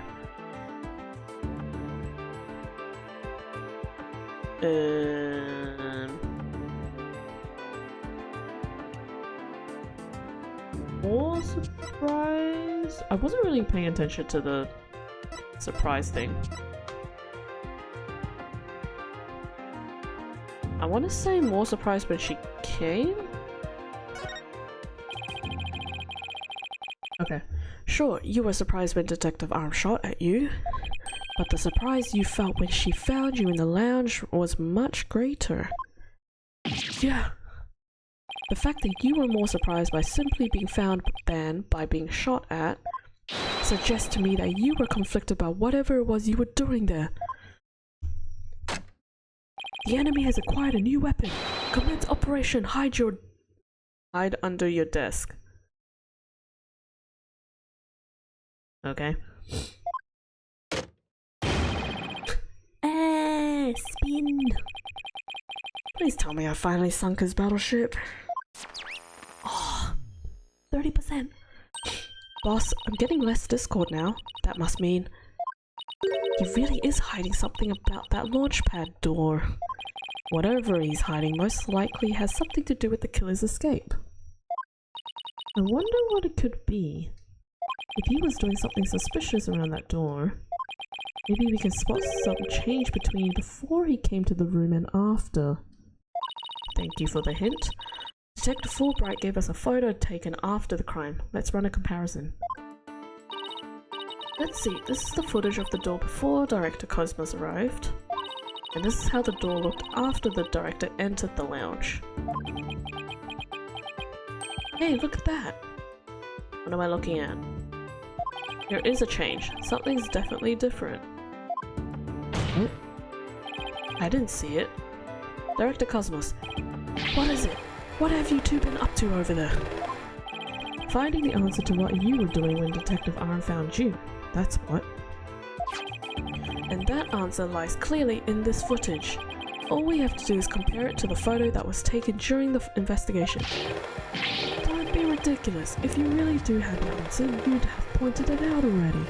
more surprised? I wasn't really paying attention to the surprise thing. I want to say more surprised when she came? Okay. Sure, you were surprised when Detective Arm shot at you, but the surprise you felt when she found you in the lounge was much greater. Yeah. The fact that you were more surprised by simply being found than by being shot at suggests to me that you were conflicted about whatever it was you were doing there. The enemy has acquired a new weapon. Commence operation hide under your desk. Okay. Spin. Please tell me I finally sunk his battleship. Oh, 30%. Boss, I'm getting less Discord now. That must mean he really is hiding something about that launch pad door. Whatever he's hiding most likely has something to do with the killer's escape. I wonder what it could be. If he was doing something suspicious around that door, maybe we can spot some change between before he came to the room and after. Thank you for the hint. Detective Fulbright gave us a photo taken after the crime. Let's run a comparison. Let's see, this is the footage of the door before Director Cosmos arrived. And this is how the door looked after the director entered the lounge. Hey, look at that! What am I looking at? There is a change. Something's definitely different. Oh. I didn't see it. Director Cosmos, what is it? What have you two been up to over there? Finding the answer to what you were doing when Detective R found you. That's what. And that answer lies clearly in this footage. All we have to do is compare it to the photo that was taken during the investigation. Don't be ridiculous. If you really do have the answer, you'd have pointed it out already.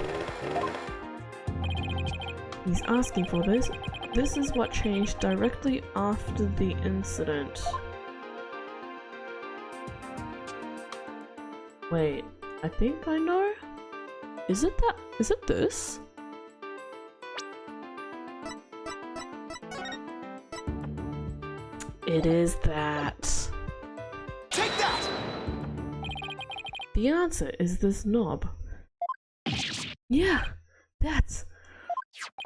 He's asking for this. This is what changed directly after the incident. Wait, I think I know? Is it this? It is that. Take that! The answer is this knob. Yeah, that's.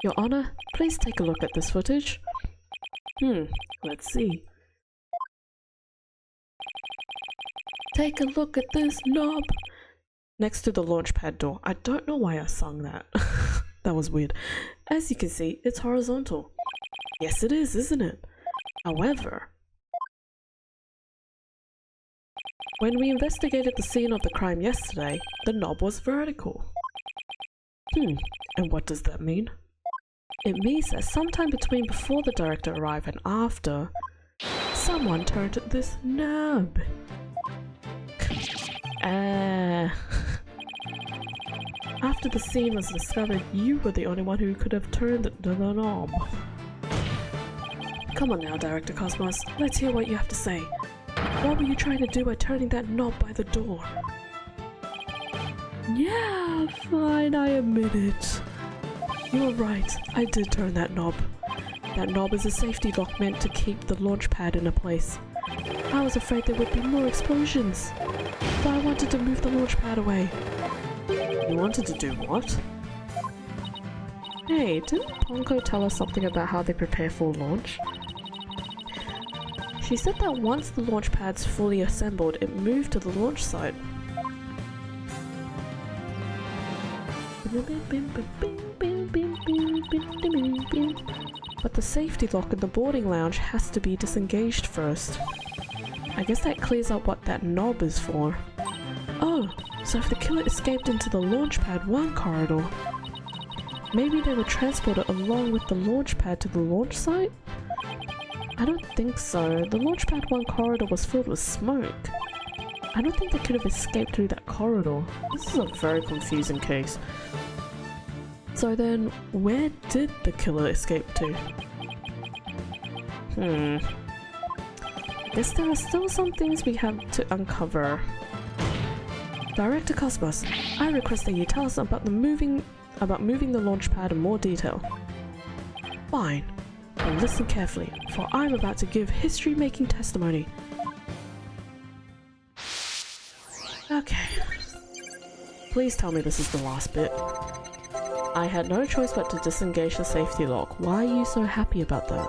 Your Honor, please take a look at this footage. Let's see. Take a look at this knob. Next to the launch pad door. I don't know why I sung that. That was weird. As you can see, it's horizontal. Yes, it is, isn't it? However, when we investigated the scene of the crime yesterday, the knob was vertical. And what does that mean? It means that sometime between before the director arrived and after, someone turned this knob. After the scene was discovered, you were the only one who could have turned the knob. Come on now, Director Cosmos, let's hear what you have to say. What were you trying to do by turning that knob by the door? Yeah, fine, I admit it. You're right, I did turn that knob. That knob is a safety lock meant to keep the launch pad in a place. I was afraid there would be more explosions, so I wanted to move the launch pad away. You wanted to do what? Hey, didn't Ponko tell us something about how they prepare for launch? She said that once the launch pad's fully assembled, it moved to the launch site. But the safety lock in the boarding lounge has to be disengaged first. I guess that clears up what that knob is for. Oh, so if the killer escaped into the launch pad 1 corridor, maybe they were transported along with the launch pad to the launch site? I don't think so. The launch pad 1 corridor was filled with smoke. I don't think they could have escaped through that corridor. This is a very confusing case. So then, where did the killer escape to? I guess there are still some things we have to uncover. Director Cosmos, I request that you tell us about moving the launch pad in more detail. Fine, but listen carefully, for I'm about to give history-making testimony. Okay. Please tell me this is the last bit. I had no choice but to disengage the safety lock. Why are you so happy about that?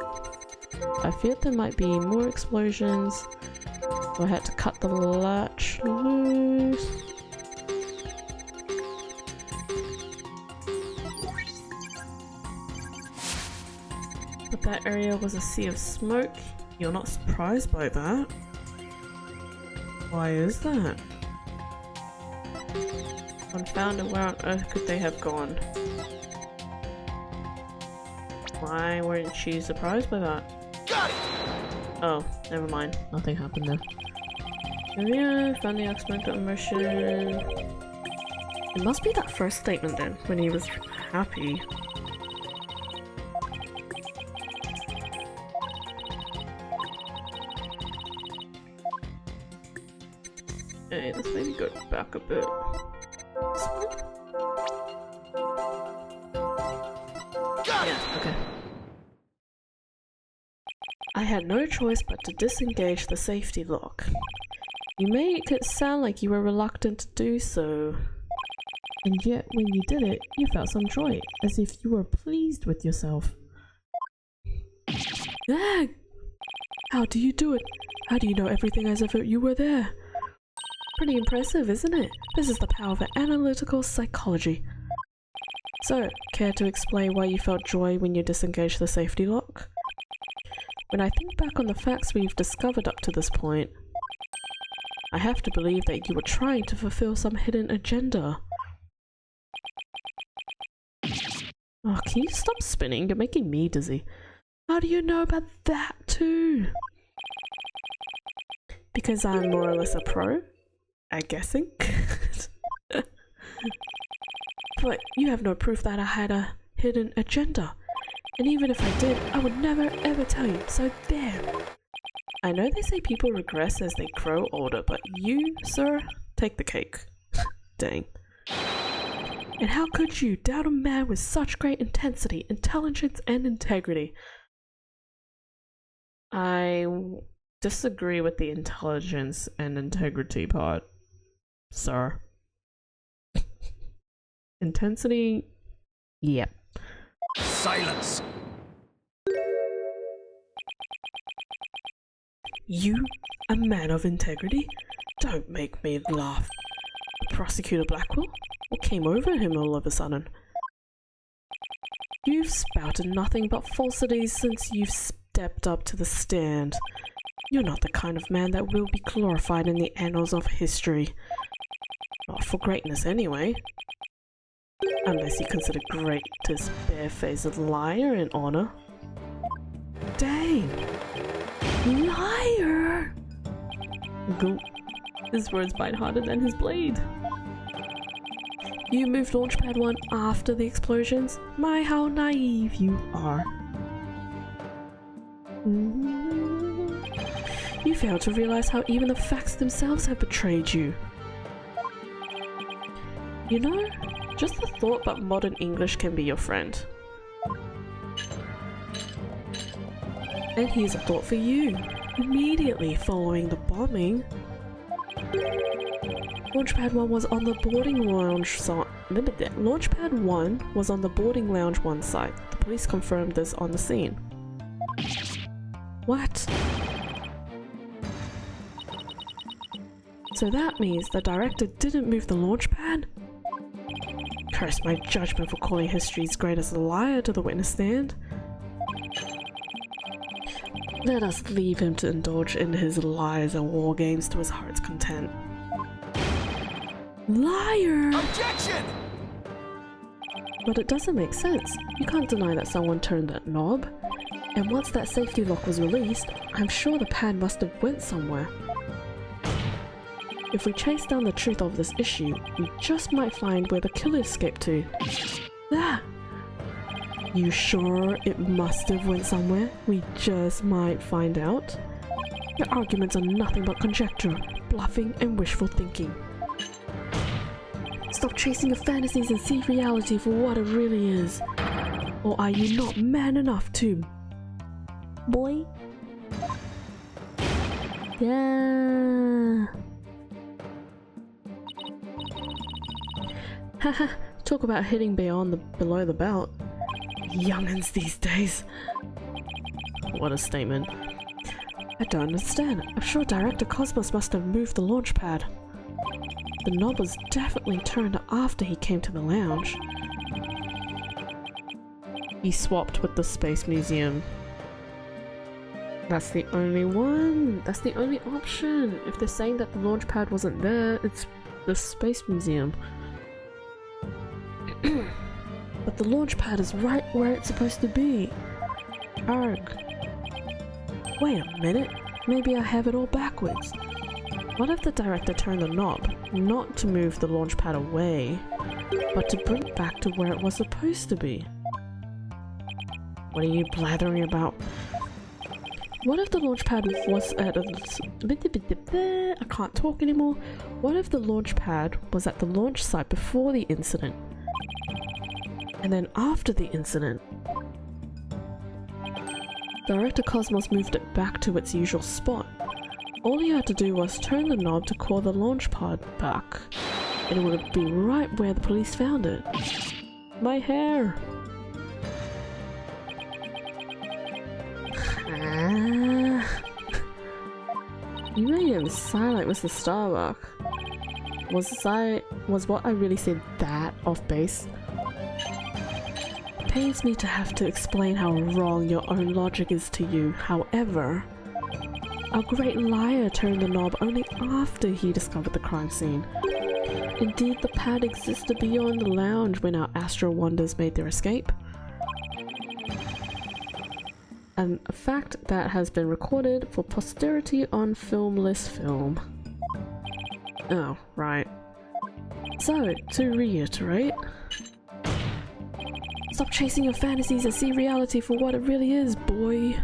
I feared there might be more explosions, so I had to cut the latch loose. But that area was a sea of smoke. You're not surprised by that? Why is that? Confounded, where on earth could they have gone? Why weren't you surprised by that? Got it! Oh, never mind. Nothing happened there. Yeah, found the accidental immersion. It must be that first statement then, when he was happy. Okay, let's maybe go back a bit. Yeah, okay. I had no choice but to disengage the safety lock. You make it sound like you were reluctant to do so. And yet, when you did it, you felt some joy, as if you were pleased with yourself. Ah! How do you do it? How do you know everything as if you were there? Pretty impressive, isn't it? This is the power of analytical psychology. So, care to explain why you felt joy when you disengaged the safety lock? When I think back on the facts we've discovered up to this point, I have to believe that you were trying to fulfill some hidden agenda. Oh, can you stop spinning? You're making me dizzy. How do you know about that too? Because I'm more or less a pro at guessing. But you have no proof that I had a hidden agenda. And even if I did, I would never ever tell you, so there. I know they say people regress as they grow older, but you, sir, take the cake. Dang. And how could you doubt a man with such great intensity, intelligence, and integrity? I disagree with the intelligence and integrity part, sir. Intensity, yep. Silence! You, a man of integrity? Don't make me laugh. Prosecutor Blackwell? What came over him all of a sudden? You've spouted nothing but falsities since you've stepped up to the stand. You're not the kind of man that will be glorified in the annals of history. Not for greatness, anyway. Unless you consider greatest barefaced liar in honor. Dang! Liar! Gulp. His words bite harder than his blade. You moved Launchpad 1 after the explosions? My, how naive you are. You fail to realize how even the facts themselves have betrayed you. You know, just the thought that modern English can be your friend. And here's a thought for you. Immediately following the bombing, Launchpad 1 was on the boarding lounge side. Launchpad 1 was on the boarding lounge 1 side. The police confirmed this on the scene. What? So that means the director didn't move the launch pad? Curse my judgment for calling history's greatest liar to the witness stand. Let us leave him to indulge in his lies and war games to his heart's content. Liar! Objection! But it doesn't make sense. You can't deny that someone turned that knob. And once that safety lock was released, I'm sure the pad must have went somewhere. If we chase down the truth of this issue, we just might find where the killer escaped to. Ah! You sure it must have went somewhere? We just might find out. Your arguments are nothing but conjecture, bluffing, and wishful thinking. Stop chasing your fantasies and see reality for what it really is. Or are you not man enough to? Boy? Yeah. Haha, talk about hitting below the belt. Youngins these days. What a statement. I don't understand. I'm sure Director Cosmos must have moved the launch pad. The knob was definitely turned after he came to the lounge. He swapped with the Space Museum. That's the only one. That's the only option. If they're saying that the launch pad wasn't there, it's the Space Museum. But the launch pad is right where it's supposed to be. Arg. Wait a minute. Maybe I have it all backwards. What if the director turned the knob, not to move the launch pad away, but to bring it back to where it was supposed to be? What are you blathering about? What if the launch pad was at a... I can't talk anymore. What if the launch pad was at the launch site before the incident? And then after the incident, Director Cosmos moved it back to its usual spot. All he had to do was turn the knob to call the launch pad back, and it would be right where the police found it. My hair! You made him sound like Mr. Starbuck. Was what I really said that off base? It pains me to have to explain how wrong your own logic is to you. However, our great liar turned the knob only after he discovered the crime scene. Indeed, the pad existed beyond the lounge when our Astro Wonders made their escape. And a fact that has been recorded for posterity on filmless film. Oh, right. So, to reiterate, stop chasing your fantasies and see reality for what it really is, boy.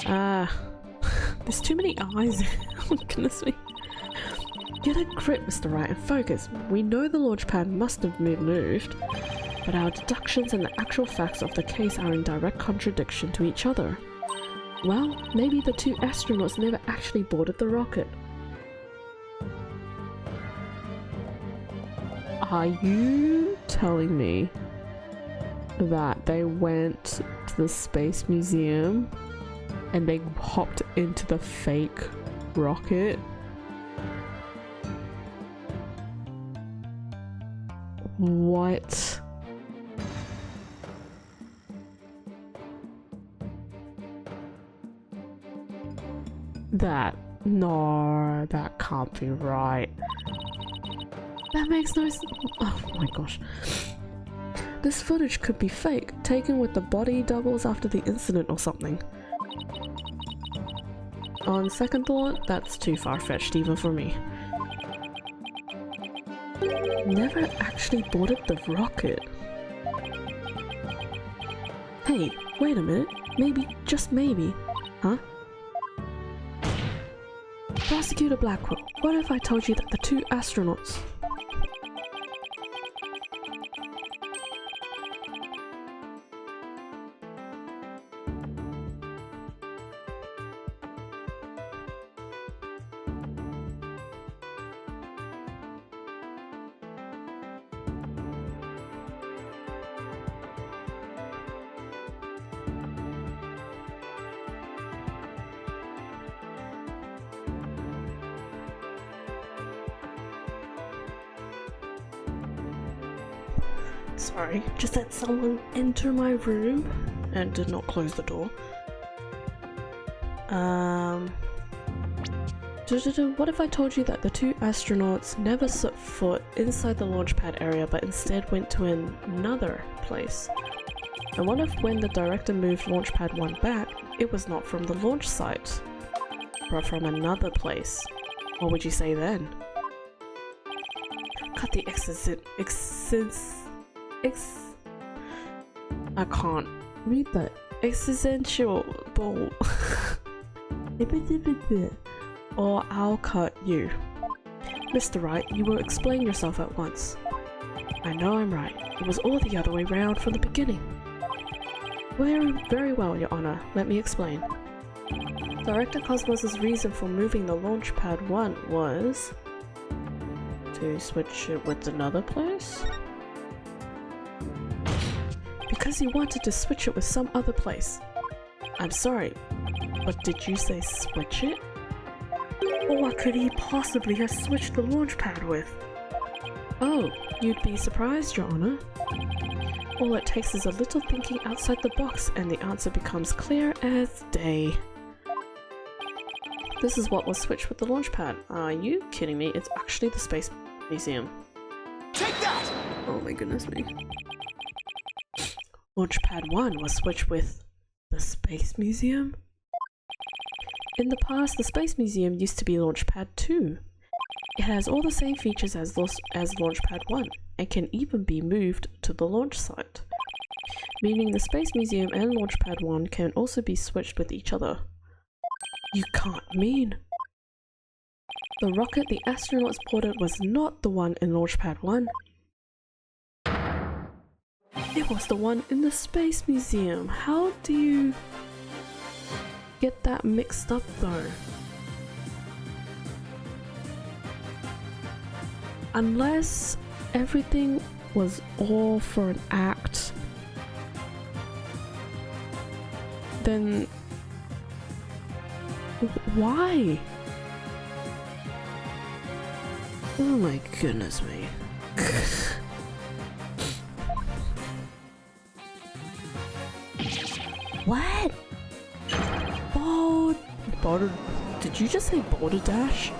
There's too many eyes. Oh, goodness me. Get a grip, Mr. Wright, and focus. We know the launch pad must have been moved, but our deductions and the actual facts of the case are in direct contradiction to each other. Well, maybe the two astronauts never actually boarded the rocket. Are you telling me that they went to the Space Museum and they hopped into the fake rocket? What? No, that can't be right. That makes no sense. Oh my gosh. This footage could be fake, taken with the body doubles after the incident or something. On second thought, that's too far-fetched even for me. Never actually boarded the rocket. Hey, wait a minute. Maybe, just maybe. Huh? Prosecutor Blackwell, what if I told you that the two astronauts... Sorry, just had someone enter my room and did not close the door. What if I told you that the two astronauts never set foot inside the launch pad area but instead went to another place? And what if when the director moved launch pad 1 back, it was not from the launch site, but from another place? What would you say then? Cut the I can't read that. Existential ball. Or I'll cut you. Mr. Wright, you will explain yourself at once. I know I'm right. It was all the other way round from the beginning. Very well, Your Honor. Let me explain. Director Cosmos' reason for moving the launch pad 1 was... to switch it with another place? Because he wanted to switch it with some other place. I'm sorry, but did you say switch it? Or what could he possibly have switched the launch pad with? Oh, you'd be surprised, Your Honor. All it takes is a little thinking outside the box and the answer becomes clear as day. This is what was switched with the launch pad. Are you kidding me? It's actually the Space Museum. Take that! Oh my goodness me. Launchpad 1 was switched with the Space Museum? In the past, the Space Museum used to be Launchpad 2. It has all the same features as Launchpad 1 and can even be moved to the launch site, meaning the Space Museum and Launchpad 1 can also be switched with each other. You can't mean... The rocket the astronauts boarded was not the one in Launchpad 1. It was the one in the Space Museum. How do you get that mixed up though? Unless everything was all for an act, then why? Oh my goodness me. What? Border? Did you just say border dash?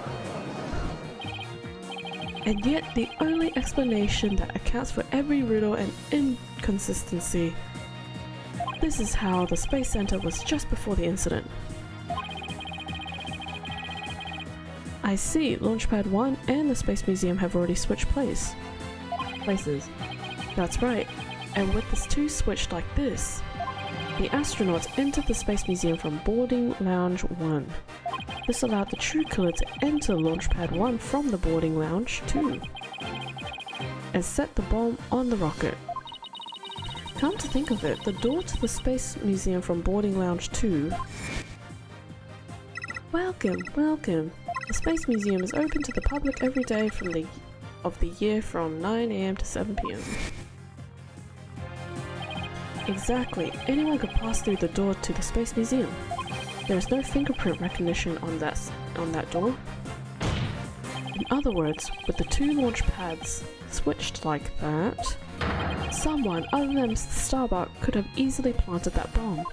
And yet the only explanation that accounts for every riddle and inconsistency. This is how the Space Center was just before the incident. I see, Launchpad 1 and the Space Museum have already switched places. That's right, and with the two switched like this, the astronauts entered the Space Museum from boarding lounge 1. This allowed the true killer to enter Launchpad 1 from the boarding lounge 2 and set the bomb on the rocket. Come to think of it, the door to the Space Museum from boarding lounge 2 Welcome, welcome. The Space Museum is open to the public every day of the year from 9 AM to 7 PM. Exactly, anyone could pass through the door to the Space Museum. There is no fingerprint recognition on that door. In other words, with the two launch pads switched like that, someone other than Mr. Starbuck could have easily planted that bomb.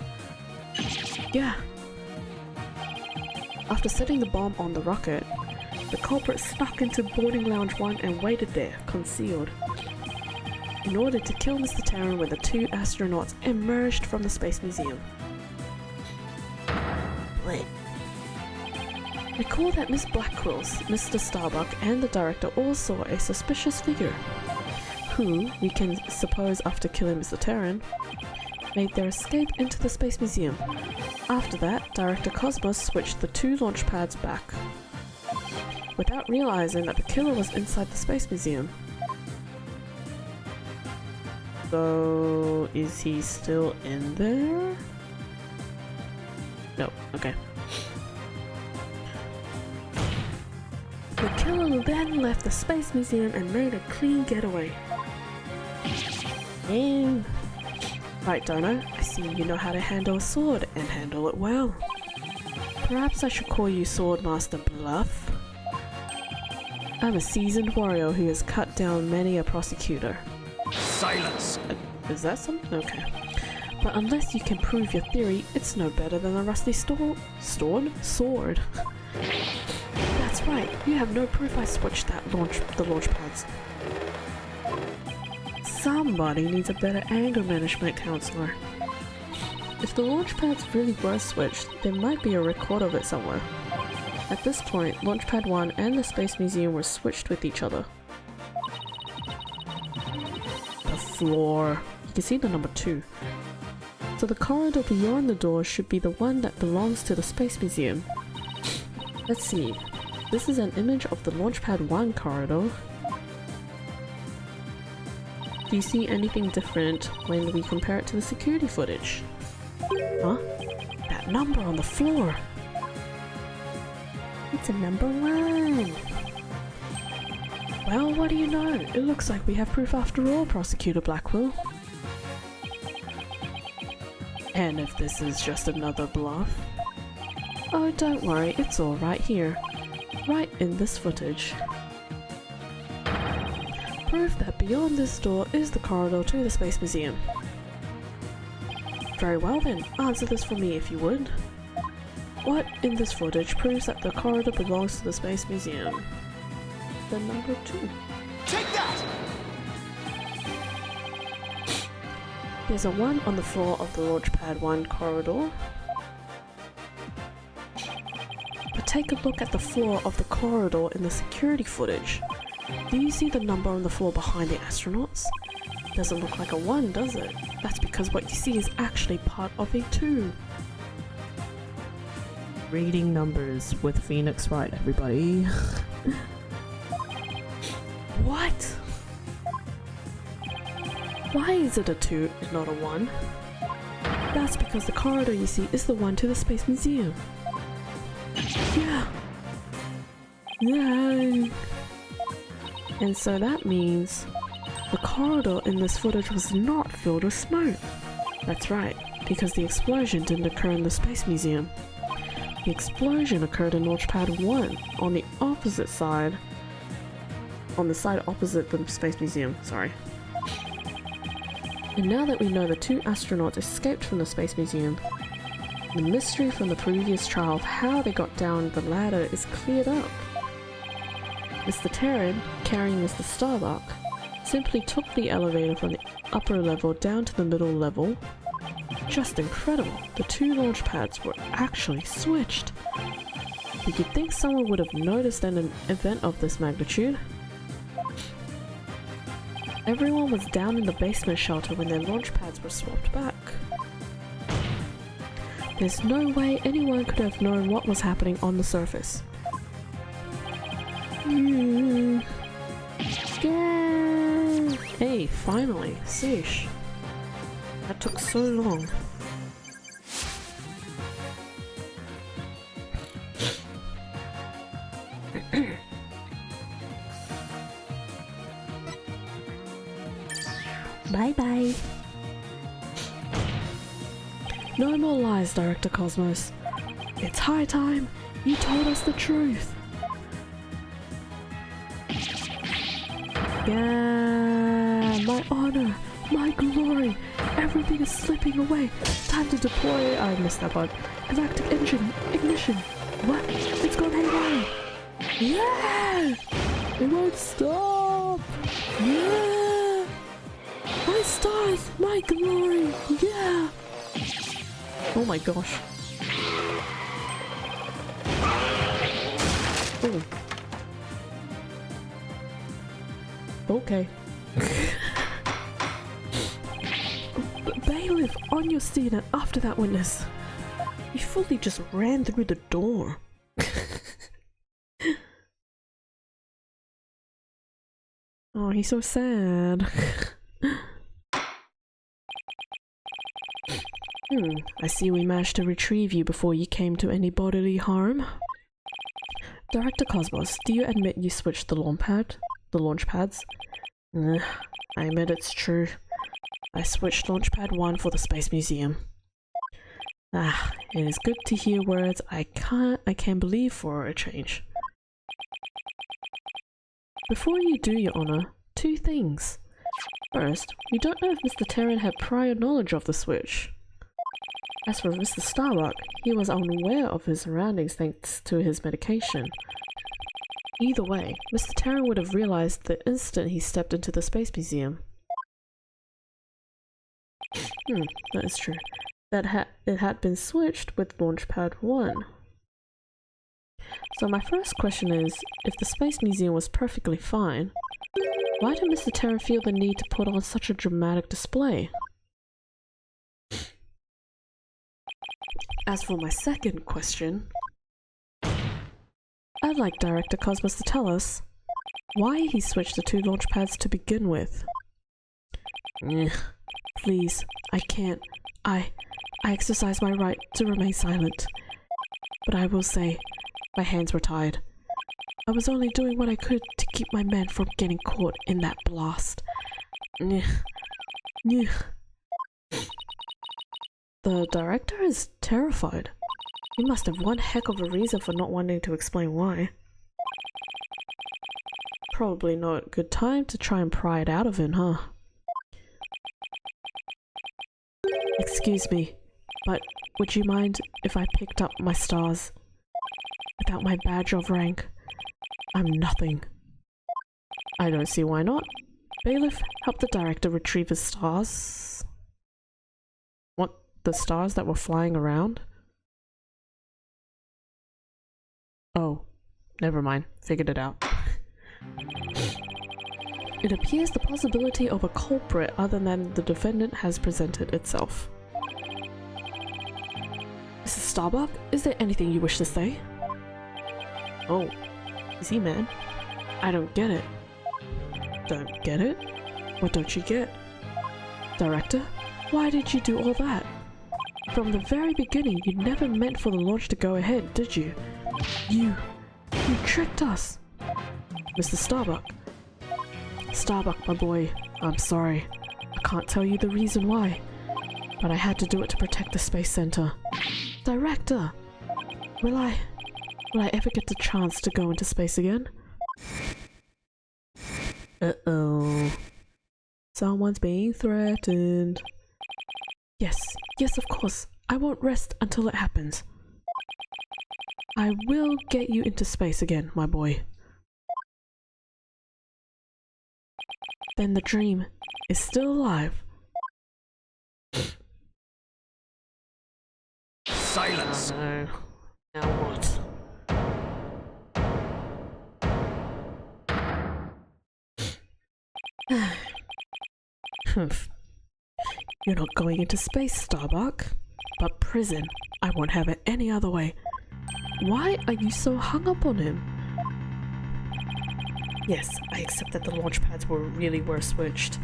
Yeah. After setting the bomb on the rocket, the culprit snuck into boarding lounge 1 and waited there, concealed, in order to kill Mr. Terran when the two astronauts emerged from the Space Museum. Wait. Recall that Miss Blackwell's, Mr. Starbuck, and the director all saw a suspicious figure, who, we can suppose after killing Mr. Terran, made their escape into the Space Museum. After that, Director Cosmos switched the two launch pads back, without realizing that the killer was inside the Space Museum. So, is he still in there? No, okay. The killer then left the Space Museum and made a clean getaway. And right, Dono, I see you know how to handle a sword and handle it well. Perhaps I should call you Swordmaster Bluff? I'm a seasoned warrior who has cut down many a prosecutor. Silence! Is that something? Okay. But unless you can prove your theory, it's no better than a rusty sword. That's right, you have no proof I switched the launch pads. Somebody needs a better anger management counselor. If the launch pads really were switched, there might be a record of it somewhere. At this point, Launchpad 1 and the Space Museum were switched with each other. The floor. You can see the number 2. So the corridor beyond the door should be the one that belongs to the Space Museum. Let's see. This is an image of the Launchpad 1 corridor. Do you see anything different when we compare it to the security footage? Huh? That number on the floor! It's a number 1. Well, what do you know? It looks like we have proof after all, Prosecutor Blackwell. And if this is just another bluff? Oh, don't worry, it's all right here. Right in this footage. Proof that beyond this door is the corridor to the Space Museum. Very well then, answer this for me if you would. What in this footage proves that the corridor belongs to the Space Museum? The number 2. Take that! There's a 1 on the floor of the Launchpad 1 corridor. But take a look at the floor of the corridor in the security footage. Do you see the number on the floor behind the astronauts? Doesn't look like a 1, does it? That's because what you see is actually part of a 2. Reading numbers with Phoenix Wright, everybody. What? Why is it a 2 and not a 1? That's because the corridor you see is the one to the Space Museum. Yeah. Yay. And so that means the corridor in this footage was not filled with smoke. That's right, because the explosion didn't occur in the Space Museum. The explosion occurred in Launchpad 1, on the opposite side. On the side opposite the Space Museum, sorry. And now that we know the 2 astronauts escaped from the Space Museum, the mystery from the previous trial of how they got down the ladder is cleared up. Mr. Terran, carrying Mr. Starbuck, simply took the elevator from the upper level down to the middle level. Just incredible, the 2 launch pads were actually switched. You could think someone would have noticed in an event of this magnitude. Everyone was down in the basement shelter when their launch pads were swapped back. There's no way anyone could have known what was happening on the surface. Yeah. Hey, finally, Sish. That took so long. Bye-bye. No more lies, Director Cosmos. It's high time you told us the truth. Yeah, my honor, my glory, everything is slipping away. Time to deploy. I missed that part. Galactic engine ignition. What? It's gone haywire. Yeah! It won't stop. Yeah! My stars, my glory. Yeah! Oh my gosh. Oh. Okay. Bailiff, on your seat, and after that witness. You fully just ran through the door. Oh, he's so sad. I see we managed to retrieve you before you came to any bodily harm. Director Cosmos, do you admit you switched the launch pads? I admit it's true. I switched Launchpad 1 for the Space Museum. It is good to hear words I can believe for a change. Before you do, Your Honor, 2 things. First, we don't know if Mr. Terran had prior knowledge of the switch. As for Mr. Starbuck, he was unaware of his surroundings thanks to his medication. Either way, Mr. Terran would have realized the instant he stepped into the Space Museum. That is true. It had been switched with Launchpad 1. So my first question is, if the Space Museum was perfectly fine, why did Mr. Terran feel the need to put on such a dramatic display? As for my second question, I'd like Director Cosmos to tell us why he switched the 2 launch pads to begin with. Please, I can't. I exercise my right to remain silent. But I will say, my hands were tied. I was only doing what I could to keep my men from getting caught in that blast. The director is terrified. He must have one heck of a reason for not wanting to explain why. Probably not a good time to try and pry it out of him, huh? Excuse me, but would you mind if I picked up my stars? Without my badge of rank, I'm nothing. I don't see why not. Bailiff, help the director retrieve his stars. What? The stars that were flying around? Oh, never mind. Figured it out. It appears the possibility of a culprit other than the defendant has presented itself. Mrs. Starbuck, is there anything you wish to say? Oh, easy man. I don't get it. Don't get it? What don't you get? Director, why did you do all that? From the very beginning, you never meant for the launch to go ahead, did you? You tricked us! Mr. Starbuck. Starbuck, my boy, I'm sorry. I can't tell you the reason why, but I had to do it to protect the Space Center. Director! Will I ever get the chance to go into space again? Uh-oh. Someone's being threatened. Yes, of course. I won't rest until it happens. I will get you into space again, my boy. Then the dream is still alive. Silence! No. Now what? You're not going into space, Starbuck. But prison, I won't have it any other way. Why are you so hung up on him? Yes, I accept that the launch pads really were switched.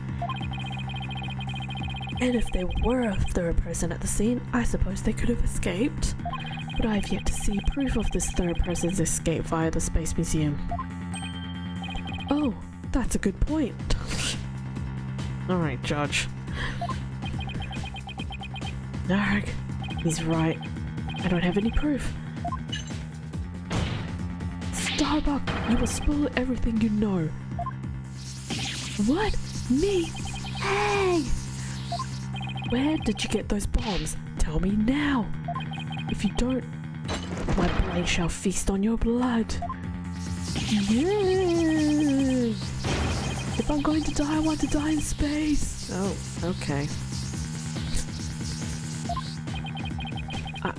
And if there were a third person at the scene, I suppose they could have escaped. But I've yet to see proof of this third person's escape via the Space Museum. Oh, that's a good point. Alright, Judge. Narg, he's right. I don't have any proof. Starbuck, you will spoil everything you know. What? Me? Hey! Where did you get those bombs? Tell me now. If you don't, my blade shall feast on your blood. Yeah. If I'm going to die, I want to die in space. Oh, okay.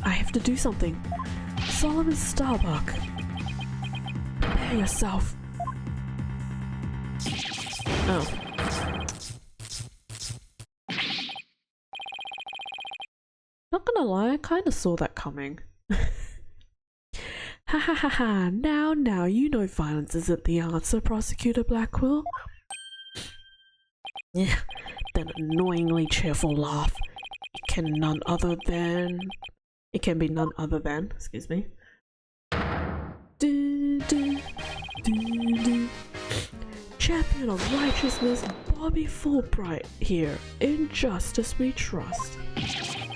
I have to do something. Solomon Starbuck. Prepare yourself. Oh. Not gonna lie, I kinda saw that coming. Ha ha ha ha, now, you know violence isn't the answer, Prosecutor Blackwell. Yeah, that annoyingly cheerful laugh. It can be none other than, excuse me. Champion of righteousness, Bobby Fulbright here. In justice we trust.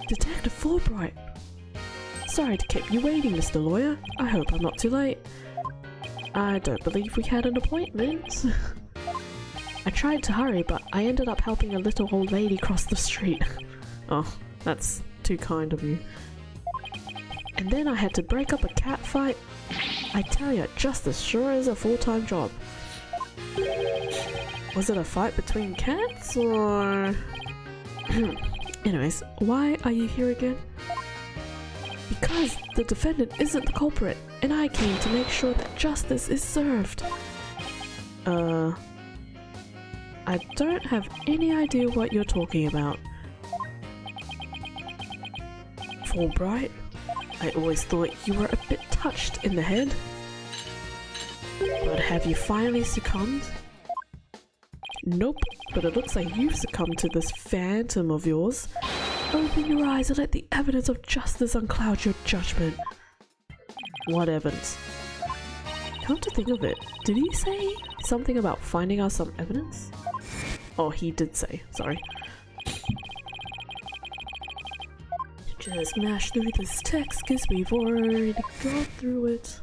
Detective Fulbright. Sorry to keep you waiting, Mr. Lawyer. I hope I'm not too late. I don't believe we had an appointment. I tried to hurry, but I ended up helping a little old lady cross the street. Oh, that's too kind of you. And then I had to break up a cat fight. I tell ya, justice sure is a full-time job. Was it a fight between cats, or... Anyways, why are you here again? Because the defendant isn't the culprit, and I came to make sure that justice is served. I don't have any idea what you're talking about. Fulbright? I always thought you were a bit touched in the head. But have you finally succumbed? Nope, but it looks like you've succumbed to this phantom of yours. Open your eyes and let the evidence of justice uncloud your judgment. What evidence? Come to think of it, did he say something about finding us some evidence? Oh, he did say, sorry. Just mash through this text cause we've already gone through it.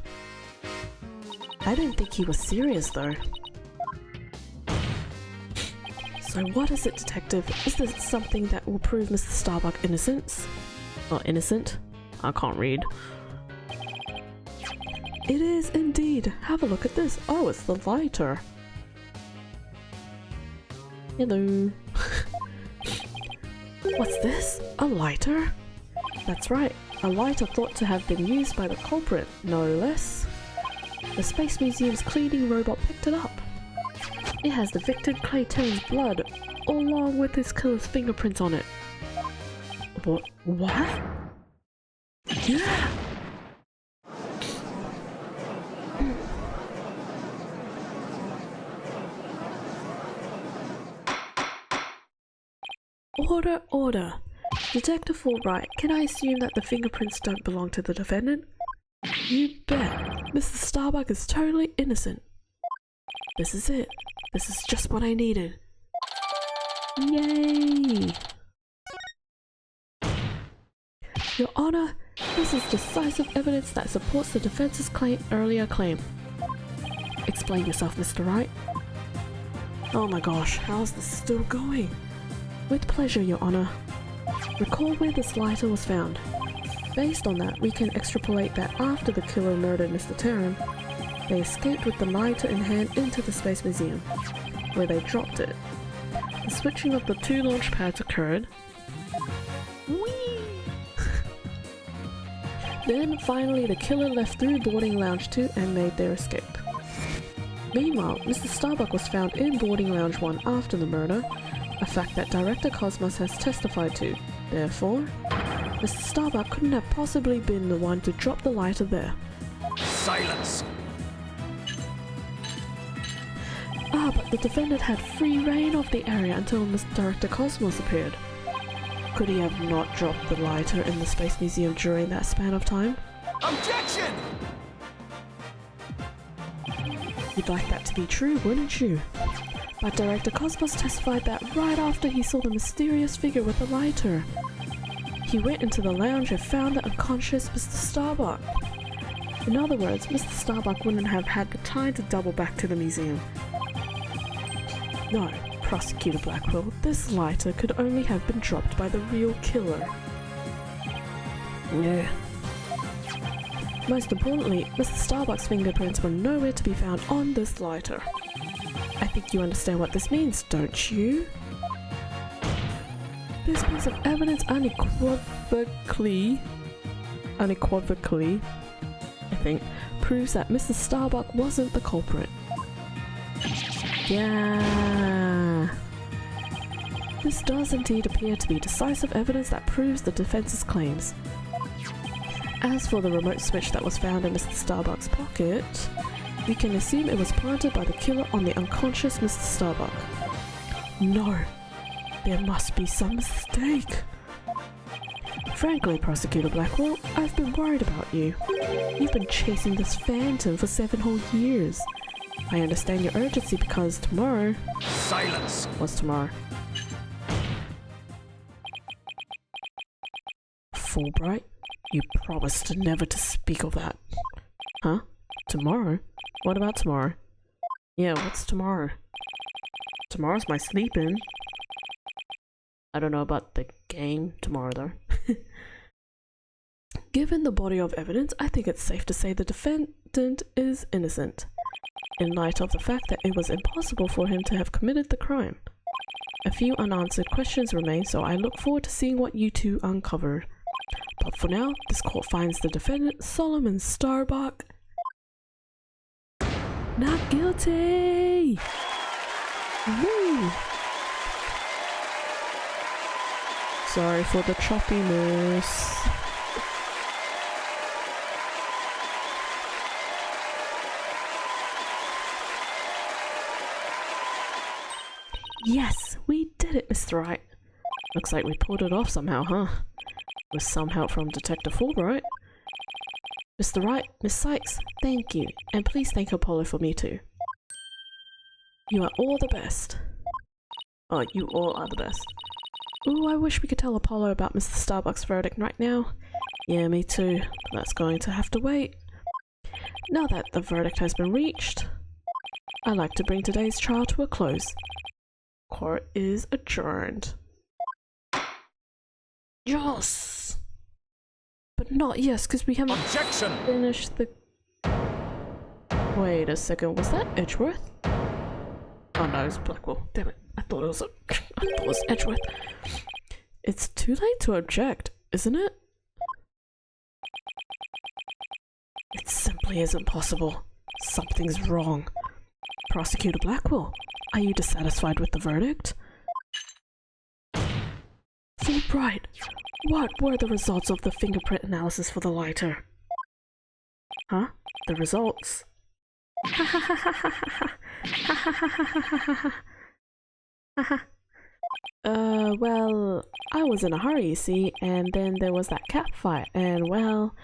I didn't think he was serious though. So what is it, Detective? Is this something that will prove Mr. Starbuck innocence? Or innocent? I can't read. It is indeed. Have a look at this. Oh, it's the lighter. Hello. What's this? A lighter? That's right. A lighter thought to have been used by the culprit, no less. The Space Museum's cleaning robot picked it up. It has the Victor Clayton's blood, along with his killer's fingerprints on it. What? Yeah! Order, order. Detective Fulbright, can I assume that the fingerprints don't belong to the defendant? You bet. Mr. Starbuck is totally innocent. This is it. This is just what I needed. Yay! Your Honor, this is decisive evidence that supports the defense's earlier claim. Explain yourself, Mr. Wright. Oh my gosh, how's this still going? With pleasure, Your Honor. Recall where this lighter was found. Based on that, we can extrapolate that after the killer murdered Mr. Terran, they escaped with the lighter in hand into the Space Museum, where they dropped it. The switching of the two launch pads occurred. Whee! Then, finally, the killer left through boarding lounge 2 and made their escape. Meanwhile, Mr. Starbuck was found in boarding lounge 1 after the murder, a fact that Director Cosmos has testified to. Therefore, Mr. Starbuck couldn't have possibly been the one to drop the lighter there. Silence! But the defendant had free reign of the area until Mr. Director Cosmos appeared. Could he have not dropped the lighter in the Space Museum during that span of time? Objection! You'd like that to be true, wouldn't you? But Director Cosmos testified that right after he saw the mysterious figure with the lighter, he went into the lounge and found the unconscious Mr. Starbuck. In other words, Mr. Starbuck wouldn't have had the time to double back to the museum. No, Prosecutor Blackwell, this lighter could only have been dropped by the real killer. Yeah. Most importantly, Mr. Starbuck's fingerprints were nowhere to be found on this lighter. I think you understand what this means, don't you? This piece of evidence unequivocally, I think, proves that Mr. Starbuck wasn't the culprit. Yeah. This does indeed appear to be decisive evidence that proves the defense's claims. As for the remote switch that was found in Mr. Starbuck's pocket, we can assume it was planted by the killer on the unconscious Mr. Starbuck. No, there must be some mistake. Frankly, Prosecutor Blackwell, I've been worried about you. You've been chasing this phantom for 7 whole years. I understand your urgency because tomorrow... Silence! What's tomorrow? Fulbright, you promised never to speak of that. Huh? Tomorrow? What about tomorrow? Yeah, what's tomorrow? Tomorrow's my sleep-in. I don't know about the game tomorrow though. Given the body of evidence, I think it's safe to say the defendant is innocent, in light of the fact that it was impossible for him to have committed the crime. A few unanswered questions remain, so I look forward to seeing what you two uncovered. But for now, this court finds the defendant, Solomon Starbuck, not guilty! Woo! Sorry for the choppiness. Yes, we did it, Mr. Wright. Looks like we pulled it off somehow, huh? With some help from Detective Fulbright. Mr. Wright, Miss Sykes, thank you. And please thank Apollo for me too. You are all the best. Oh, you all are the best. Ooh, I wish we could tell Apollo about Mr. Starbuck's verdict right now. Yeah, me too. But that's going to have to wait. Now that the verdict has been reached, I'd like to bring today's trial to a close. Court is adjourned. Yes! But not yes, because we haven't finished the... Wait a second, was that Edgeworth? Oh no, it's Blackwell. Damn it, I thought it was Edgeworth. It's too late to object, isn't it? It simply isn't possible. Something's wrong. Prosecutor Blackwell, are you dissatisfied with the verdict? Fulbright, what were the results of the fingerprint analysis for the lighter? Huh? The results? Well, I was in a hurry, you see, and then there was that cat fight, and well,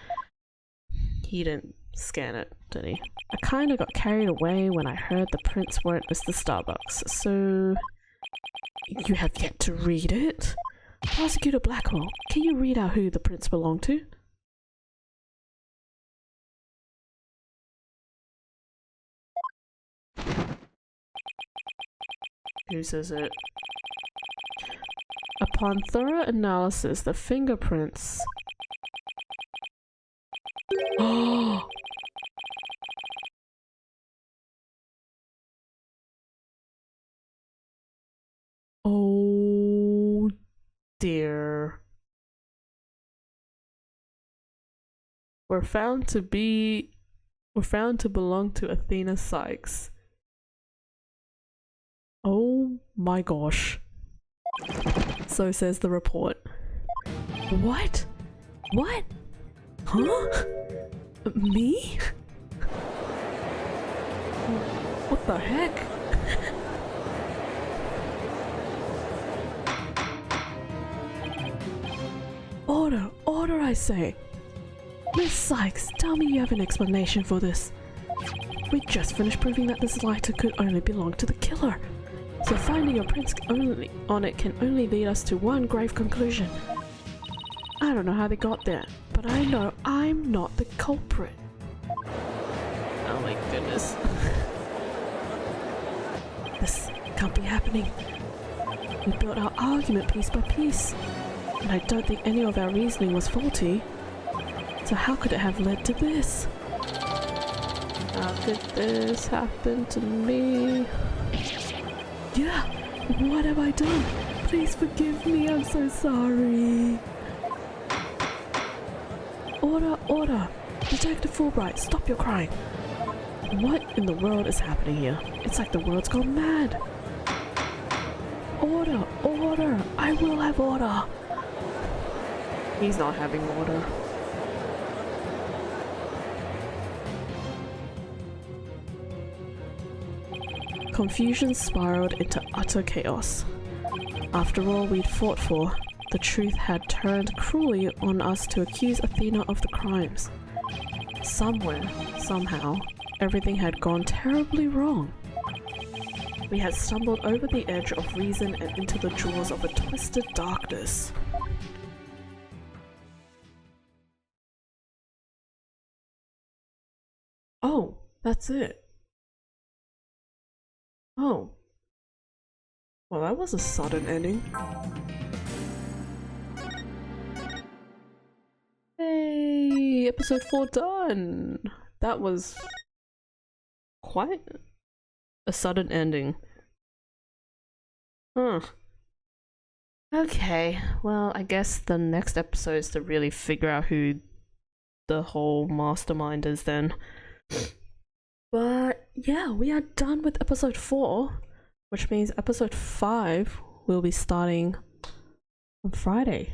he didn't scan it, did he? I kinda got carried away when I heard the prints weren't Mr. Starbuck's, so... You have yet to read it? Prosecutor Blackwell, can you read out who the prints belong to? Who says it? Upon thorough analysis, the fingerprints... Oh! Oh dear. Were found to belong to Athena Sykes. Oh my gosh. So says the report. What? What? Huh? Me? What the heck? Order! Order, I say! Miss Sykes, tell me you have an explanation for this. We just finished proving that this lighter could only belong to the killer. So finding your prints only on it can only lead us to one grave conclusion. I don't know how they got there, but I know I'm not the culprit. Oh my goodness. This can't be happening. We built our argument piece by piece, and I don't think any of our reasoning was faulty. So how could it have led to this? How could this happen to me? Yeah, what have I done? Please forgive me, I'm so sorry. Order, order! Detective Fulbright, stop your crying. What in the world is happening here? It's like the world's gone mad. Order, order! I will have order! He's not having order. Confusion spiraled into utter chaos. After all we'd fought for, the truth had turned cruelly on us to accuse Athena of the crimes. Somewhere, somehow, everything had gone terribly wrong. We had stumbled over the edge of reason and into the jaws of a twisted darkness. Oh, that's it. Oh. Well, that was a sudden ending. Hey, episode 4 done! That was quite a sudden ending. Huh. Okay, well, I guess the next episode is to really figure out who the whole mastermind is then. But yeah, we are done with episode 4, which means episode 5 will be starting on Friday.